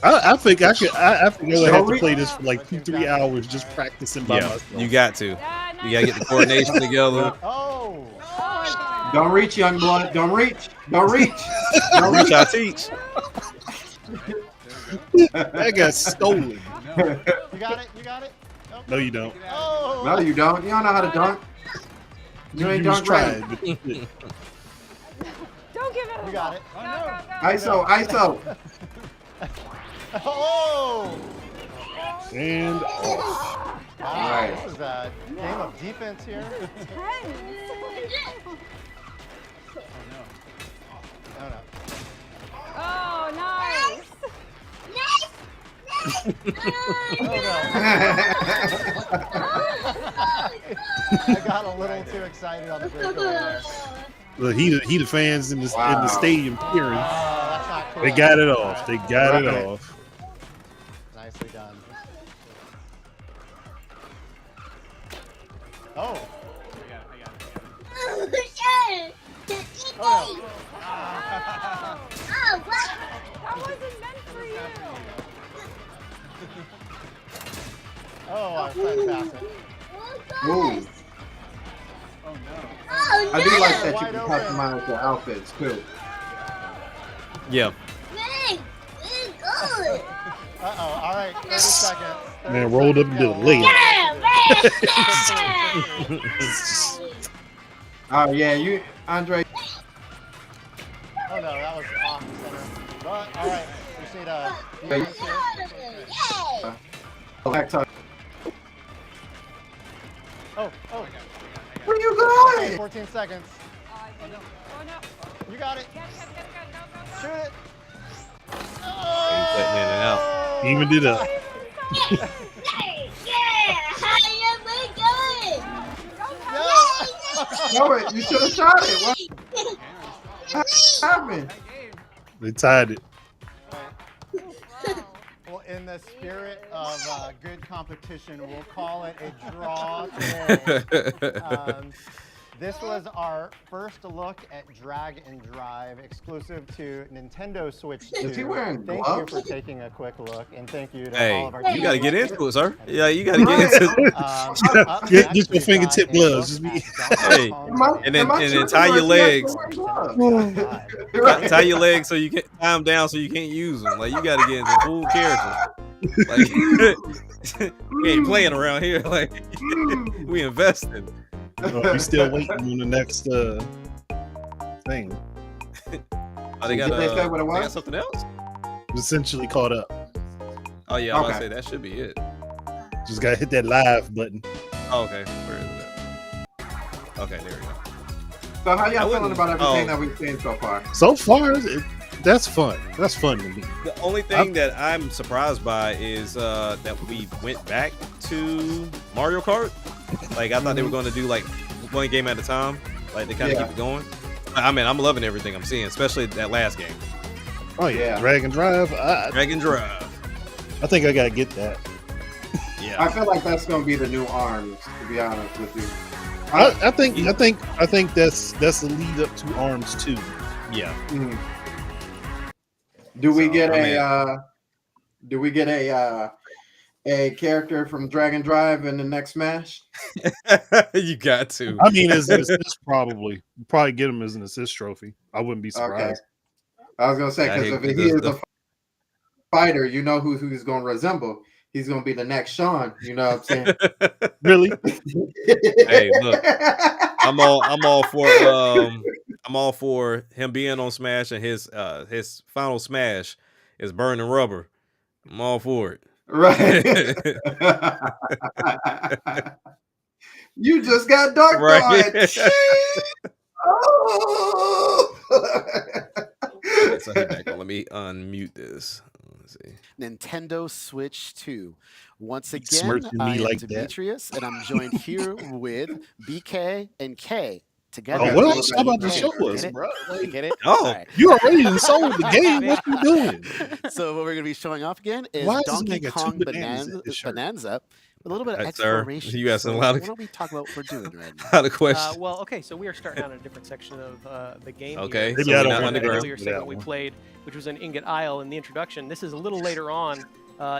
I think I would have to play this for like 2-3 hours just practicing by myself. You got to. You gotta get the coordination together. Oh. Don't reach, young blood. Don't reach. Don't reach. Don't reach, I teach. That got stolen. You got it? You got it? Nope. No, you don't. Oh. No, you don't. You don't know how to dunk. You ain't dunk right. Don't give it. You got it. ISO. Oh. And Wow, Right. This is a game of defense here. Oh no. Oh, nice. I got a little too excited on the breakaway there. Look, he the fans in the stadium cheering. That's not cool. They got it off. They got it off. Nicely done. Oh. Oh. That wasn't meant for you. Oh, I was trying to pass it. Move. I do like that you can customize your outfits too. Yeah. Uh-oh, all right, 30 seconds. Man, rolled up and did a layup. Oh yeah, you, Andre. Oh no, that was off center. But all right, we just need a defense here. Back to. Oh. Where you Okay, going? 14 seconds. Oh no. You got it. Shoot it. Letting in and out. He even did a. No, wait, you should have shot it. What happened? They tied it. Well, in the spirit of good competition, we'll call it a draw today. This was our first look at Drag and Drive, exclusive to Nintendo Switch 2. Is he wearing Thank gloves? you for taking a quick look, and thank you to Hey, all of our you gotta get team. into it, sir. Yeah, you gotta get into it. Up Get next, your we've fingertip got a gloves. look Just be- at Hey, Donkey and then Kong. tie your legs. Right. Tie your legs so you can't tie them down so you can't use them. Like you gotta get into full character. Like we ain't playing around here. Like we invested. we still waiting on the next thing. Oh, they got, Did they say what it they got was? something else? Essentially caught up. Oh yeah, I was Okay. gonna say that should be it. Just gotta hit that live button. Oh, okay, where is that? Okay, there we go. So how y'all feeling wouldn't- about everything oh. that we've seen so far? So far, that's fun. That's fun to me. The only thing that I'm surprised by is that we went back to Mario Kart. Like I thought they were going to do like one game at a time. Like they kind of keep it going. I mean, I'm loving everything I'm seeing, especially that last game. Oh yeah, Drag and Drive. Drag and Drive. I think I gotta get that. Yeah, I feel like that's gonna be the new ARMS. To be honest with you, I think that's the lead up to ARMS 2. Yeah. Do we So, get I a character from Drag and Drive in the next Smash? You got to. I mean, as an assist, probably get him as an assist trophy. I wouldn't be surprised. I was gonna say because if he is a fighter, you know who he's gonna resemble. He's gonna be the next Sean. You know what I'm saying? Really? Hey, look, I'm all for him being on Smash, and his final Smash is burning rubber. I'm all for it. Right. You just got dark Right. Oh. So hey, back on. Let me unmute this. Let's see. Nintendo Switch 2. Once again, Smirching me I am like that. Demetrius, and I'm joined here with BK and K. Together. Oh, what else about the show was, Get it? bro? You get it? Oh, All right. You already sold the game. What you doing? So what we're going to be showing off again is Why does Donkey it make a Kong two bananas at this shirt? Bonanza with a little bit of Right, sir. exploration. You asking a So lot of- why don't we talk about what we're doing right now? How the question? Well, okay, so we are starting out in a different section of the game. Okay, here. so Maybe I we're don't not want The to underground. earlier segment we played, which was an Ingot Isle in the introduction. This is a little later on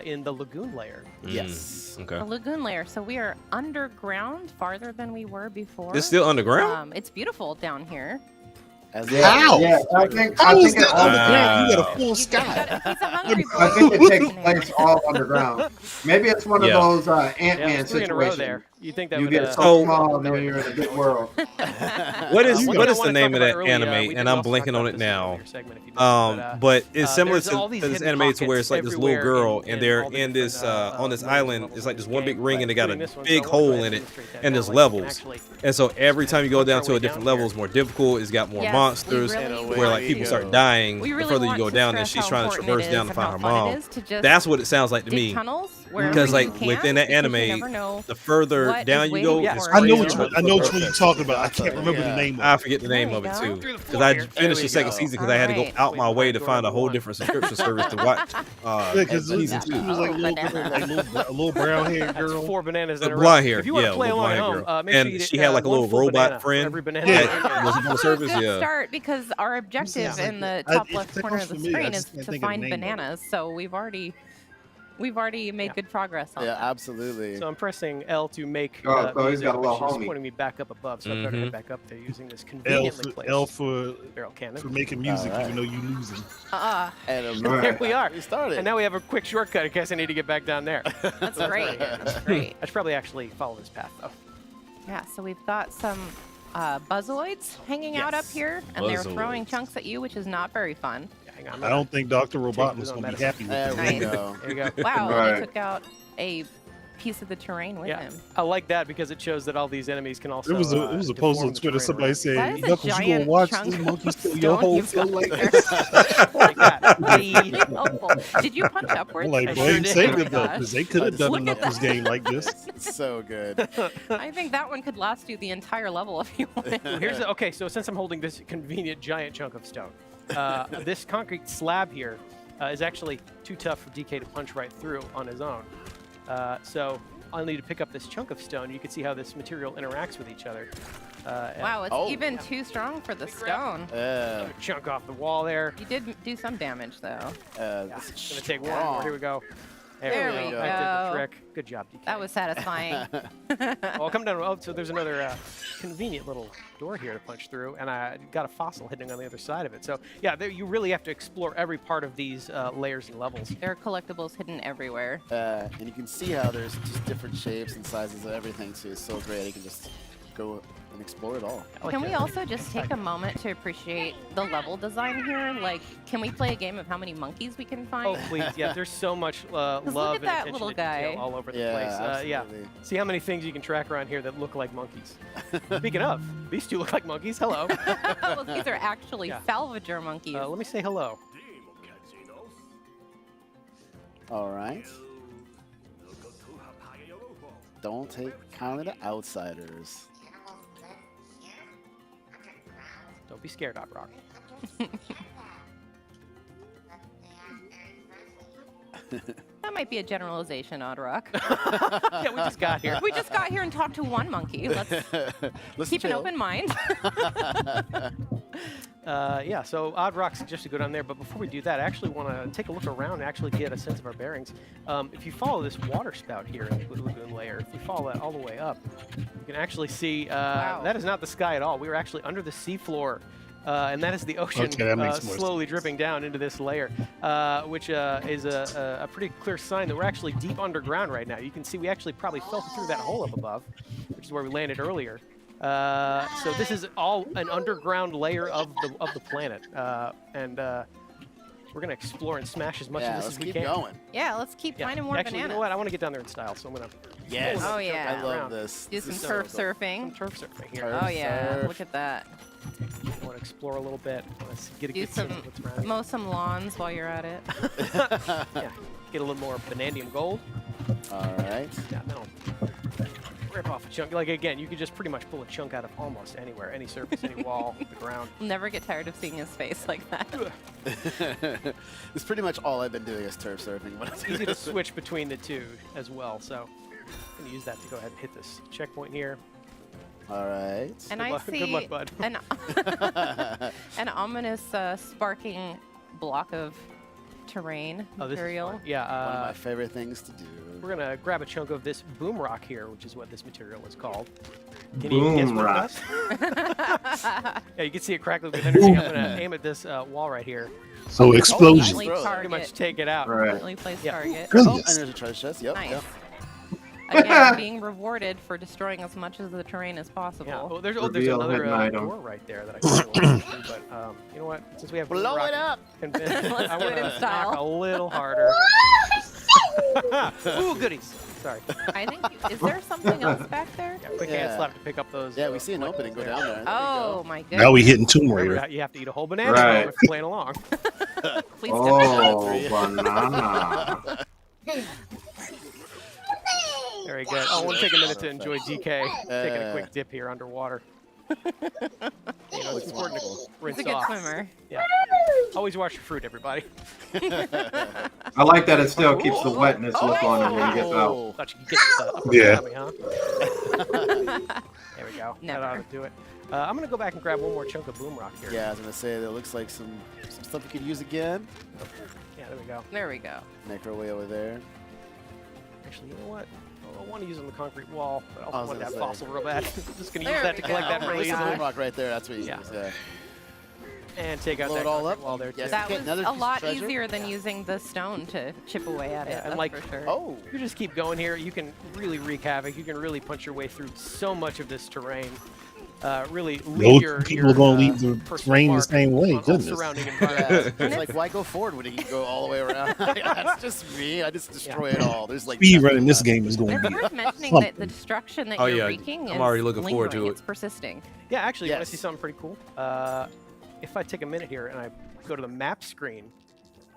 in the Lagoon layer. Yes. Okay. The lagoon layer. So we are underground, farther than we were before. It's still underground. It's beautiful down here. How? Yeah, I think How is it that all underground? You got Wow. a full sky. He's a hungry boy. I think it takes place all underground. Maybe it's one of Yeah. those Yeah, Ant-Man there's 3 in a row situations. there. You think that You would get so Oh. small and then you're in a big world. What is one what thing I is the wanna name talk of about that early, anime? we And did I'm also blanking talk on about it this in an now. earlier segment if you missed, But it's similar there's all to these this hidden anime to where it's like pockets this little everywhere girl, in and they're all the in this different, on this levels island. of It's like this the one big game, ring, and they got a including this one, big so I wanna hole go in ahead it, and illustrate that and now, there's like you can levels. actually And so every time you go down to a way different down level, here. it's more difficult. It's got more Yes, monsters. we really Where like Way people to start go. dying, We the really further you want go to down, and stress she's how trying to important traverse it down is to and find how her fun it mom. is to just That's what it sounds like to dig me. tunnels wherever Because you like can, within that because you anime, never know the further what down is you waiting go, for it's you. I know crazier. which one you're talking about. I can't remember the Yeah. name I of it. forget the name There of you it go. too, Through the because floor I here. finished There the we second go. season because I had to go Alright. out my way to find a whole One. different subscription service to watch. Yeah, because season she 2. was like a little brown haired That's girl. 4 bananas in The a row. blonde hair, If you want yeah, to play little along at blonde home, girl. make sure And you she get, had like a one little full robot banana for friend. every banana. Yeah. in there. Was it on the Off to a surface? good Yeah. start because our objective Sounds in the like- top it left sounds corner of the familiar. I screen just is can't to think of the find name of it. bananas. So we've already made good progress on Yeah, that. absolutely. So I'm pressing L to make Oh, so he's music, got a little which is homie. pointing me back up above. So I better Mhm. head back up there using this L conveniently placed for barrel cannon. making music, Alright. even though you losing. And There we are. we started. And now we have a quick shortcut in case I need to get back down there. That's great. That's great. I should probably actually follow this path though. Yeah, so we've got some buzzoids hanging out up Yes. here, and they're throwing Buzzoids. chunks at you, which is not very fun. Yeah, hang on. I don't think Dr. Take Robotnik's his own gonna be medicine. happy with There this. we Nice. go. There you go. Wow, Right. he took out a piece of the terrain with Yeah, him. I like that because it shows that all these enemies can also. It was a post on deform the Twitter. terrain Somebody around. That said, is a "Knuckles, you gonna giant watch chunk this of monkey steal stone your whole you've flow got like there. that?" Like that. Really helpful. Did you punch upwards? I'm like, I blame sure Sega did. though, Oh my because they could have done Look a at Knuckles that. game like this. So good. I think that one could last you the entire level if you wanted. Here's okay. So since I'm holding this convenient giant chunk of stone, this concrete slab here is actually too tough for DK to punch right through on his own. So I'll need to pick up this chunk of stone. You can see how this material interacts with each other. Wow, it's Oh. even too strong for the stone. A chunk off the wall there. You did do some damage though. This It's is gonna take one strong. more. Here we go. There we That did the go. trick. Good job, DK. That was satisfying. Well, I'll come down. Oh, so there's another convenient little door here to punch through, and I got a fossil hidden on the other side of it. So yeah, you really have to explore every part of these layers and levels. There are collectibles hidden everywhere. And you can see how there's just different shapes and sizes of everything too. It's so great. You can just go and explore it all. Can we also just take a moment to appreciate the level design here? Like, can we play a game of how many monkeys we can find? Oh, please. Yeah, there's so much love look at and that attention little to detail guy. all over the Yeah, place. Yeah. absolutely. See how many things you can track around here that look like monkeys. Speaking of, these two look like monkeys. Hello. Well, these are actually salvager monkeys. Let me say hello. All right. Don't take kind of the outsiders. Don't be scared, Hot Rock. That might be a generalization, Odd Rock. Yeah, we just got here. We just got here and talked to one monkey. Let's keep an open mind. Yeah, so Odd Rock suggests to go down there, but before we do that, I actually want to take a look around and actually get a sense of our bearings. If you follow this water spout here in the lagoon layer, if you follow that all the way up, you can actually see that is not the sky at all. We were actually under the seafloor. And that is the ocean slowly dripping down into this layer, which is a pretty clear sign that we're actually deep underground right now. You can see we actually probably fell through that hole up above, which is where we landed earlier. So this is all an underground layer of the planet, and we're gonna explore and smash as much of this as we can. Going. Yeah, let's keep finding more Actually, bananas. you know what? I want to get down there in style, so I'm gonna. Yes. Oh yeah. I love this. Do some This is turf so cool. surfing. Some turf surfing here. Turf Oh yeah, surf. look at that. I want to explore a little bit. I want to get a Do good sense of what's around. mow some lawns while you're at it. Yeah, get a little more vanadium gold. All right. Yeah, that'll rip off a chunk. Like again, you could just pretty much pull a chunk out of almost anywhere, any surface, any wall, the ground. Never get tired of seeing his face like that. It's pretty much all I've been doing is turf surfing. It's easy to switch between the two as well, so I'm gonna use that to go ahead and hit this checkpoint here. All right. And Good I luck- see good luck, bud. an ominous sparking block of terrain Oh, this is material. fun. Yeah, One of my favorite things to do. we're gonna grab a chunk of this boom rock here, which is what this material is called. Can you guess Boom what rock. it does? Yeah, you can see it crackling with energy. I'm gonna aim at this wall right here. So explosion. Ultimately Pretty Pretty much target. take it out. Right. Ultimately place Yeah. target. Oh, and Brilliant. there's a treasure chest. Yep. Nice. Yep. Again, being rewarded for destroying as much of the terrain as possible. Yeah. Oh, there's Reveal another hidden item. door right there that I can go into, but you know what? Since we have boom Blow rock it up. Let's I do it in wanna style. knock a little harder. Ooh, goodies. Sorry. I think. Is there something else back there? Yeah, quick Yeah. hand slap to pick up those. Yeah, we see an opening. Go down there. There you Oh go. my goodness. Now we hitting Tomb Remember, Raider. you have to eat a whole banana Right. if you're playing along. Please Oh, banana. Very good. Oh, we'll take a minute to enjoy DK taking a Yeah. quick dip here underwater. You know, it's important to rinse He's a good off. swimmer. Yeah. Always wash your fruit, everybody. I like that it still keeps the wetness look on it when you get out. Oh. Thought you could get the upper Yeah. tummy, huh? There we go. Never. That ought to do it. I'm going to go back and grab one more chunk of boom rock here. Yeah, I was gonna say that looks like some stuff we could use again. Yeah, there we go. There we go. Make our way over there. Actually, you know what? I want to use it on the concrete wall, but I I also was want that gonna say. fossil real bad. Just going to There use that we to collect go. that Oh my really There's a easily. boom rock right there. That's what you Yeah. use. Yeah. And take out Blow that it all concrete up. wall there, too. Yes. That Okay, was another a piece of lot treasure? easier than using the stone to chip away at it. Yeah, and That's like- for sure. Oh. You just keep going here. You can really wreak havoc. You can really punch your way through so much of this terrain. Really leave Those your people are gonna leave the personal terrain the mark same way, on all goodness. surrounding Yeah, environment. it's like, why go forward when you can go all the way around? That's just me. I just destroy it all. There's like Speed nothing running this left. game is going It's to be worth mentioning something. that the destruction that Oh, you're yeah. wreaking I'm is already looking forward to lingering. it. It's persisting. Yeah, actually, you want Yes. to see something pretty cool? If I take a minute here and I go to the map screen,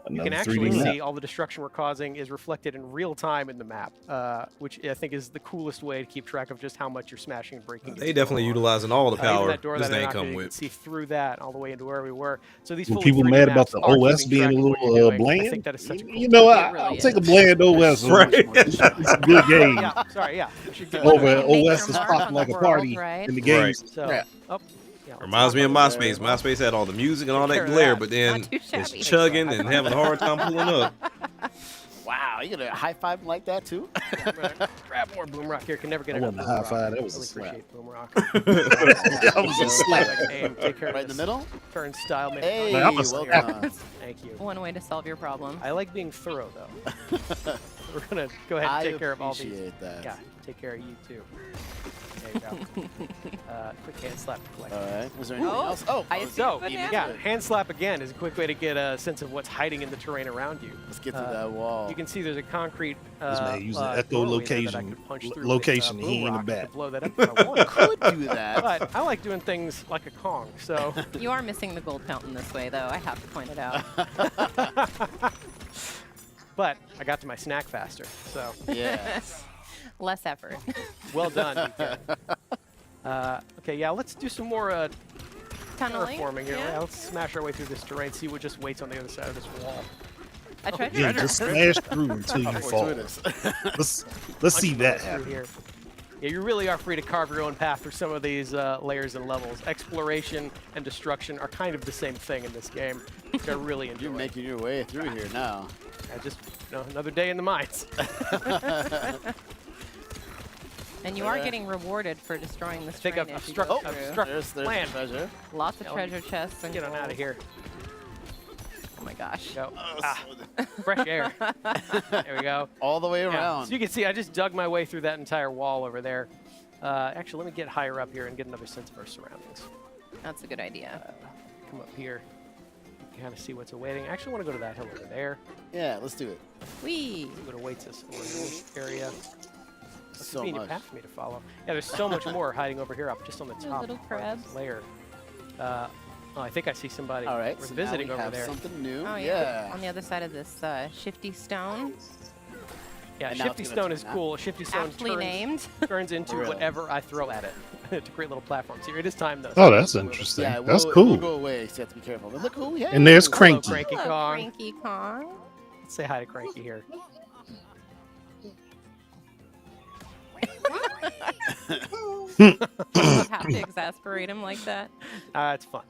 you can Another actually 3D map. see all the destruction we're causing is reflected in real time in the map, which I think is the coolest way to keep track of just how much you're smashing and breaking. They definitely utilizing all the Even power that door this that I thing knocked in, come you can with. see through that all the way into where we were. So these Were fully people 3D mad about maps the are OS keeping being track a of what little you're doing. I bland? think that is such a cool You know, It I'll really take a is. bland OS. Right. It's a good game. Yeah, sorry, yeah. We should get Over Make your OS is mark popping on like the a world, party right? in the game. Right. So, Yeah. oh, yeah, let's Reminds me of talk about MySpace. that. MySpace had all the music and all Take care that of glare, that. but then Not too it's shabby. chugging and having a hard time pulling up. Wow, you gonna high five him like that too? Grab more boom rock here. Can never get That enough wasn't a boom high rock. five, that was a Really slap. appreciate boom rock. That was a slap. Aim, take care of Right in the this. middle. Turn style. Make Hey, Man, I'm a well slap. done. Thank you. One way to solve your problem. I like being thorough though. We're gonna go ahead and I take care of all these. appreciate that. Yeah, take care of you too. There you go. Quick hand slap to collect. All right. Was there anything Oh, else? Oh, I oh, see So, a banana. yeah, hand slap again is a quick way to get a sense of what's hiding in the terrain around you. let's get through that wall. You can see there's a concrete This man using doorway there that I echolocation could punch through location. with, He ain't boom a rock bat. to blow that up if I want. Could do that. But I like doing things like a Kong, so You are missing the gold fountain this way, though. I have to point it out. but I got to my snack faster. So Yes. Less effort. well done. Okay, yeah, let's do some more Tunneling. terraforming here. Yeah. Yeah, let's smash our way through this terrain, see what just waits on the other side of this wall. A treasure Yeah, chest. just smash through until you fall. Fortuitous. Let's see Punch that through happen. here. Yeah, you really are free to carve your own path through some of these layers and levels. Exploration and destruction are kind of the same thing in this game, which I really enjoy. You're making your way through here now. Just another day in the mines. And you are getting rewarded for destroying the I think terrain I've as you struck, go I've through. struck There's land. treasure. Lots of Yeah, treasure chests and Get on out of gold. here. Oh my gosh. Go. Fresh air. There we go. All the way Yeah, around. so you can see I just dug my way through that entire wall over there. Actually, let me get higher up here and get another sense of our surroundings. That's a good idea. Come up here. You can kind of see what's awaiting. I actually want to go to that hill over there. Yeah, let's do it. Whee! See what awaits us over in this area. It's a So convenient much. path for me to follow. Yeah, there's so much more hiding over here up just on the Little top little part of this crabs. layer. Oh, I think I see somebody. All right. We're So visiting now we over have there. something new. Oh yeah. On the other side of this shifty stone, Yeah, And now Shifty it's gonna Stone is turn out. cool. Shifty Stone aptly named. turns into Really? whatever I throw at it to create little platforms. Here, it is time though. Oh, that's interesting. Yeah, That's we'll cool. go away, so you have to be careful. But look who we have. And there's Hello, Cranky. Cranky Hello, Kong. Cranky Kong. Let's say hi to Cranky here. You have to exasperate him like that. It's fun.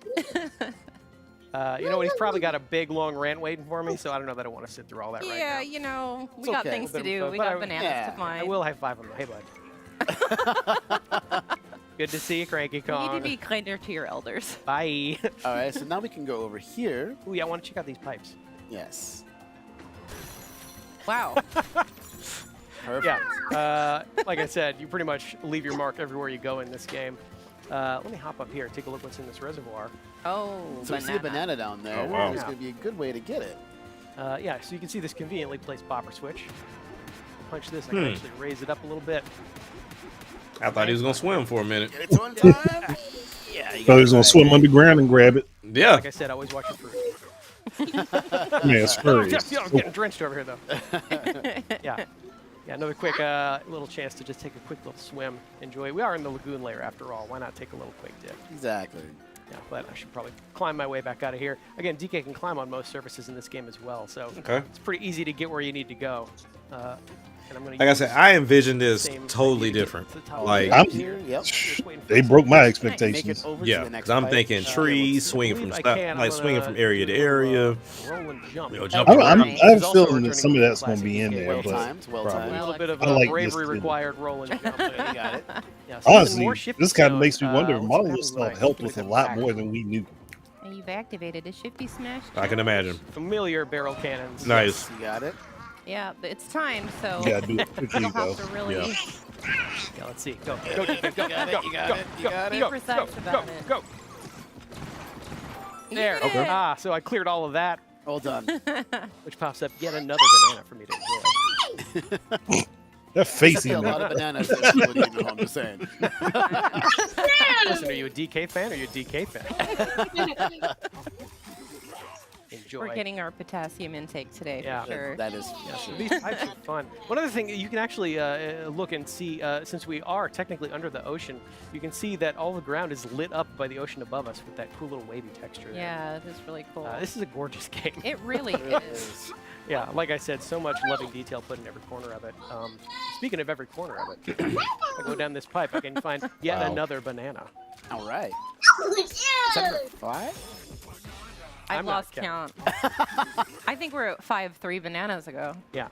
You know what? He's probably got a big, long rant waiting for me, so I don't know that I want to sit through all that right Yeah, now. you know, we It's got okay. things to But- do. We but got I- bananas yeah, to find. I will high five him. Hey, bud. Good to see you, Cranky You need Kong. to be kinder to your elders. Bye. All right, so now we can go over here. Ooh, yeah, I want to check out these pipes. Yes. Wow. Perfect. Yeah, like I said, you pretty much leave your mark everywhere you go in this game. Let me hop up here, take a look what's in this reservoir. Oh, So we see a banana down there. Oh, wow. There's going to be a good way to get it. Yeah, so you can see this conveniently placed popper switch. Punch this, I can actually raise it up a little bit. I thought he was gonna swim for a minute. It's on time. Yeah, you Thought he was gonna swim underground and grab it. Yeah. Like I said, always watch your fruit. Man, it's furious. Yeah, I'm getting drenched over here, though. Yeah. Yeah, another quick little chance to just take a quick little swim. Enjoy it. We are in the lagoon layer after all. Why not take a little quick dip? Exactly. Yeah, but I should probably climb my way back out of here. Again, DK can climb on most surfaces in this game as well, so Okay. it's pretty easy to get where you need to go. And I'm gonna Like I use said, I envision this same totally idea to get different. to the top of Like, the I'm- mountain here. Yep. Just waiting for They some- broke my Make expectations. it over yeah, to the next because I'm pipe. thinking trees, swinging from I believe I can. I'm like swinging gonna from area to do a area. Roll and jump. You know, jump I around. have a feeling that some of that's Classic gonna be in DK. there, Well but timed. Well probably. A timed. little bit of I like bravery this required roll and jump. There you got it. Yeah, so honestly, even more shifty this kind of stone. makes me wonder if What's model happening stuff when I helped open with a it lot back? more than we knew. And you've activated a shifty smash. I can imagine. Familiar barrel cannons. Nice. You got it. Yeah, but it's time, so You gotta do it quickly you'll though. have to really Yeah. Yeah, let's see. Go, go, go, go, go, got it, go, you got go, it, you go, got it. go, Be precise go, about go, it. go. There. Yeah. Okay. Ah, so I cleared all of that, Well done. which pops up yet another banana for me to enjoy. That face Definitely a in lot there. of bananas. There, what do you know? I'm just saying. Listen, are you a DK fan or are you a DK fan? Enjoy. We're getting our potassium intake today Yeah. for sure. That is. Yeah, so these pipes are fun. One other thing, you can actually look and see, since we are technically under the ocean, you can see that all the ground is lit up by the ocean above us with that cool little wavy texture there. Yeah, it is really cool. This is a gorgeous game. It really is. Yeah, like I said, so much loving detail put in every corner of it. Speaking of every corner of it, I go down this pipe, I can find yet Wow. another banana. All right. Is that number 5? I've I'm not lost count. I think we're at 5-3 bananas ago. Yeah.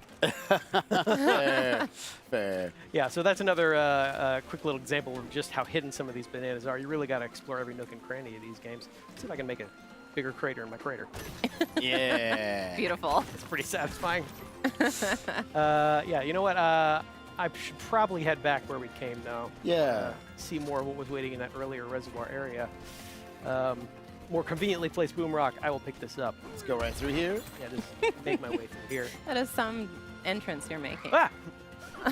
Fair. Fair. Yeah, so that's another quick little example of just how hidden some of these bananas are. You really got to explore every nook and cranny of these games. Let's see if I can make a bigger crater in my crater. Yeah. Beautiful. It's pretty satisfying. Yeah, you know what? I should probably head back where we came, though. Yeah. See more of what was waiting in that earlier reservoir area. More conveniently placed boom rock. I will pick this up. Let's go right through here. Yeah, just make my way through here. That is some entrance you're making. Ah!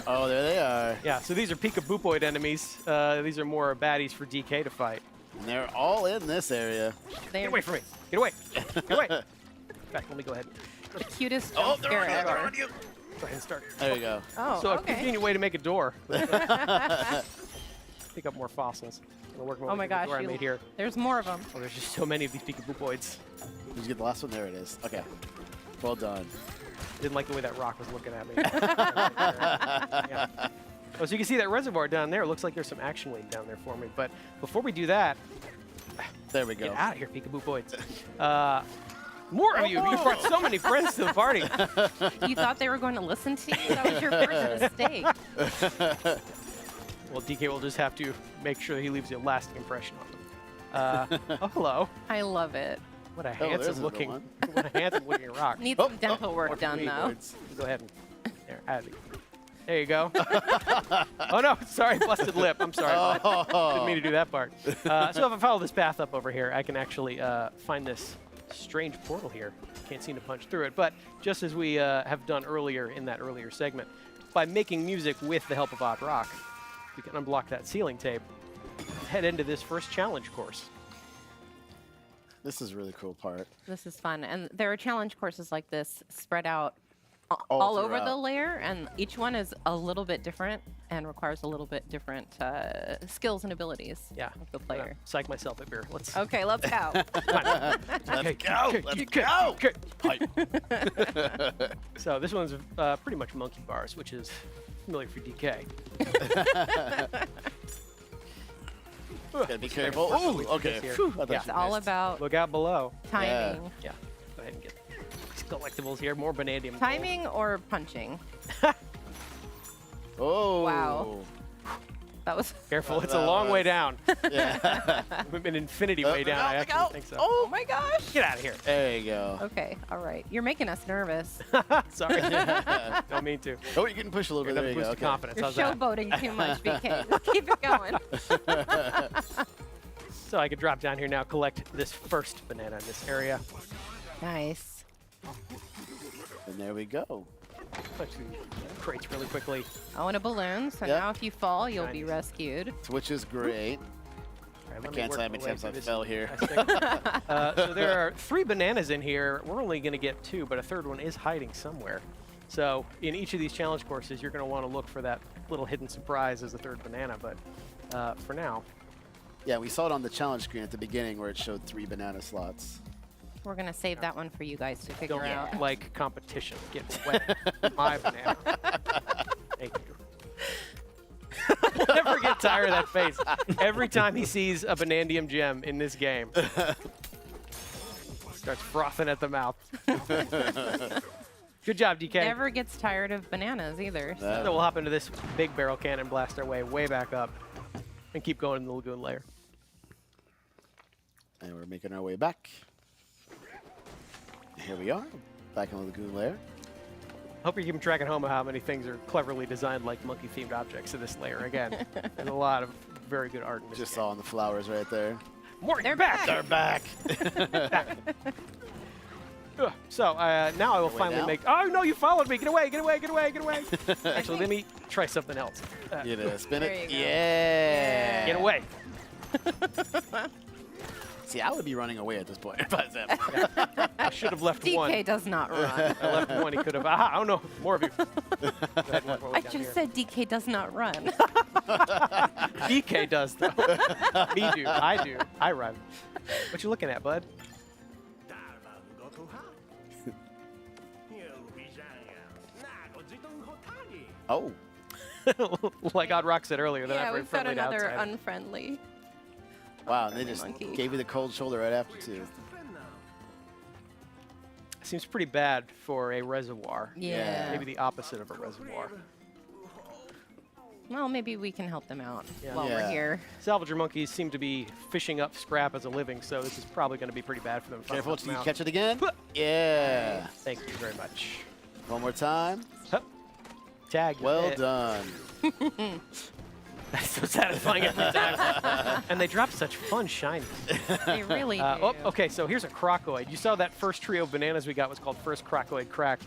Oh, there they are. Yeah, so these are Pika-Boopoid enemies. These are more baddies for DK to fight. And they're all in this area. Get away from me. Get away. Get away. In fact, let me go ahead. The cutest Oh, jump they're scare on you, they're ever. on you. Go ahead and start. There you go. Oh, So a okay. convenient way to make a door. Pick up more fossils. I'm gonna work Oh my way through the gosh, door I made here. there's more of them. Oh, there's just so many of these Pika-Boopoids. Did you get the last one? There it is. Okay. Well done. Didn't like the way that rock was looking at me. Yeah. Oh, so you can see that reservoir down there. It looks like there's some action waiting down there for me. But before we do that, there we go. Get out of here, Pika-Boopoids. More of you. You brought so many friends to the party. You thought they were going to listen to you? That was your first mistake. Well, DK will just have to make sure that he leaves a lasting impression on them. Oh, hello. I love it. What a there's handsome another looking, one. what a handsome looking rock. Need some dental work done, though. Go ahead and there you go. Oh no, sorry, busted lip. I'm sorry. Didn't mean to do that part. So if I follow this path up over here, I can actually find this strange portal here. Can't seem to punch through it, but just as we have done earlier in that earlier segment, by making music with the help of Odd Rock, we can unblock that ceiling tape, head into this first challenge course. This is a really cool part. This is fun. And there are challenge courses like this spread out All all over the throughout. layer, and each one is a little bit different and requires a little bit different skills and abilities Yeah. of the player. Psych myself up here. Let's. Okay, let's go. Let's go. Let's go. So this one's pretty much monkey bars, which is familiar for DK. Gotta be careful. Oh, okay. Here. Phew, I thought Yeah. It's you all missed. about Look out below. timing. Yeah. Go ahead and get these collectibles here. More vanadium. gold. Timing or punching? Oh. Wow. That was Careful, it's a long way down. Yeah. An infinity way down. I look actually out. think so. Oh my gosh. Get out of here. There you go. Okay, all right. You're making us nervous. Sorry. Don't mean to. Oh, you're getting pushed a little bit. There you Boost go. of Okay. confidence. You're How's that? showboating too much, BK. Let's keep it going. So I could drop down here now, collect this first banana in this area. Nice. And there we go. Punch through the crates really quickly. Oh, and a balloon. So Yeah. now if you fall, you'll be Nice. rescued. Which is great. All right, I let me can't work tell how my many way times through I this fell here. So there are 3 bananas in here. We're only going to get 2, but a third one is hiding somewhere. So in each of these challenge courses, you're going to want to look for that little hidden surprise as the third banana. But for now, Yeah, we saw it on the challenge screen at the beginning where it showed 3 banana slots. We're going to save that one for you guys to figure don't out. like competition. Get wet. My banana. Thank you. We'll never get tired of that face. Every time he sees a banandium gem in this game, starts frothing at the mouth. Good job, DK. Never gets tired of bananas either. So we'll hop into this big barrel cannon, blast our way back up, and keep going in the lagoon layer. And we're making our way back. Here we are, back in the lagoon layer. Hope you're keeping track at home of how many things are cleverly designed like monkey-themed objects in this layer. Again, there's a lot of very good art in this Just game. saw the flowers right there. More, They're back! They're back. So now I will Way finally down? make. Oh no! You followed me. Get away! Get away! Get away! Get away! Actually, let me try something else. Get it, spin There it. you go. Yeah. Get away! See, I would be running away at this point if I was that. I should have left DK one. does not run. I left one. He could have. I don't know. More of you. Go ahead and work my way I down just here. said DK does not run. DK does though. Me do. I do. I run. What you looking at, bud? Oh. Like Odd Rock said earlier, they're Yeah, not very we've got friendly to another outsiders. unfriendly. Wow, and they just Monkey. gave you the cold shoulder right after, too. Seems pretty bad for a reservoir. Yeah. Maybe the opposite of a reservoir. Well, maybe we can help them out Yeah. while we're Yeah. here. Salvager monkeys seem to be fishing up scrap as a living, so this is probably going to be pretty bad for them. if I Careful help till them you out. catch it again. Yeah. Thank you very much. One more time. Hup. Tag. Well done. That's so satisfying every time. And they drop such fun shinies. They really do. Okay, so here's a Crocoid. You saw that first trio of bananas we got was called First Crocoid Crack.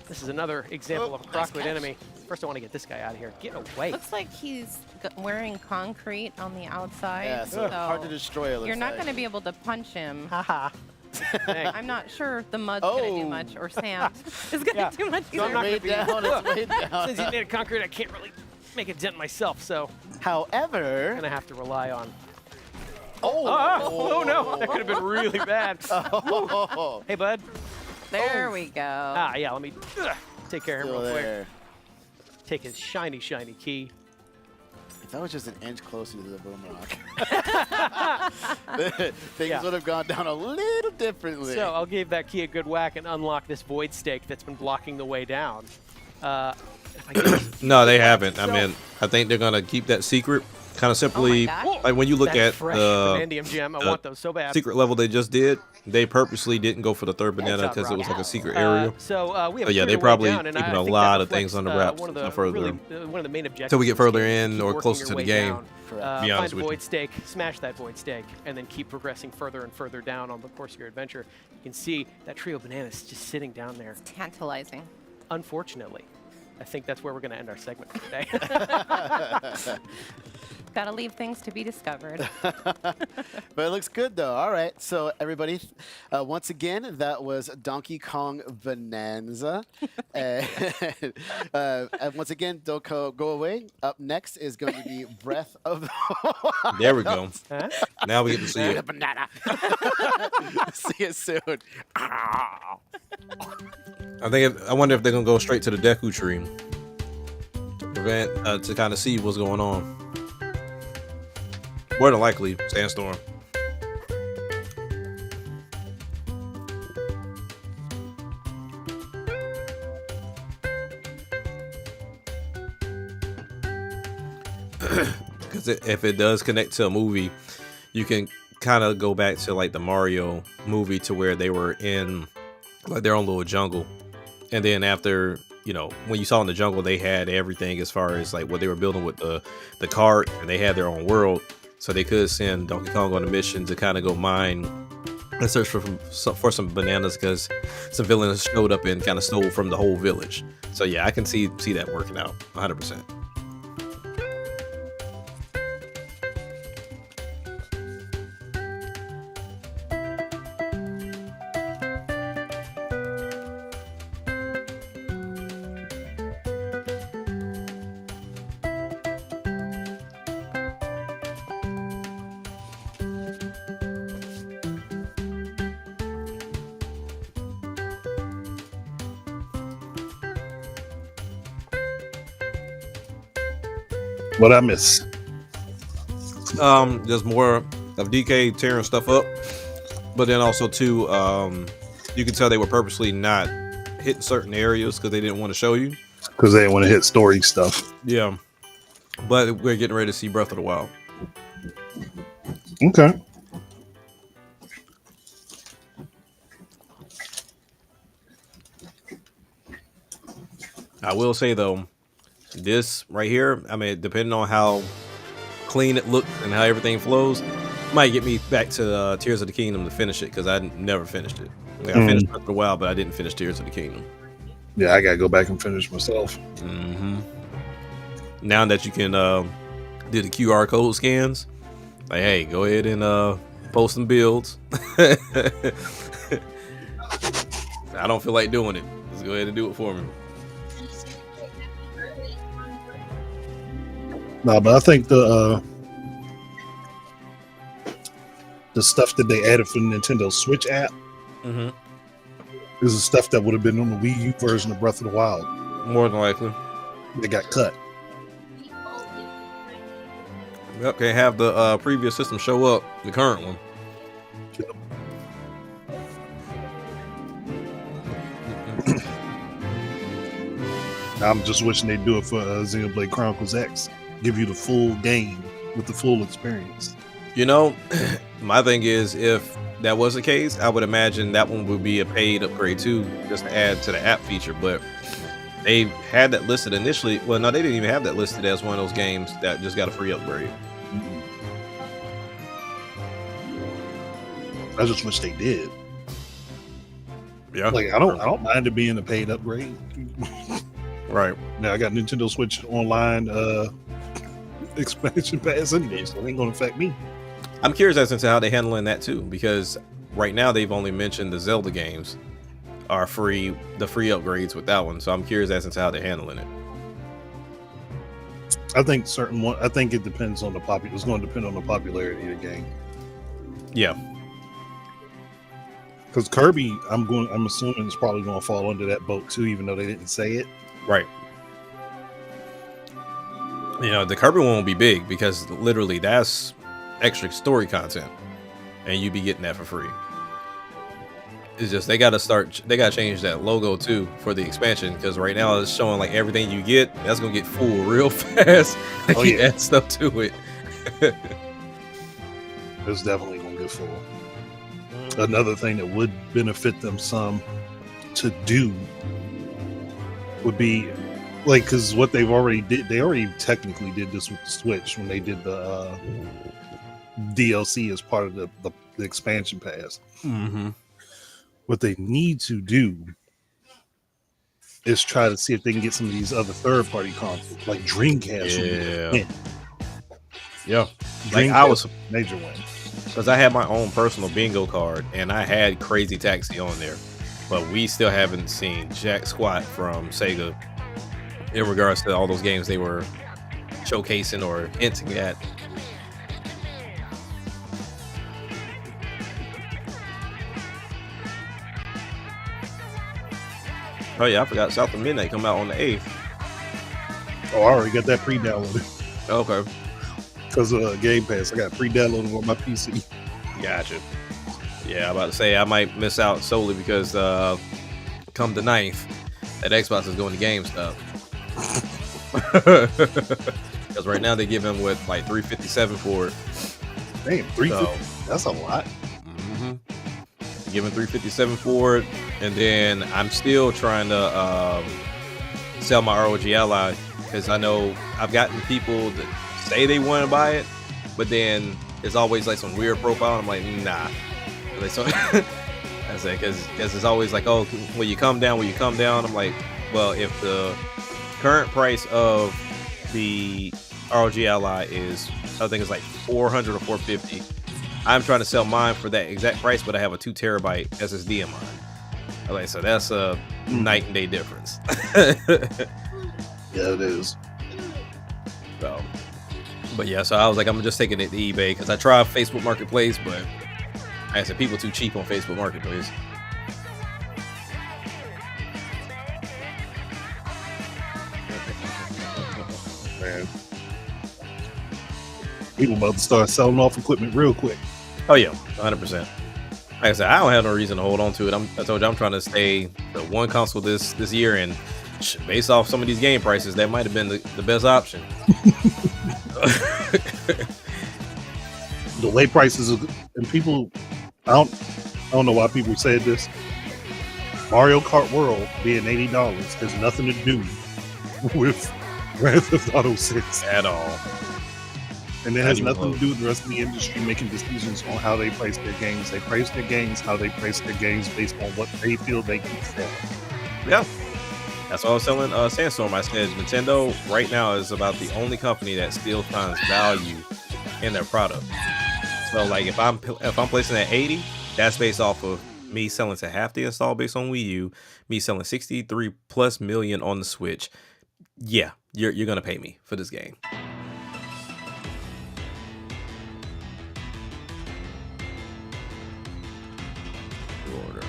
This is another example of a Crocoid enemy. First, I want to get this guy out of here. Get away. Looks like he's wearing concrete on the outside. Yeah, so hard to destroy. It looks you're not like. going to be able to punch him. Haha. I'm not sure the mud's going to do much or sand is going to do much So I'm not either. gonna be down, it's way down. Since he's made of concrete, I can't really make a dent myself, so However, I'm going to have to rely on... oh no, that could have been really bad. oh, Hey, bud. There we go. Yeah, let me take care of him still real quick. there. Take his shiny, shiny key. If that was just an inch closer to the boom rock, things would have gone down a little differently. So I'll give that key a good whack and unlock this void stake that's been blocking the way down. No, they haven't. I mean, I think they're gonna keep that secret. Kind of simply, like when you look That's at fresh the Vanadium gem. I want those so bad. secret level they just did, they purpostly didn't go for the third banana Good job, because it was Rob. like a secret area. So we have yeah, cleared they a way probably down, and keeping I a think lot that of things reflects, under wraps one of the no further. really, one of the main objectives Till we get of this further game is in keep or working closer your to the way game. down. Be Find honest a with you. void stake, smash that void stake, and then keep progressing further and further down on the course of your adventure. You can see that trio of bananas just sitting down there. It's tantalizing. Unfortunately, I think that's where we're going to end our segment for today. Got to leave things to be discovered. But it looks good, though. All right. So, everybody, once again, that was Donkey Kong Bonanza. And once again, don't go away. Up next is going to be Breath of the Wild. There we go. Now we get to see it. Banana. See you soon. I wonder if they're gonna go straight to the Deku tree to prevent to kind of see what's going on. More than likely, sandstorm. Because if it does connect to a movie, you can kind of go back to like the Mario movie to where they were in like their own little jungle, and then after, you know, when you saw in the jungle, they had everything as far as like what they were building with the cart, and they had their own world, so they could send Donkey Kong on a mission to kind of go mine and search for some bananas because some villains showed up and kind of stole from the whole village. So yeah, I can see that working out 100%. What I miss? There's more of DK tearing stuff up, but then also too, you can tell they were purposely not hitting certain areas because they didn't want to show you. Because they didn't want to hit story stuff. Yeah, but we're getting ready to see Breath of the Wild. Okay. I will say though, this right here, I mean, depending on how clean it looks and how everything flows, might get me back to Tears of the Kingdom to finish it because I never finished it. Like, I finished Breath of the Wild, but I didn't finish Tears of the Kingdom. Yeah, I gotta go back and finish myself. Now that you can do the QR code scans, like, hey, go ahead and post some builds. I don't feel like doing it. Just go ahead and do it for me. No, but I think the stuff that they added for the Nintendo Switch app is the stuff that would have been on the Wii U version of Breath of the Wild. More than likely. They got cut. Yep, can't have the previous system show up, the current one. I'm just wishing they'd do it for Xenoblade Chronicles X. Give you the full game with the full experience. You know, my thing is, if that was the case, I would imagine that one would be a paid upgrade too, just to add to the app feature. But They had that listed initially. Well, no, they didn't even have that listed as one of those games that just got a free upgrade. I just wish they did. Yeah, like I don't mind it being a paid upgrade. Right now, I got Nintendo Switch Online expansion pass anyway, so it ain't gonna affect me. I'm curious as to how they're handling that too, because right now they've only mentioned the Zelda games are free, the free upgrades with that one. So I'm curious as to how they're handling it. I think I think it depends on the It's going to depend on the popularity of the game. Yeah. Because Kirby, I'm assuming it's probably going to fall under that boat too, even though they didn't say it. Right. You know, the Kirby one will be big because literally that's extra story content, and you be getting that for free. It's just they got to change that logo too for the expansion, because right now it's showing like everything you get that's gonna get full real fast. Oh yeah, add stuff to it. It's definitely gonna get full. Another thing that would benefit them some to do would be like, because what they already technically did this with the Switch when they did the DLC as part of the expansion pass. Mm-hmm. What they need to do is try to see if they can get some of these other third-party consoles, like Dreamcast. Yeah, like I was a major win because I had my own personal bingo card and I had Crazy Taxi on there, but we still haven't seen jack squat from Sega in regards to all those games they were showcasing or hinting at. Oh yeah, I forgot South of Midnight come out on the 8th. Oh, I already got that pre-downloaded. Okay. Because of Game Pass, I got pre-downloaded on my PC. Gotcha. Yeah, I'm about to say I might miss out solely because come the 9th, that Xbox is going to GameStop. Because right now they give him with like $357 for it. Damn, $350. That's a lot. Mm-hmm. Giving $357 for it, and then I'm still trying to sell my ROG Ally because I know I've gotten people that say they want to buy it, but then there's always like some weird profile. And I'm like, nah. So I say because it's always like, oh, will you come down? Will you come down? I'm like, well, if the current price of the ROG Ally is, I think it's like $400 or $450. I'm trying to sell mine for that exact price, but I have a 2 terabyte SSD in mine. Okay, so that's a night and day difference. Yeah, it is. So, but yeah, so I was like, I'm just taking it to eBay because I tried Facebook Marketplace, but I said people too cheap on Facebook Marketplace. Man, people about to start selling off equipment real quick. Oh yeah, 100%. Like I said, I don't have no reason to hold on to it. I told you I'm trying to stay the one console this year, and based off some of these game prices, that might have been the best option. The way prices and people, I don't know why people said this. Mario Kart World being $80 has nothing to do with Grand Theft Auto 6 at all. And it has nothing to do with the rest of the industry making decisions on how they price their games. They price their games how they price their games based on what they feel they can sell. Yeah. That's what I was telling Sandstorm. I said Nintendo right now is about the only company that still finds value in their product. So like if I'm placing at 80, that's based off of me selling to half the install base on Wii U, me selling 63+ million on the Switch. Yeah, you're gonna pay me for this game. Order.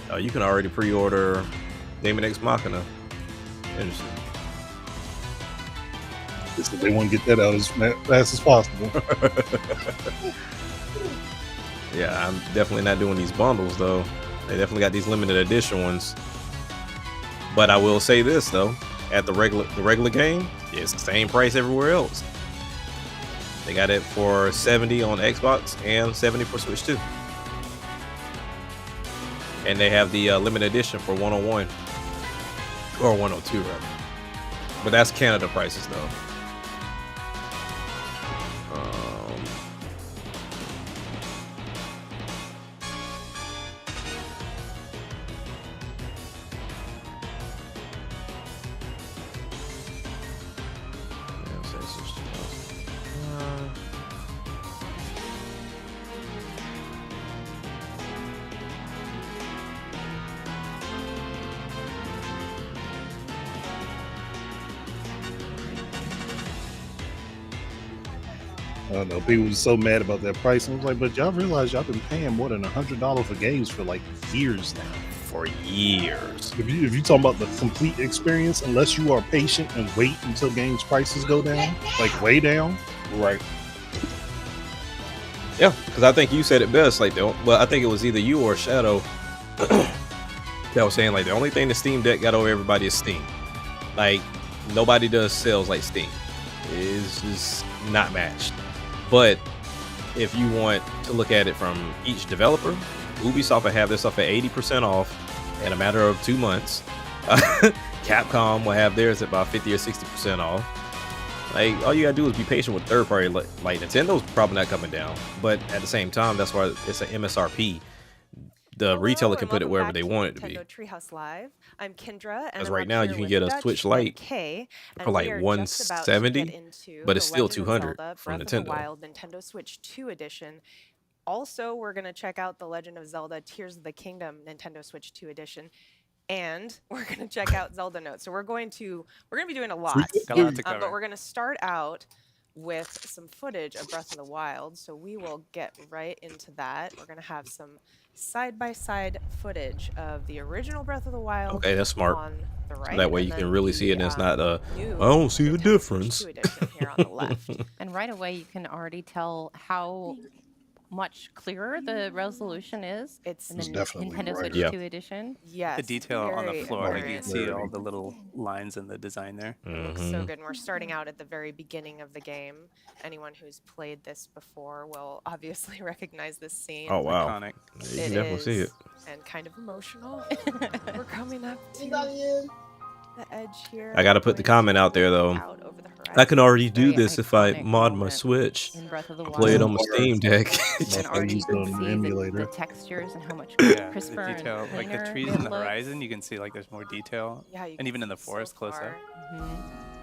Oh, you can already pre-order Daemon X Machina. Interesting. So they want to get that out as fast as possible. Yeah, I'm definitely not doing these bundles though. They definitely got these limited edition ones. But I will say this though, at the regular game, it's the same price everywhere else. They got it for $70 on Xbox and $70 for Switch 2. And they have the limited edition for $101. Or 102 rather. But that's Canada prices though. I don't know. People were so mad about that price. I was like, but y'all realize y'all been paying more than $100 for games for like years now. For years. If you talking about the complete experience, unless you are patient and wait until games prices go down, like way down. Right. Yeah, because I think you said it best. Like, well, I think it was either you or Shadow that was saying like the only thing the Steam Deck got over everybody is Steam. Like, nobody does sales like Steam. It's just not matched. But if you want to look at it from each developer, Ubisoft will have their stuff at 80% off in a matter of 2 months. Capcom will have theirs at about 50 or 60% off. Like, all you gotta do is be patient with third party. Like Nintendo's probably not coming down, but at the same time, that's why it's an MSRP. The retailer can put it wherever they want it to be. Treehouse Live. I'm Kendra, and Because I'm right now you can with get a Dutch Switch and Lite Kay, and for like we are just about to get 170, into but it's The still Legend of 200 Zelda from Breath of the Nintendo. Wild Nintendo Switch 2 edition. Also, we're going to check out The Legend of Zelda Tears of the Kingdom Nintendo Switch 2 edition. And we're going to check out Zelda Notes. So we're going to be doing a lot. But we're going to start out with some footage of Breath of the Wild. So we will get right into that. We're going to have some side-by-side footage of the original Breath of the Wild. Okay, that's smart. On the right, So that way and you then can really see it and it's not I new don't see a Nintendo Switch difference. 2 edition here on the left. And right away, you can already tell how much clearer the resolution is. It's in the definitely Nintendo brighter. Switch Yeah. 2 edition. Yes. The detail on the very floor, like you advanced. can see all the little lines in the design there. It looks so good. And we're starting out at the very beginning of the game. Anyone who's played this before will obviously recognize this scene. Oh wow, Iconic. Yeah, you can definitely see it. And kind of emotional. We're coming up to the edge here. I gotta put the comment out there though. Out over the I horizon. can already do Very this if I iconic mod my moment Switch. in Breath of the I play it Wild. on my Steam Deck. And already you can on the see the emulator. textures and how much Yeah, crisper the detail, and like the cleaner trees it in the looks. horizon, you can see like there's more detail, Yeah, you and can even in the see so forest close up. far.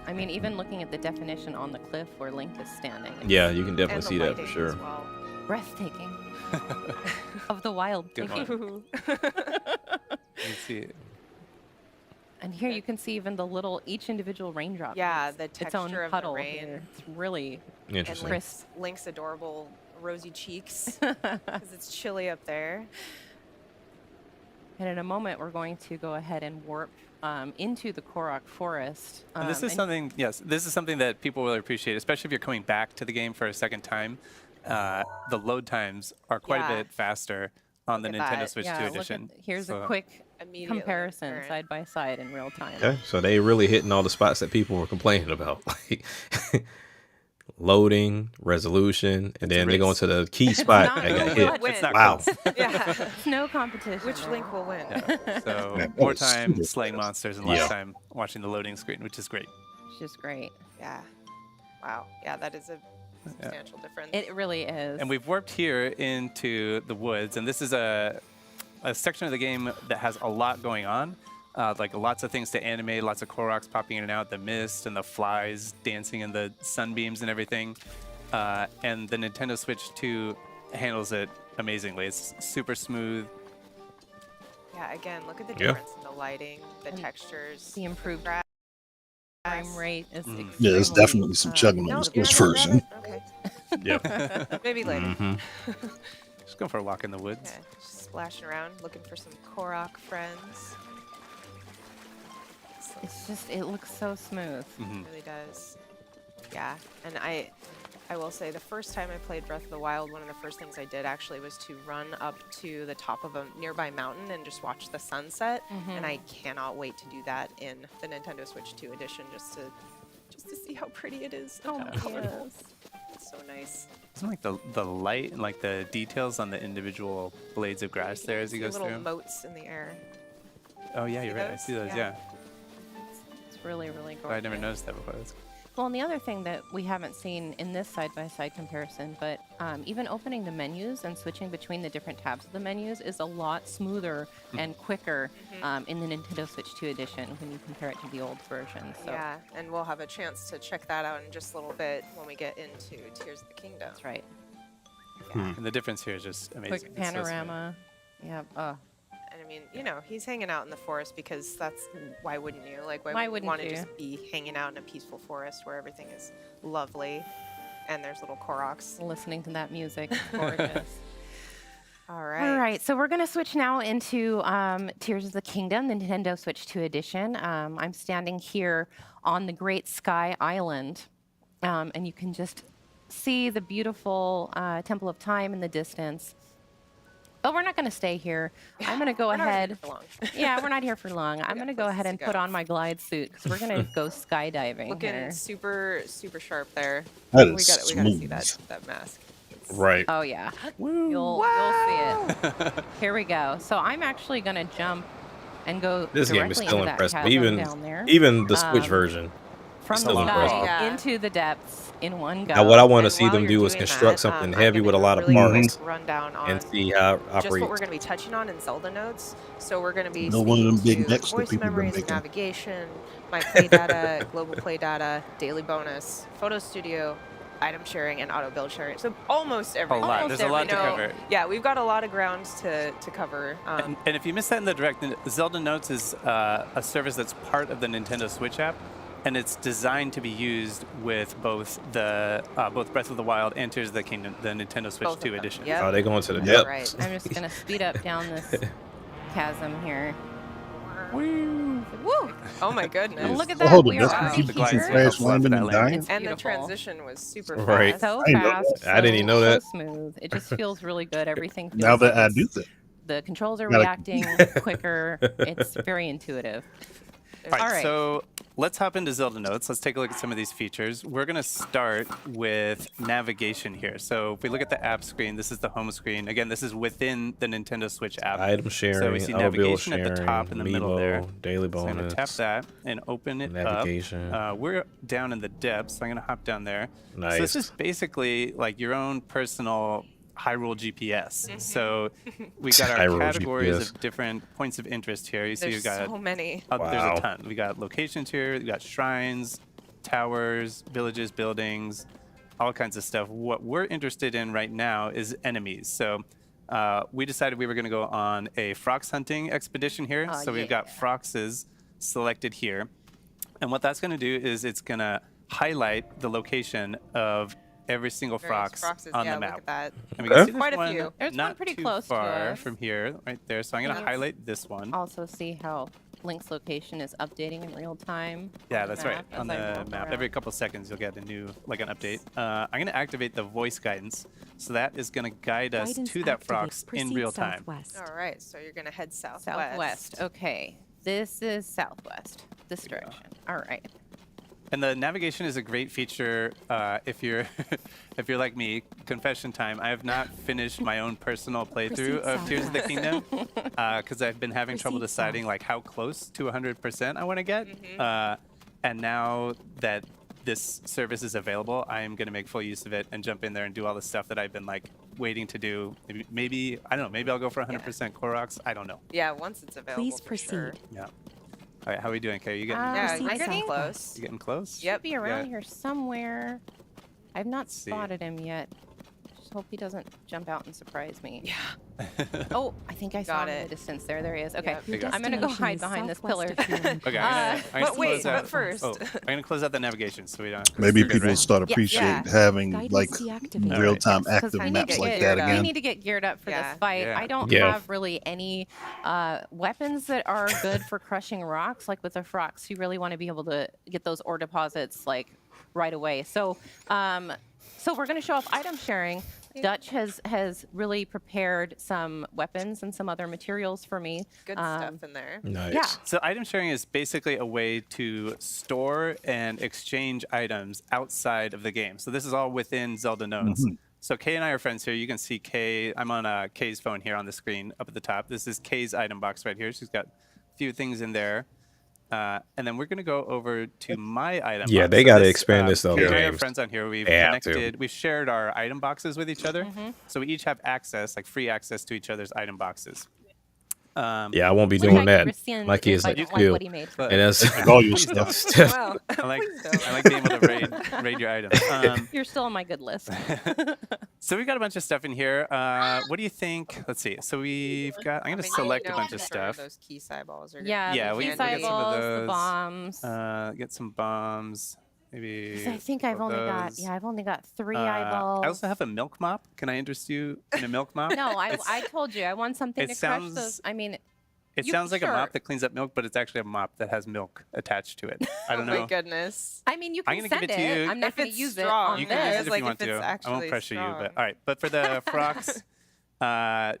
I mean, even looking at the definition on the cliff where Link is standing. It's Yeah, you can definitely And the see that for lighting sure. as well. breathtaking. Of the wild. Good one. Ooh. You can see it. And here you can see even the little, each individual raindrop. Yeah, has the its own texture of puddle the rain. here. It's really And Interesting. Link's adorable rosy cheeks because it's chilly up there. And in a moment, we're going to go ahead and warp into the Korok Forest. And this is something, yes, this is something that people really appreciate, especially if you're coming back to the game for a second time. The load times are quite Yeah. a bit faster on the Look at Nintendo that. Switch yeah, 2 look at, edition. here's So- a quick Immediately comparison apparent. side by side in real time. Okay, so they really hitting all the spots that people were complaining about, like loading, resolution, and then they go race. into the key spot not that got who hit. will win. It's not Wow. close. Yeah. No competition. Which there. Link will win? Yeah. So Man, that more was time super slaying fast. monsters and Yeah. less time watching the loading screen, which is great. Which is great. Yeah. Wow. Yeah, that is a substantial difference. It really is. And we've warped here into the woods, and this is a section of the game that has a lot going on. Like lots of things to animate, lots of Koroks popping in and out, the mist and the flies dancing in the sunbeams and everything. And the Nintendo Switch 2 handles it amazingly. It's super smooth. Yeah, again, look at the Yeah. difference in the lighting, the textures. the improved grass. frame rate is Yeah, there's extremely, definitely some chugging on No, the you're Switch not gonna grab version. it? Okay. Yep. Maybe later. Mm-hmm. Just going for a walk in the woods. Okay, just splashing around, looking for some Korok friends. It's just, it looks so smooth. Mhm. It really does. Yeah, and I will say the first time I played Breath of the Wild, one of the first things I did actually was to run up to the top of a nearby mountain and just watch the sunset. And I cannot wait to do that in the Nintendo Switch 2 edition just to see how pretty it is. Oh, and how colorful. yes. It's so nice. Isn't like the light and like the details on the individual blades of grass there as he See goes little through? motes in the air. Oh yeah, you're See right. I those? see those. Yeah. Yeah. really, really gorgeous. I never noticed that before. Well, and the other thing that we haven't seen in this side-by-side comparison, but even opening the menus and switching between the different tabs of the menus is a lot smoother and quicker in the Nintendo Switch 2 edition when you compare it to the old version. So. Yeah, and we'll have a chance to check that out in just a little bit when we get into Tears of the Kingdom. That's right. Yeah. And the difference here is just amazing. Quick panorama. Yeah. And I mean, you know, he's hanging out in the forest because that's why wouldn't you? Like, why wouldn't want to you? just be hanging out in a peaceful forest where everything is lovely and there's little Koroks? Listening to that music, gorgeous. All right. All right, so we're going to switch now into Tears of the Kingdom, the Nintendo Switch 2 edition. I'm standing here on the Great Sky Island, and you can just see the beautiful Temple of Time in the distance. But we're not going to stay here. I'm going to go ahead. Yeah, we're not here for long. I'm going to go ahead and put on my glide suit because we're going to go skydiving. Looking here. super sharp there. That we is got to see smooth. that mask. Right. Oh yeah, you'll see it. Here we go. So I'm actually going to jump and go. This game is directly still into that impressive. chasm down there. Even the Switch version. From Still the sky impressive. into the depths in one go. Now, what I want to And see while them you're do is doing construct that, something I'm heavy gonna with a do lot of really parts quick rundown on and see how it just what operates. we're going to be touching on in Zelda notes. So we're going to be No one of them speaking big to necks that voice people been memories, making. navigation, my play data, global play data, daily bonus, photo studio, item sharing, and auto build sharing. So almost everything. A lot. There's a lot to cover. Yeah, we've got a lot of ground to cover. And if you missed that in the direct, Zelda Notes is a service that's part of the Nintendo Switch app, and it's designed to be used with both the both Breath of the Wild and Tears of the Kingdom, the Nintendo Switch 2 edition. Yep. Oh, they going to the That's depths. right. I'm just going to speed up down this chasm here. Woo! Oh my goodness. And look at Well, that. hold on, We are that's out gonna keep you here. from crash landing and dying. It's And the beautiful. transition was super Right. fast. So I know fast. that. I didn't even know that. So smooth. It just feels really good. Everything feels Now that I it's- do that. The controls are Gotta- reacting quicker. It's very intuitive. All right, All right. so let's hop into Zelda Notes. Let's take a look at some of these features. We're going to start with navigation here. So if we look at the app screen, this is the home screen. Again, this is within the Nintendo Switch app. Item sharing, So we see auto build navigation at the sharing, top in the middle there. daily So I'm going bonus. to tap that and open it Navigation. up. We're down in the depths, so I'm going to hop down there. Nice. So this is basically like your own personal Hyrule GPS. So we got our Hyrule categories GPS. of different points of interest here. You see There's you got so many. There's Wow. a ton. We got locations here. We got shrines, towers, villages, buildings, all kinds of stuff. What we're interested in right now is enemies. So we decided we were going to go on a frox hunting expedition here. So we've got froxes selected here. And what that's going to do is it's going to highlight the location of every single Various frox froxes, on yeah, the look map. at that. And we can see Quite this a few. one There's one not pretty too close to far us. from here, right there. So I'm going to Let's highlight this one. Also see how Link's location is updating in real time. Yeah, on the that's right. map as On I the roll map, around. every couple seconds you'll get a new, like an update. I'm going to activate the voice guidance, so that is going to guide us to that frox in real time. All right, so you're going to head southwest. Southwest. Okay. This is southwest. This direction. All right. And the navigation is a great feature if you're if you're like me. Confession time: I have not finished my own personal playthrough of Tears of the Kingdom because I've been having trouble deciding like how close to 100% I want to get. And now that this service is available, I am going to make full use of it and jump in there and do all the stuff that I've been like waiting to do. Maybe I don't know. Maybe I'll go for 100% Koroks. I don't know. Yeah, once it's available. Please for proceed. Sure. Yeah. All right, how are we doing, Kay? You getting? Yeah, Proceed you're getting southwest. close. You getting close? Yep. Be around Yeah. here somewhere. I've not see. spotted him yet. Just hope he doesn't jump out and surprise me. Yeah. Oh, I think I saw Got him in it. the distance there. There he is. Okay. Yep. There you go. I'm going to go Destination hide is behind this southwest pillar. of here. Okay, Uh, I'm but wait, close out. but first. Oh, I'm gonna close out the navigation so we don't. Maybe you're good, people right? start Yeah. appreciate Yeah. having Guidance like deactivated. real-time Yes, 'cause active I need maps to like get that geared up. We again. need to get geared up for Yeah. this fight. Yeah. I don't Yeah. have really any weapons that are good for crushing rocks. Like with the frox, you really want to be able to get those ore deposits like right away. So, so we're going to show off item sharing. Dutch has really prepared some weapons and some other materials for me. Good stuff in there. Nice. Yeah. So item sharing is basically a way to store and exchange items outside of the game. So this is all within Zelda Notes. So Kay and I are friends here. You can see Kay. I'm on Kay's phone here on the screen up at the top. This is Kay's item box right here. She's got a few things in there. And then we're going to go over to my item Yeah, box. they So got to expand this to other Here, our games. friends on here, we've They have to. connected, we've shared our item boxes with each other. So we each have access, like free access to each other's item boxes. Yeah, I won't be Wish I doing could that. rescind My kids if I like don't like what he made. and that's Like all your Please stuff. don't. Wow. I like Please don't. I like being able to raid your items. You're still on my good list. So we've got a bunch of stuff in here. What do you think? Let's see. So we've got. I'm going to select a bunch of stuff. Those key eyeballs are Yeah, Yeah, the we key can get some of eyeballs, the those. bombs. Get some bombs. Maybe. 'Cause I think I've only got those. I've only got 3 eyeballs. I also have a milk mop. Can I interest you in a milk mop? No, I told you I want something it to sounds- crush those. I mean, It you- sounds like sure. a mop that cleans up milk, but it's actually a mop that has milk attached to it. I don't Oh know. my goodness. I mean, you I'm can gonna send give it to you. I'm not If going to it's use strong, it You on can use this. it if like you want if to. it's I won't actually pressure you, but strong. all right. But for the frocks, how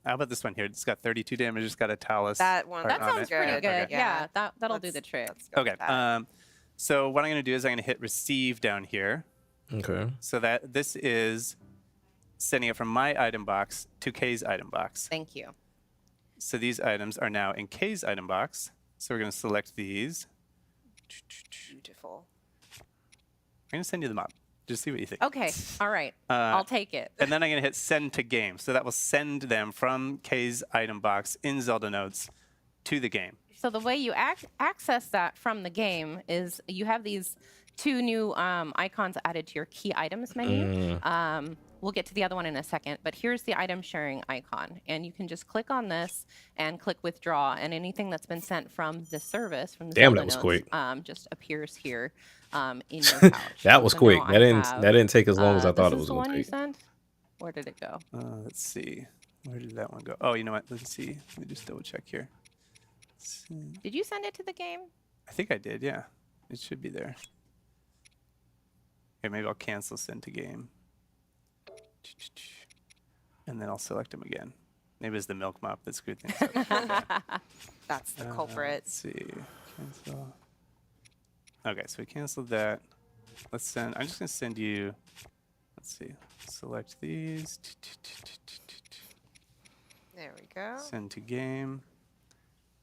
about this one here? It's got 32 damage. It's got a talus. That one. art That on sounds it. pretty good. good. Okay. Yeah, that'll do the trick. Let's go Okay. with that. So what I'm going to do is I'm going to hit receive down here. okay. So that this is sending it from my item box to Kay's item box. Thank you. So these items are now in Kay's item box. So we're going to select these. Beautiful. I'm going to send you the mop. Just see what you think. Okay. All right. I'll take it. And then I'm going to hit send to game. So that will send them from Kay's item box in Zelda Notes to the game. So the way you access that from the game is you have these 2 new icons added to your key items menu. We'll get to the other one in a second, but here's the item sharing icon. And you can just click on this and click withdraw, and anything that's been sent from the service, from the Damn, Zelda that was Notes, quick. just appears here in your pouch. That was So quick. now That I didn't have, that didn't take as long as I thought it this was is the going one to you take. sent? Where did it go? Let's see. Where did that one go? Oh, you know what? Let's see. Let me just double check here. Did you send it to the game? I think I did, yeah. It should be there. Okay, maybe I'll cancel send to game. And then I'll select them again. Maybe it's the milk mop that screwed things up. That's the culprit. Let's see. Cancel. Okay, so we canceled that. Let's send. I'm just going to send you. Let's see. Select these. There we go. Send to game.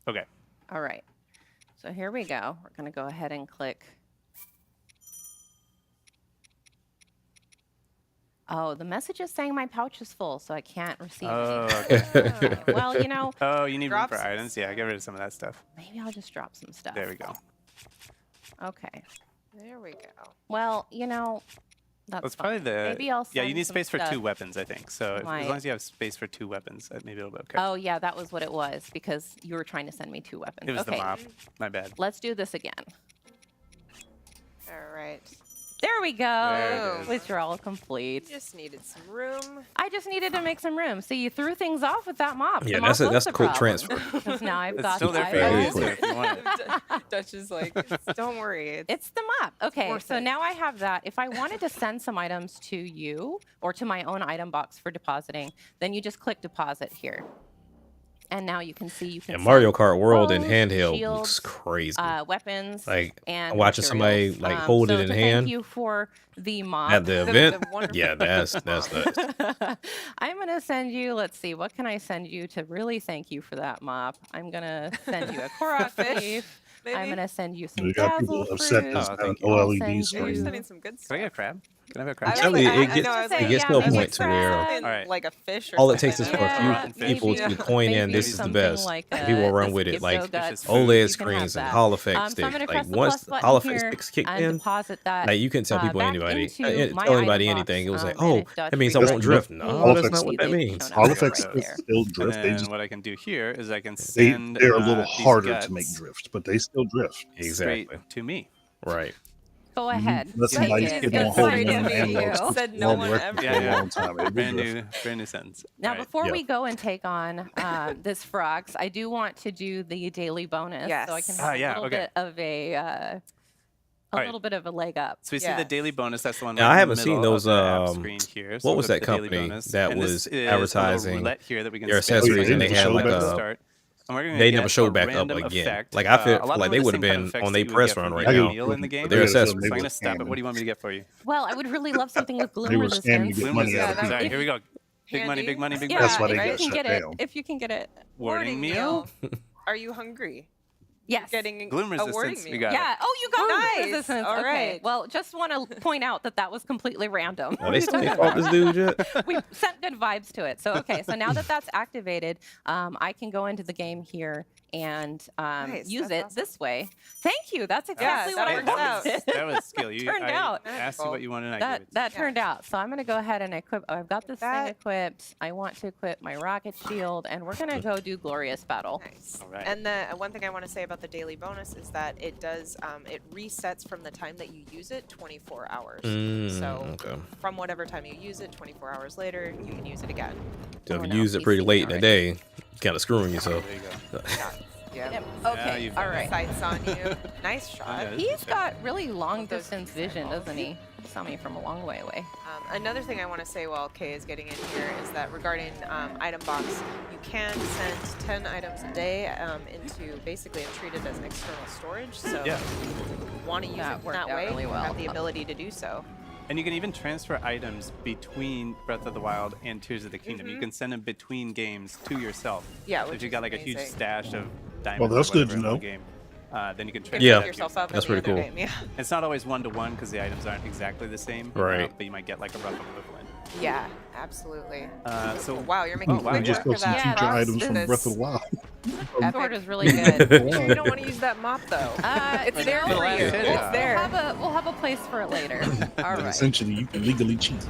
Okay. All right. So here we go. We're going to go ahead and click. Oh, the message is saying my pouch is full, so I can't receive Oh, anything. okay. Well, you know. Oh, you need room Drop for some- items? Yeah, get rid of some of that stuff. Maybe I'll just drop some stuff. There we go. Okay. There we go. Well, you know, that's Well, it's fine. probably the. Maybe I'll yeah, you send need some space for 2 stuff. weapons, I think. So as My- long as you have space for 2 weapons, maybe it'll be okay. Oh, yeah, that was what it was because you were trying to send me 2 weapons. It was okay. the mop. My bad. Let's do this again. All right. There we go. There it is. Withdrawal complete. Just needed some room. I just needed to make some room. So you threw things off with that mop. Yeah, The mop was that's the a quick problem. transfer. 'Cause now I've It's got still the there for you to eyeballs. use if you want it. Dutch is like, don't worry. It's the mop. Okay, worth so it. now I have that. If I wanted to send some items to you or to my own item box for depositing, then you just click deposit here. And now you can see you can And send Mario Kart World in bows, handheld shields, looks crazy. weapons, Like, and watching somebody, materials. like, hold so it in to hand Thank you for the mop. At the event, wonderful yeah, that's nuts. I'm gonna send you. Let's see, what can I send you to really thank you for that mop? I'm gonna send you a Korok Fish, leaf. maybe? I'm gonna send you some We got dazzle people upset fruit. this Oh, about thank you. I'll OLED send You're screen. sending some good Can stuff. I get a crab? Can I have a I crab? was Tell you, like- it I gets- know, I was it like, gets yeah, to a maybe point it's to where something All right. like a fish or all it takes is something. for a Yeah, few people maybe- to point in, maybe this is the something best. like And people will run the with it, like Skip-Go Guts. OLED OLED You can have screens and that. Hall effect So I'm sticks. gonna Like press the once plus the button Hall effect here sticks kicked and in, deposit that like you can tell people back anybody, into my tell anybody item anything. It was box, like, and oh, it's Dutch that means I Free won't Dutch. drift. You No, can that's Effects- not what that they've means. shown up All right effects there. still And drift. They then just what I can do here is I can they send they're a little these harder to make guts drift, but they still drift. Exactly. straight to me. Right. Go ahead. That's Take nice. it. Get Go more straight holding to in the me. handles. Said no Long one record ever. for a long time. It will Brand drift. new sentence. Now, All right. before Yeah. we go and take on this frogs, I do want to do the daily bonus, so I can Yes. have yeah, a little okay. bit of a Alright. little bit of a leg up. So we see Yeah. the daily bonus. That's the one. Now, right I in haven't the seen middle those, of the app um, screen here. what we'll was go that to the daily company bonus. that And this was is a little advertising roulette here that we can their spin accessories, and they to had, like, get a- start. And we're gonna they get never showed a back up random again. effect. Like, I feel A lot like of they them are would have the same kind been of effects on that their you would press get run from right eating a now. meal in the game. But their Yeah, so accessories. So they I'm were gonna stop it. scamming. What do you want me to get for you? Well, I would really love something with gloom They were scamming to resistance. get Gloom money out of resistance. All people. right, here we go. Big money, Handy. big money, big Yeah, money. That's why they if got you can shut get it, down. if you can get it. Warning meal. Are you hungry? Yes. getting Gloom awarding resistance, me. we got Yeah. Oh, you got Nice. gloom resistance. All Okay. right. Well, just want to point out that that was completely random. They still ain't fought this dude yet. We sent good vibes to it. So okay. So now that that's activated, I can go into the game here and Nice, use that's it this way. Thank you. That's exactly that what I works out. wanted. That was skill. You Turned I out. asked you what you wanted, and I That gave it. that turned out. So I'm gonna go ahead and equip. Oh, I've got this thing That- equipped. I want to equip my rocket shield, and we're gonna go do glorious battle. Nice. All right. And the one thing I want to say about the daily bonus is that it does it resets from the time that you use it 24 hours. So Okay. from whatever time you use it, 24 hours later, you can use it again. So Oh, if no, you use it he's pretty seen late it in the already. day, kind of screwing yourself. There you go. Yeah. Yep. Yeah, Okay. you've All done right. Sights on you. Nice shot. Yeah, this He's is got really long Of those distance vision, doesn't he? Saw me from a long way away. Another thing I want to say while Kay is getting in here is that regarding item box, you can send 10 items a day into basically and treat it as external storage. So Yeah. if you want to use That it worked that out way, really you well. have the ability to do so. And you can even transfer items between Breath of the Wild and Tears of the Kingdom. You can send them between games to yourself. Yeah, So which if you is got like a huge amazing. stash of diamonds Well, that's or good whatever to in one know. game, then you can You transfer can Yeah. that pick to yourself up That's in the pretty other cool. game, yeah. It's not always one-to-one because the items aren't exactly the same. Right. But you might get like a rough equivalent. Yeah, absolutely. So Wow, you're making wow, We quick just work got of some that. future Props items to from this Breath of the Wild. That sword epic- is really good. You sure you don't want to use that mop though? It's there the for last you. hit, It's yeah. there. We'll have a place for it later. All But right. essentially, you can legally cheat.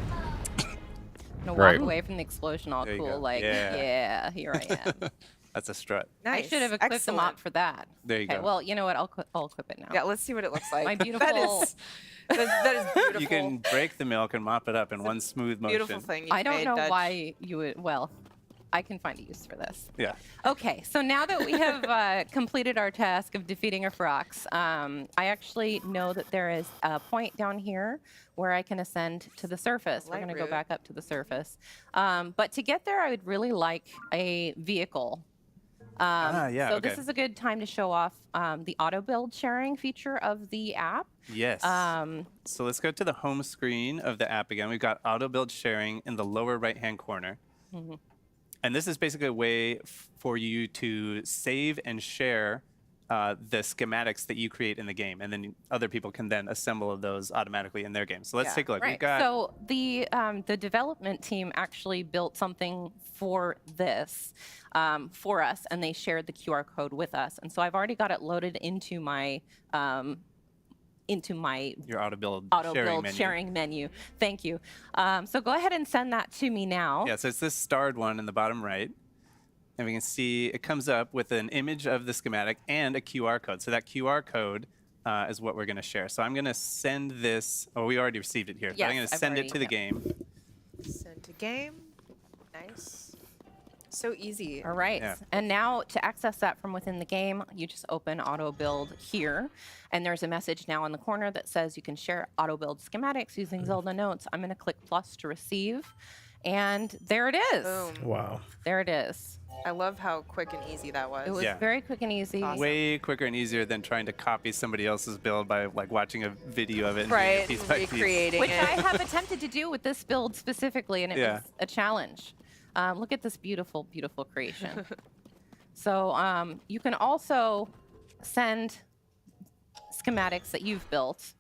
I'm gonna Right. walk away from the explosion all There you cool, go. like, Yeah. yeah, here I am. that's a strut. Nice. I should have equipped the Excellent. mop for that. There you Okay, go. well, you know what? I'll equip it now. Yeah, let's see what it looks like. My That beautiful- is, that is beautiful. You can break the milk and mop it up in one smooth motion. Beautiful thing. You've I don't made, know Dutch. why you would. Well, I can find a use for this. Yeah. Okay, so now that we have completed our task of defeating a Frox, I actually know that there is a point down here where I can ascend to the surface. We're Light going to go route. back up to the surface. But to get there, I would really like a vehicle. Yeah, so okay. this is a good time to show off the auto build sharing feature of the app. Yes. So let's go to the home screen of the app again. We've got auto build sharing in the lower right-hand corner. Mhm. And this is basically a way for you to save and share the schematics that you create in the game, and then other people can then assemble those automatically in their game. So let's Yeah. take a look. We've Right. got So the development team actually built something for this for us, and they shared the QR code with us. And so I've already got it loaded into my your auto build auto sharing build menu. sharing menu. Thank you. So go ahead and send that to me now. Yeah, so it's this starred one in the bottom right. And we can see it comes up with an image of the schematic and a QR code. So that QR code is what we're going to share. So I'm going to send this. Oh, we already received it here. But I'm going Yes, to I've send already- it to the yeah. game. Send to game. Nice. So easy. All right. Yeah. And now to access that from within the game, you just open auto build here. And there's a message now in the corner that says you can share auto build schematics using Zelda Notes. I'm going to click plus to receive. And there it is. Boom. Wow. There it is. I love how quick and easy that was. It was Yeah. very quick and easy. Awesome. Way quicker and easier than trying to copy somebody else's build by like watching a video of it and doing Right. it piece by piece. Recreating Which it. I have attempted to do with this build specifically, and it Yeah. was a challenge. Look at this beautiful, beautiful creation. So you can also send schematics that you've built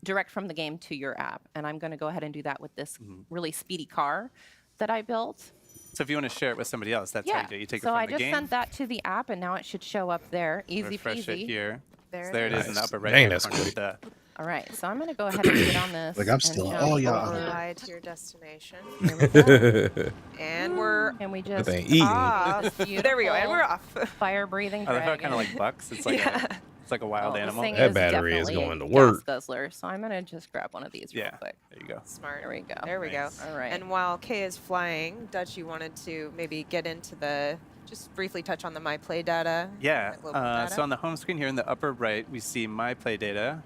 direct from the game to your app. And I'm going to go ahead and do that with this really speedy car that I built. So if you want to share it with somebody else, that's how you do it. You take it so from I the just game, sent that to the app, and now it should show up there. Easy refresh peasy. it here. There So it there it is in the is. upper right Dang, hand that's corner. quick. All right, so I'm going to go ahead and get on this. Like, I'm and still- jump oh, yeah. over. Fly to your destination. Here we go. And we're And we That just thing eating. off. There we go. And we're off. fire breathing I love how it dragon. kind of like bucks. It's like it's like a wild This animal. thing That battery is definitely going to a work. gas guzzler, so I'm gonna just grab one of these real Yeah. quick. There you go. Smart. There we go. There we Nice. go. All right. And while Kay is flying, Dutch, you wanted to maybe get into the, just briefly touch on the My Play data. Yeah. my global data. So on the home screen here in the upper right, we see my play data.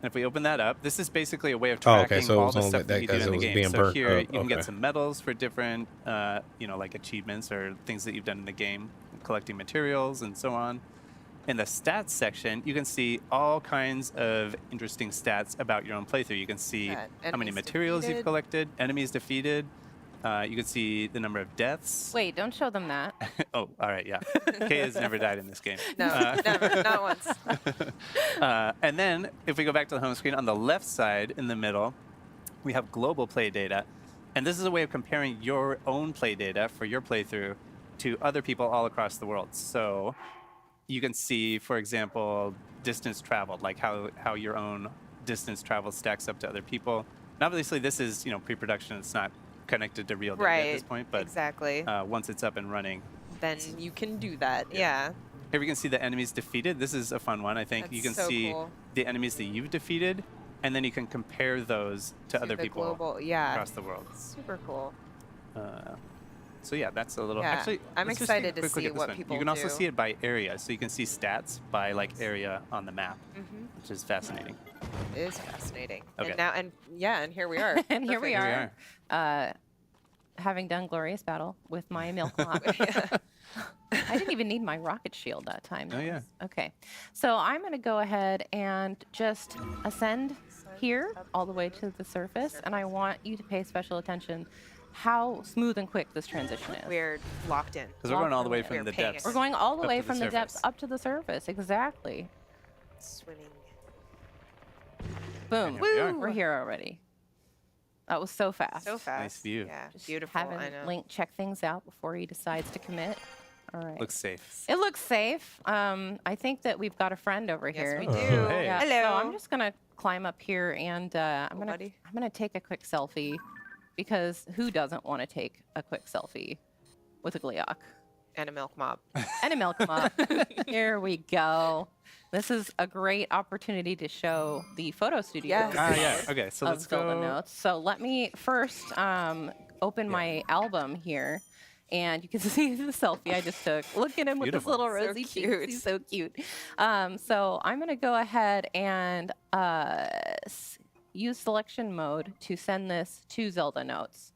And if we open that up, this is basically a way of Oh, okay, tracking so it all was the only stuff that that you do 'cause in it the was game. being So burnt here up, you can get okay. some medals for different, like achievements or things that you've done in the game, collecting materials and so on. In the stats section, you can see all kinds of interesting stats about your own playthrough. You can see how many enemies materials you've defeated. collected, enemies defeated, You can see the number of deaths. Wait, don't show them that. Oh, all right, yeah. Kay has never died in this game. No, never, not once. And then if we go back to the home screen, on the left side in the middle, we have global play data. And this is a way of comparing your own play data for your playthrough to other people all across the world. So you can see, for example, distance traveled, like how your own distance travel stacks up to other people. And obviously this is, pre-production. It's not connected to real data at this point, but exactly. Once it's up and running, Then you can do that. Yeah. Here we can see the enemies defeated. This is a fun one, I think. That's you can so see cool. the enemies that you've defeated, and then you can compare those to other the people global, yeah. across the world. Super cool. So yeah, that's a little. Yeah, Actually, I'm let's just excited take a to quick look see at this what one. people You can also do. see it by area, so you can see stats by like area on the map, which is fascinating. It is fascinating. Okay. And here we are. And here we Perfect. are. Having done Glorious Battle with my milk mop. I didn't even need my rocket shield that time. Oh, yeah. Okay. So I'm going to go ahead and just ascend here all the way to the surface. And I want you to pay special attention how smooth and quick this transition is. We're locked in. Because we're going all the way from the depths. We're going all the up way to from the depths surface. up to the surface. Exactly. Swimming. Boom. And here we are. We're here already. That was so fast. So fast. Nice view. Yeah. Just Beautiful. having I know. Link check things out before he decides to commit. All right. Looks safe. It looks safe. I think that we've got a friend over here. Yes, we do. hey. Yeah, Hello. So I'm just gonna climb up here and I'm buddy. gonna take a quick selfie because who doesn't want to take a quick selfie with a Gleeok And a milk mop. and a milk mop? Here we go. This is a great opportunity to show the photo studio. Yes. Yeah. Okay, so Of let's Zelda go. Notes. So let me first open my album here. And you can see the selfie I just took. Look at him with Beautiful. this little So rosy cheeks. cute. He's so cute. So I'm going to go ahead and use selection mode to send this to Zelda Notes.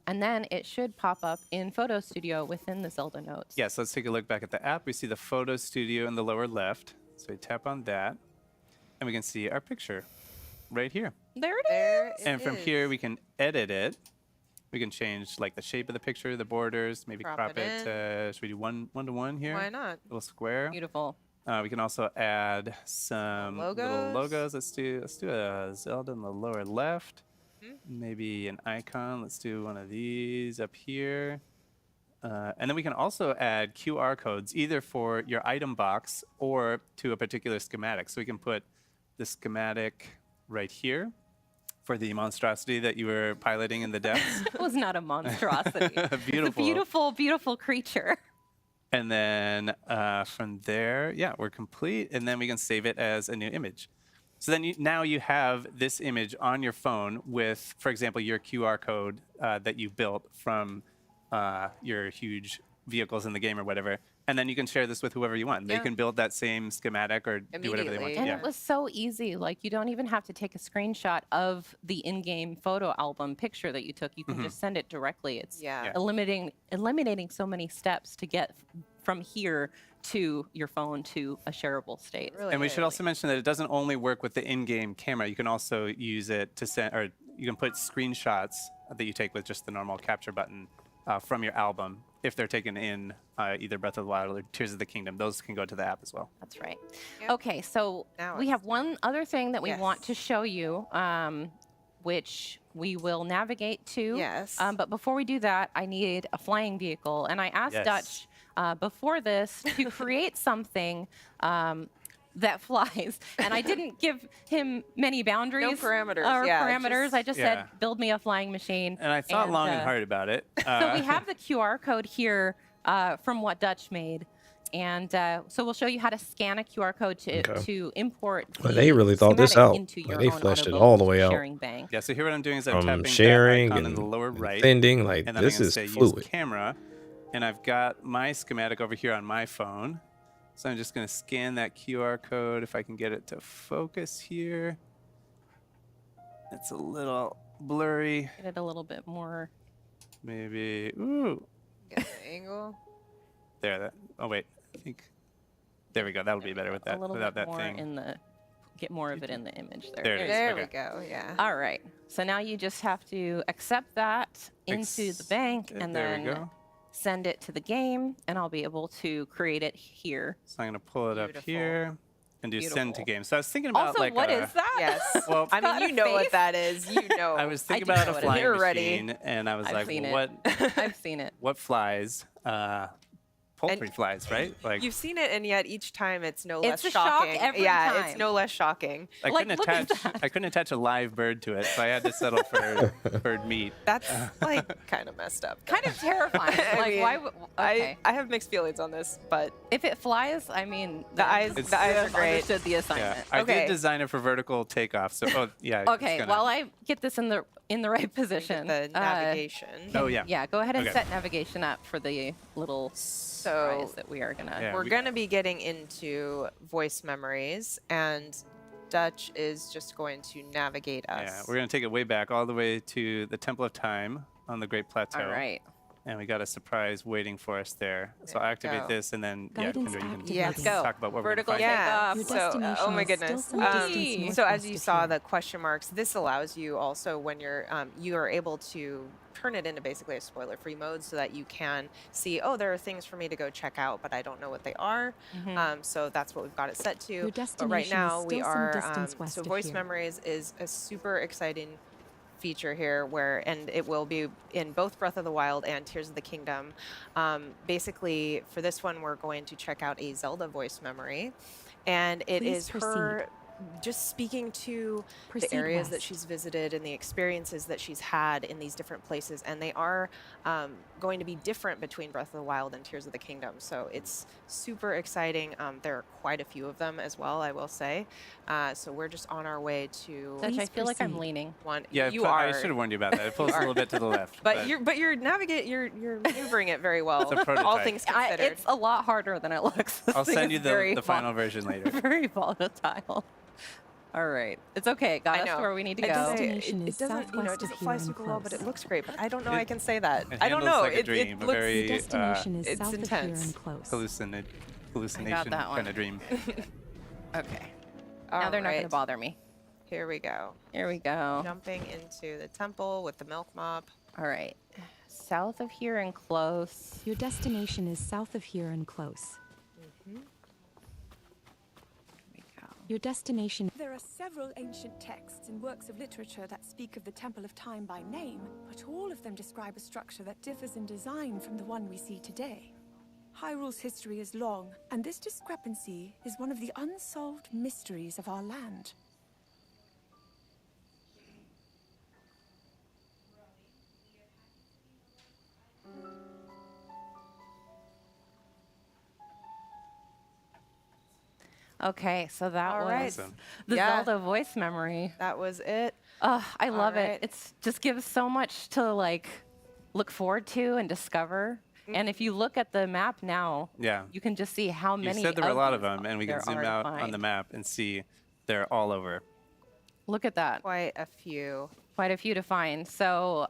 And then it should pop up in Photo Studio within the Zelda Notes. Yeah, so let's take a look back at the app. We see the photo studio in the lower left. So we tap on that, and we can see our picture right here. There it There is. it And from is. here, we can edit it. We can change like the shape of the picture, the borders, maybe Crop crop it it to, should we do one to one here? Why not? Little square. Beautiful. We can also add some little Logos. logos. Let's do a Zelda in the lower left. Mm-hmm. Maybe an icon. Let's do one of these up here. And then we can also add QR codes either for your item box or to a particular schematic. So we can put the schematic right here for the monstrosity that you were piloting in the depths. It was not a monstrosity. It's a Beautiful. beautiful, beautiful creature. And then from there, yeah, we're complete. And then we can save it as a new image. So then now you have this image on your phone with, for example, your QR code that you built from your huge vehicles in the game or whatever. And then you can share this with whoever you want. They Yeah. can build that same schematic or do whatever they want. Immediately. And Yeah. it was so easy. Like, you don't even have to take a screenshot of the in-game photo album picture that you took. You can just send it directly. It's Yeah. eliminating so many steps to get from here to your phone to a shareable state. Really And we is. should also mention that it doesn't only work with the in-game camera. You can also use it to send, or you can put screenshots that you take with just the normal capture button from your album if they're taken in either Breath of the Wild or Tears of the Kingdom. Those can go to the app as well. That's right. Yep. Okay, so Now we it's have one other thing that we want Yes. to show you, which we will navigate to. Yes. But before we do that, I need a flying vehicle. And I asked Yes. Dutch before this to create something that flies. And I didn't give him many boundaries. parameters, Or yeah, parameters. just- I just Yeah. said, build me a flying machine. And I thought long and hard about it. So we have the QR code here from what Dutch made. And so we'll show you how to scan a QR code to import. Well, the they really thought this schematic out. into Like, your they own fleshed it Autovolt all the way out. sharing bank. Yeah, so here what I'm doing is I'm From tapping sharing that icon in and the lower right. sending, like, and then this I'm gonna is say fluid. use camera. And I've got my schematic over here on my phone. So I'm just going to scan that QR code if I can get it to focus here. It's a little blurry. Get it a little bit more. Maybe. Ooh. Get the angle. There. Oh, wait. I think. There we go. That'll be better with that. A little Without bit that more thing. in the get more of it in the image there. There it is. There Okay. we go. Yeah. All right. So now you just have to accept that into the bank and There we then go. send it to the game, and I'll be able to create it here. So I'm gonna pull it up Beautiful. here and do send to Beautiful. game. So I was thinking about Also, like what is that? Yes. Well, I mean, you know what that is. You know. I was thinking do about know a what it flying is. You're ready. machine, and I was I've like, seen well, it. I've seen it. what flies? Poultry And flies, right? Like You've seen it, and yet each time it's no It's less a shock shocking. every yeah, it's time. no less shocking. I like, couldn't look at attach. that. I couldn't attach a live bird to it, so I had to settle for bird meat. That's like kind of messed up. Kind of terrifying. I Like, mean, why? Okay. I have mixed feelings on this, but If it flies, I mean, The eyes- then the eyes are I've great. Understood the Yeah, assignment. I Okay. did design it for vertical takeoff. So, oh yeah. it's Okay, gonna- while I get this in the right position, the navigation. Oh yeah. yeah, go ahead and Okay. set navigation up for the little surprise that we are gonna. Yeah, We're we- going to be getting into voice memories, and Dutch is just going to navigate us. Yeah, we're gonna take it way back, all the way to the Temple of Time on the Great Plateau. All right. And we got a surprise waiting for us there. So There I'll we activate go. this, and then Guidance Kendra, you can activated. Yeah, Let's go. talk about what Vertical we're gonna find. Yeah. Your So, destination oh my is still goodness. some distance So northwest as you of saw here. the question marks, this allows you also when you are able to turn it into basically a spoiler-free mode, so that you can see, oh, there are things for me to go check out, but I don't know what they are. So that's what we've got it set to. Your But right destination is now we still some are distance west so of voice here. memories is a super exciting feature here and it will be in both Breath of the Wild and Tears of the Kingdom. Basically, for this one, we're going to check out a Zelda voice memory, and it Please is her just speaking to Proceed the areas that west. she's visited and the experiences that she's had in these different places, and they are going to be different between Breath of the Wild and Tears of the Kingdom. So it's super exciting. There are quite a few of them as well, I will say. So we're just on our way to Dutch, I Please feel like I'm proceed. leaning. one. Yeah, you I are. should have warned you about that. It pulls a are. little bit to the left. But you're maneuvering it very well. It's a All prototype. things considered. It's a lot harder than it looks. This I'll thing send you is very the final version later. very volatile. All right, it's okay. Got I us know. to where we need to It go. doesn't, Destination it is doesn't, it southwest of doesn't here fly and super well, but it close. looks great. But I don't know I can say that. It I don't handles know. like a dream, a looks very Your destination is it's south of intense. here and close. Hallucination that one. kind of dream. Okay. All Now they're not going right. to bother me. Here we go. Here we go. Jumping into the temple with the milk mop. All right. South of here and close. Your destination is south of here and close. Here we go. Your destination. There are several ancient texts and works of literature that speak of the Temple of Time by name, but all of them describe a structure that differs in design from the one we see today. Hyrule's history is long, and this discrepancy is one of the unsolved mysteries of our land. Okay, so that All was right. Awesome. the Yeah. Zelda voice memory. That was it. I love right. it. It's just gives so much to like look forward to and discover. And if you look at the map now, Yeah. you can just see how You many. said there were a lot of these them, and we there can zoom are to out on the find. map and see they're all over. Look at that. Quite a few. Quite a few to find. So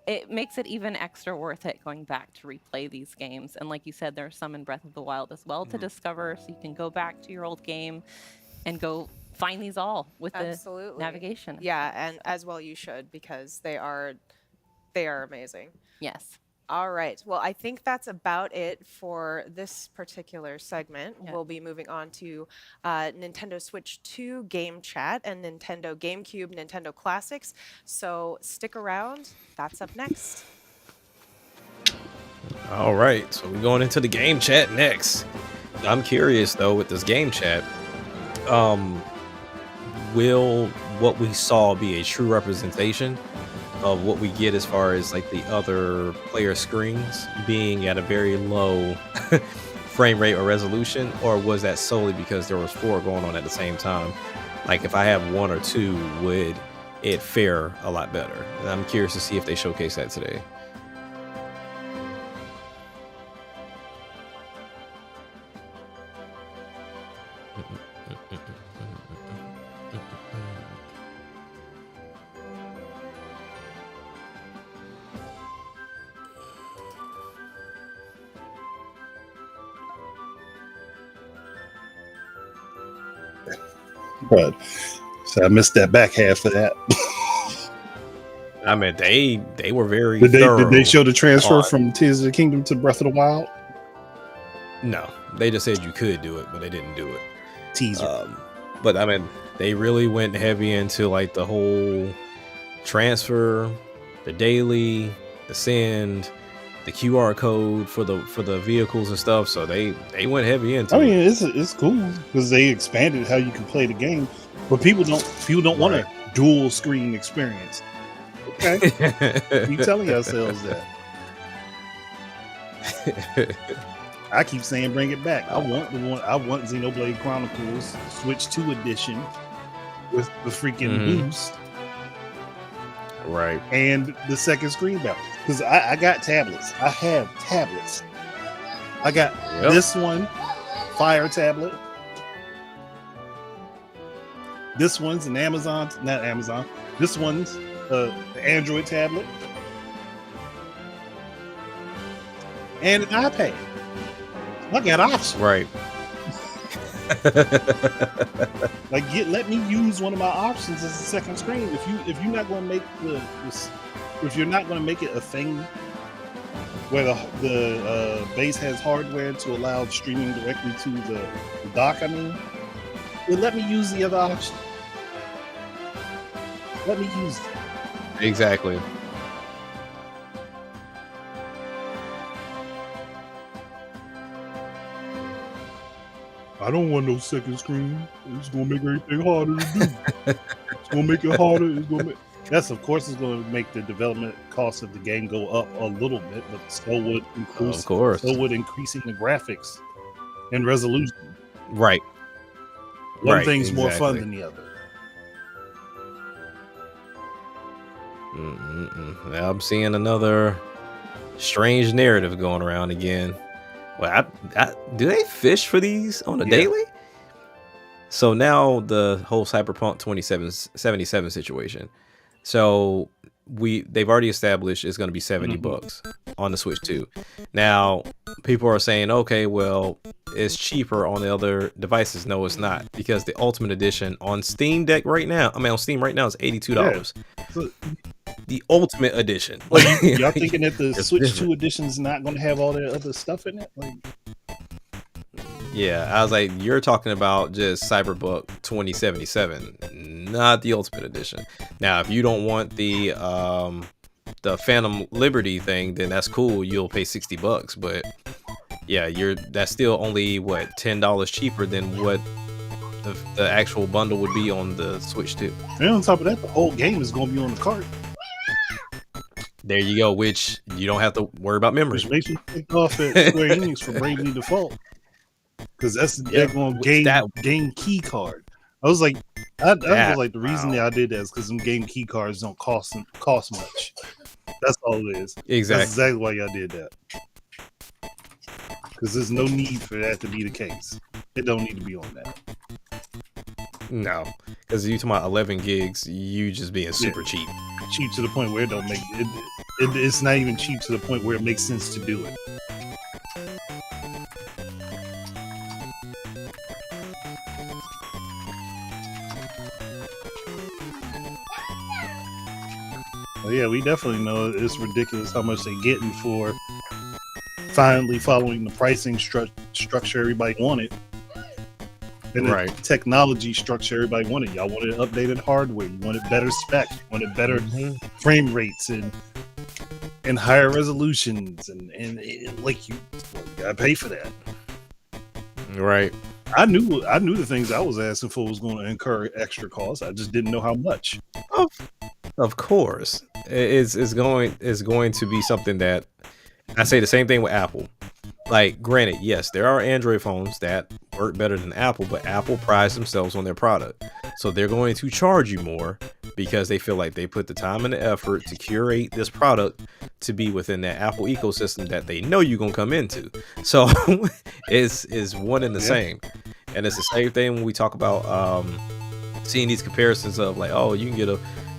it makes it even extra worth it going back to replay these games. And like you said, there are some in Breath of the Wild as well to discover. So you can go back to your old game and go find these all with Absolutely. the navigation. Yeah, and as well you should, because they are amazing. Yes. All right. Well, I think that's about it for this particular segment. Yeah. We'll be moving on to Nintendo Switch 2 Game Chat and Nintendo GameCube Nintendo Classics. So stick around. That's up next. All right, so we're going into the game chat next. I'm curious though with this game chat, will what we saw be a true representation of what we get as far as like the other player screens being at a very low frame rate or resolution, or was that solely because there was 4 going on at the same time? Like if I have 1 or 2, would it fare a lot better? And I'm curious to see if they showcase that today. But so I missed that back half of that. I mean, they were very Did thorough. they show the transfer from Tears of the Kingdom to Breath of the Wild? No, they just said you could do it, but they didn't do it. Teaser. But I mean, they really went heavy into like the whole transfer, the daily, the send, the QR code for the vehicles and stuff. So they went heavy into I mean, it. it's cool because they expanded how you can play the game, but people don't want a dual screen experience. Okay, keep telling ourselves that. I keep saying bring it back. I want Xenoblade Chronicles Switch 2 edition with the freaking boost. Right. And the second screen balance. Because I got tablets. I have tablets. I got this one, Fire tablet. This one's an Amazon, not Amazon. This one's the Android tablet. And an iPad. I got options. Right. Like, let me use one of my options as a second screen. If you're not going to make if you're not going to make it a thing where the base has hardware to allow streaming directly to the dock, I mean, then let me use the other option. Let me use it. Exactly. I don't want no second screen. It's gonna make everything harder to do. It's gonna make it harder. That's of course it's gonna make the development cost of the game go up a little bit, but so would increasing the graphics and resolution. Right. One thing's more fun than the other. Now I'm seeing another strange narrative going around again. Well, do they fish for these on a daily? So now the whole Cyberpunk 2077 situation. So they've already established it's going to be $70 on the Switch 2. Now people are saying, okay, well, it's cheaper on the other devices. No, it's not, because the Ultimate Edition on Steam Deck right now, on Steam right now is $82. Yeah. The Ultimate Edition. Y'all thinking that the Switch 2 edition is not going to have all that other stuff in it? Like, yeah, I was like, you're talking about just Cyberpunk 2077, not the Ultimate Edition. Now, if you don't want the Phantom Liberty thing, then that's cool. You'll pay $60, but yeah, that's still only what, $10 cheaper than what the actual bundle would be on the Switch 2. And on top of that, the whole game is going to be on the cart. There you go, which you don't have to worry about memory. Which makes me think off at Square Enix for Bravely Default. Because they're going to game key card. I was like, the reason that I did that is because them game key cards don't cost much. That's all it is. Exactly. That's exactly why y'all did that. Because there's no need for that to be the case. It don't need to be on that. No, because you talking about 11 gigs, you just being super cheap. Cheap to the point where it don't make it. It's not even cheap to the point where it makes sense to do it. Well, yeah, we definitely know it's ridiculous how much they're getting for finally following the pricing structure everybody wanted. And the technology structure everybody wanted. Y'all wanted updated hardware. You wanted better specs. You wanted better frame rates and higher resolutions. And like you gotta pay for that. Right. I knew the things I was asking for was going to incur extra costs. I just didn't know how much. Of course, it's going to be something that I say the same thing with Apple. Like, granted, yes, there are Android phones that work better than Apple, but Apple prides themselves on their product. So they're going to charge you more because they feel like they put the time and the effort to curate this product to be within that Apple ecosystem that they know you're going to come into. So it's one and the same. And it's the same thing when we talk about seeing these comparisons of like, oh, you can get a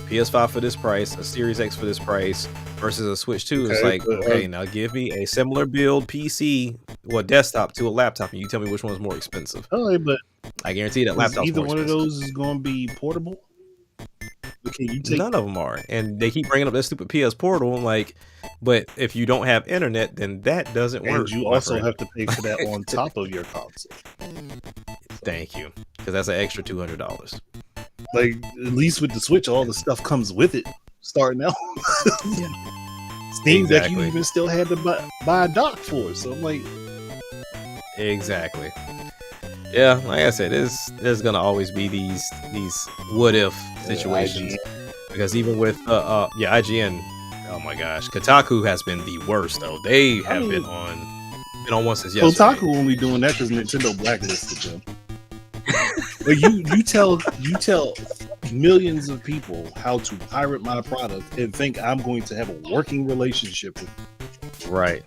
PS5 for this price, a Series X for this price, versus a Switch 2. It's Okay, like, but, okay, now give me a similar build PC or desktop to a laptop, and you tell me which one's more expensive. Oh, but I guarantee that is laptop's either more one of expensive. those is going to be portable? Okay, you take None of them are, and they keep bringing up that stupid PS Portal. I'm like, but if you don't have internet, then that doesn't work. and you my also friend. have to pay for that on top of your console. Thank you, because that's an extra $200. Like, at least with the Switch, all the stuff comes with it starting out. Steam Deck, you even still had to buy a dock for it. So I'm like, exactly. Yeah, like I said, there's gonna always be these what if situations, because even with IGN, oh my gosh, Kotaku has been the worst though. They have been on one since yesterday. Kotaku only doing that because Nintendo blacklisted them. But you tell millions of people how to pirate my product and think I'm going to have a working relationship with you. Right.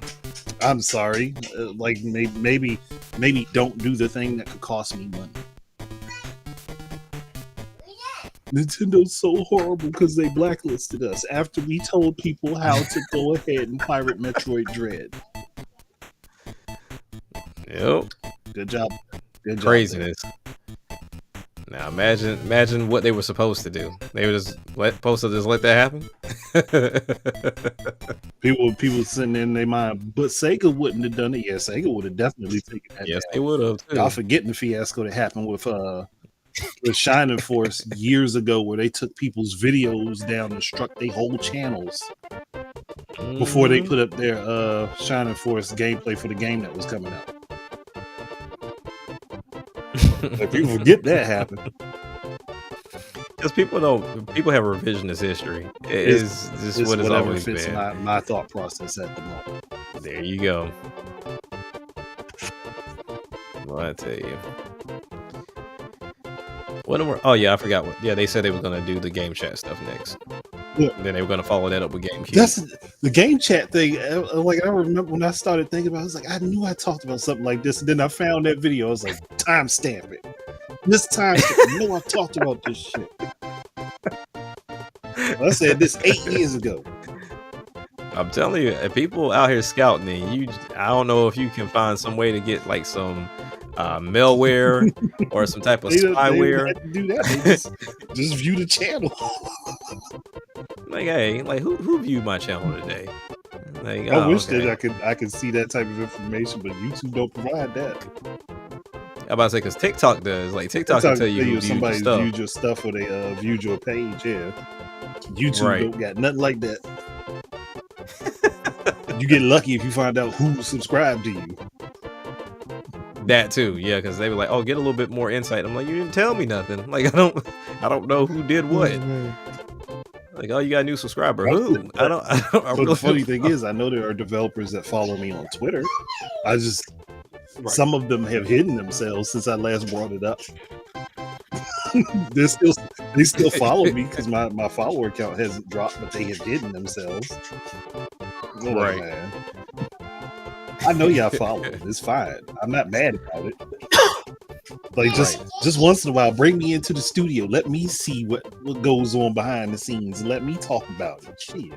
I'm sorry. Like maybe don't do the thing that could cost me money. Nintendo's so horrible because they blacklisted us after we told people how to go ahead and pirate Metroid Dread. Yep. Good job. Good job. Craziness. Now imagine what they were supposed to do. They were just supposed to just let that happen. People sitting in their mind, but Sega wouldn't have done it. Yeah, Sega would have definitely taken that. Yes, down. they would have. Y'all forgetting the fiasco that happened with Shining Force years ago, where they took people's videos down and struck their whole channels before they put up their Shining Force gameplay for the game that was coming out. If you forget that happened, because people have revisionist history. It is just what it's always fits been. my thought process at the moment. There you go. Well, I tell you. Oh yeah, I forgot what. Yeah, they said they were gonna do the game chat stuff next. Yeah. Then they were gonna follow that up with GameCube. That's the game chat thing. Like I remember when I started thinking about it, I was like, I knew I talked about something like this, and then I found that video. I was like, timestamp it. This timestamp. You know I talked about this shit. I said this 8 years ago. I'm telling you, if people out here scouting it, I don't know if you can find some way to get like some malware or some type of spyware. They do that. They just view the channel. Like, hey, like who viewed my channel today? Like, I wish that I could see that type of information, but YouTube don't provide that. I'm about to say, because TikTok does. Like TikTok can tell you who viewed somebody your stuff. viewed your stuff or they viewed your page. Yeah, YouTube don't got nothing like that. You get lucky if you find out who subscribed to you. That too, yeah, because they were like, "Oh, get a little bit more insight." I'm like, "You didn't tell me nothing. Like, I don't know who did what." Like, oh, you got a new subscriber. Who? I don't. But the funny thing is, I know there are developers that follow me on Twitter. Some of them have hidden themselves since I last brought it up. They still follow me because my follower count hasn't dropped, but they have hidden themselves. Right, man. I know y'all follow it. It's fine. I'm not mad about it. Like just once in a while, bring me into the studio. Let me see what goes on behind the scenes and let me talk about it. Shit.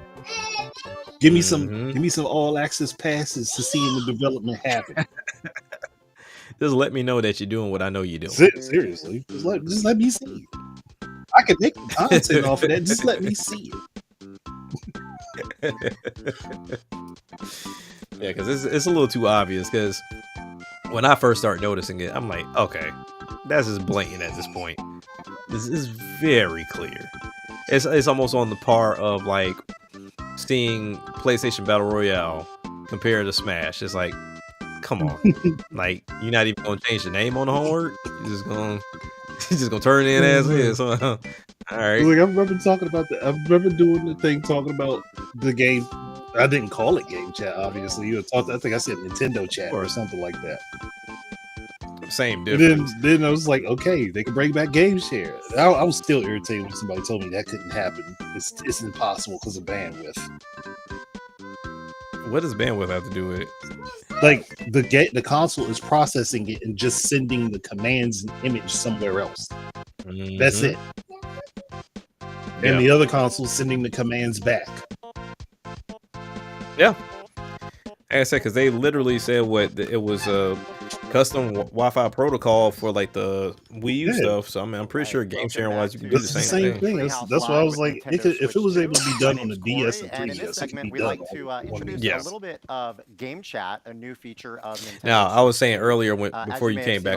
Give me some all access passes to seeing the development happen. Just let me know that you're doing what I know you're doing. Seriously. Just let me see it. I can make content off of that. Just let me see it. Yeah, because it's a little too obvious. Because when I first started noticing it, I'm like, okay, that's just blatant at this point. This is very clear. It's almost on the par of like seeing PlayStation Battle Royale compared to Smash. It's like, come on, like you're not even gonna change the name on the homework. You're just gonna turn it in as is. All right. Like I remember doing the thing talking about the game. I didn't call it game chat, obviously. I think I said Nintendo chat or something like that. Same difference. Then I was like, okay, they can bring back game share. I was still irritated when somebody told me that couldn't happen. It's impossible because of bandwidth. What does bandwidth have to do with it? Like the console is processing it and just sending the commands and image somewhere else. That's it. and the other console sending the commands back. Yeah. Like I said, because they literally said it was a custom Wi-Fi protocol for like the Wii U stuff. So I mean, I'm pretty sure game sharing wise, you can do the same thing. That's why I was like, if it was able to be done on the DS and 3DS, in this segment, we like to introduce a little bit of game chat, a new feature of Nintendo. Now, I was saying earlier as before you you may have came seen back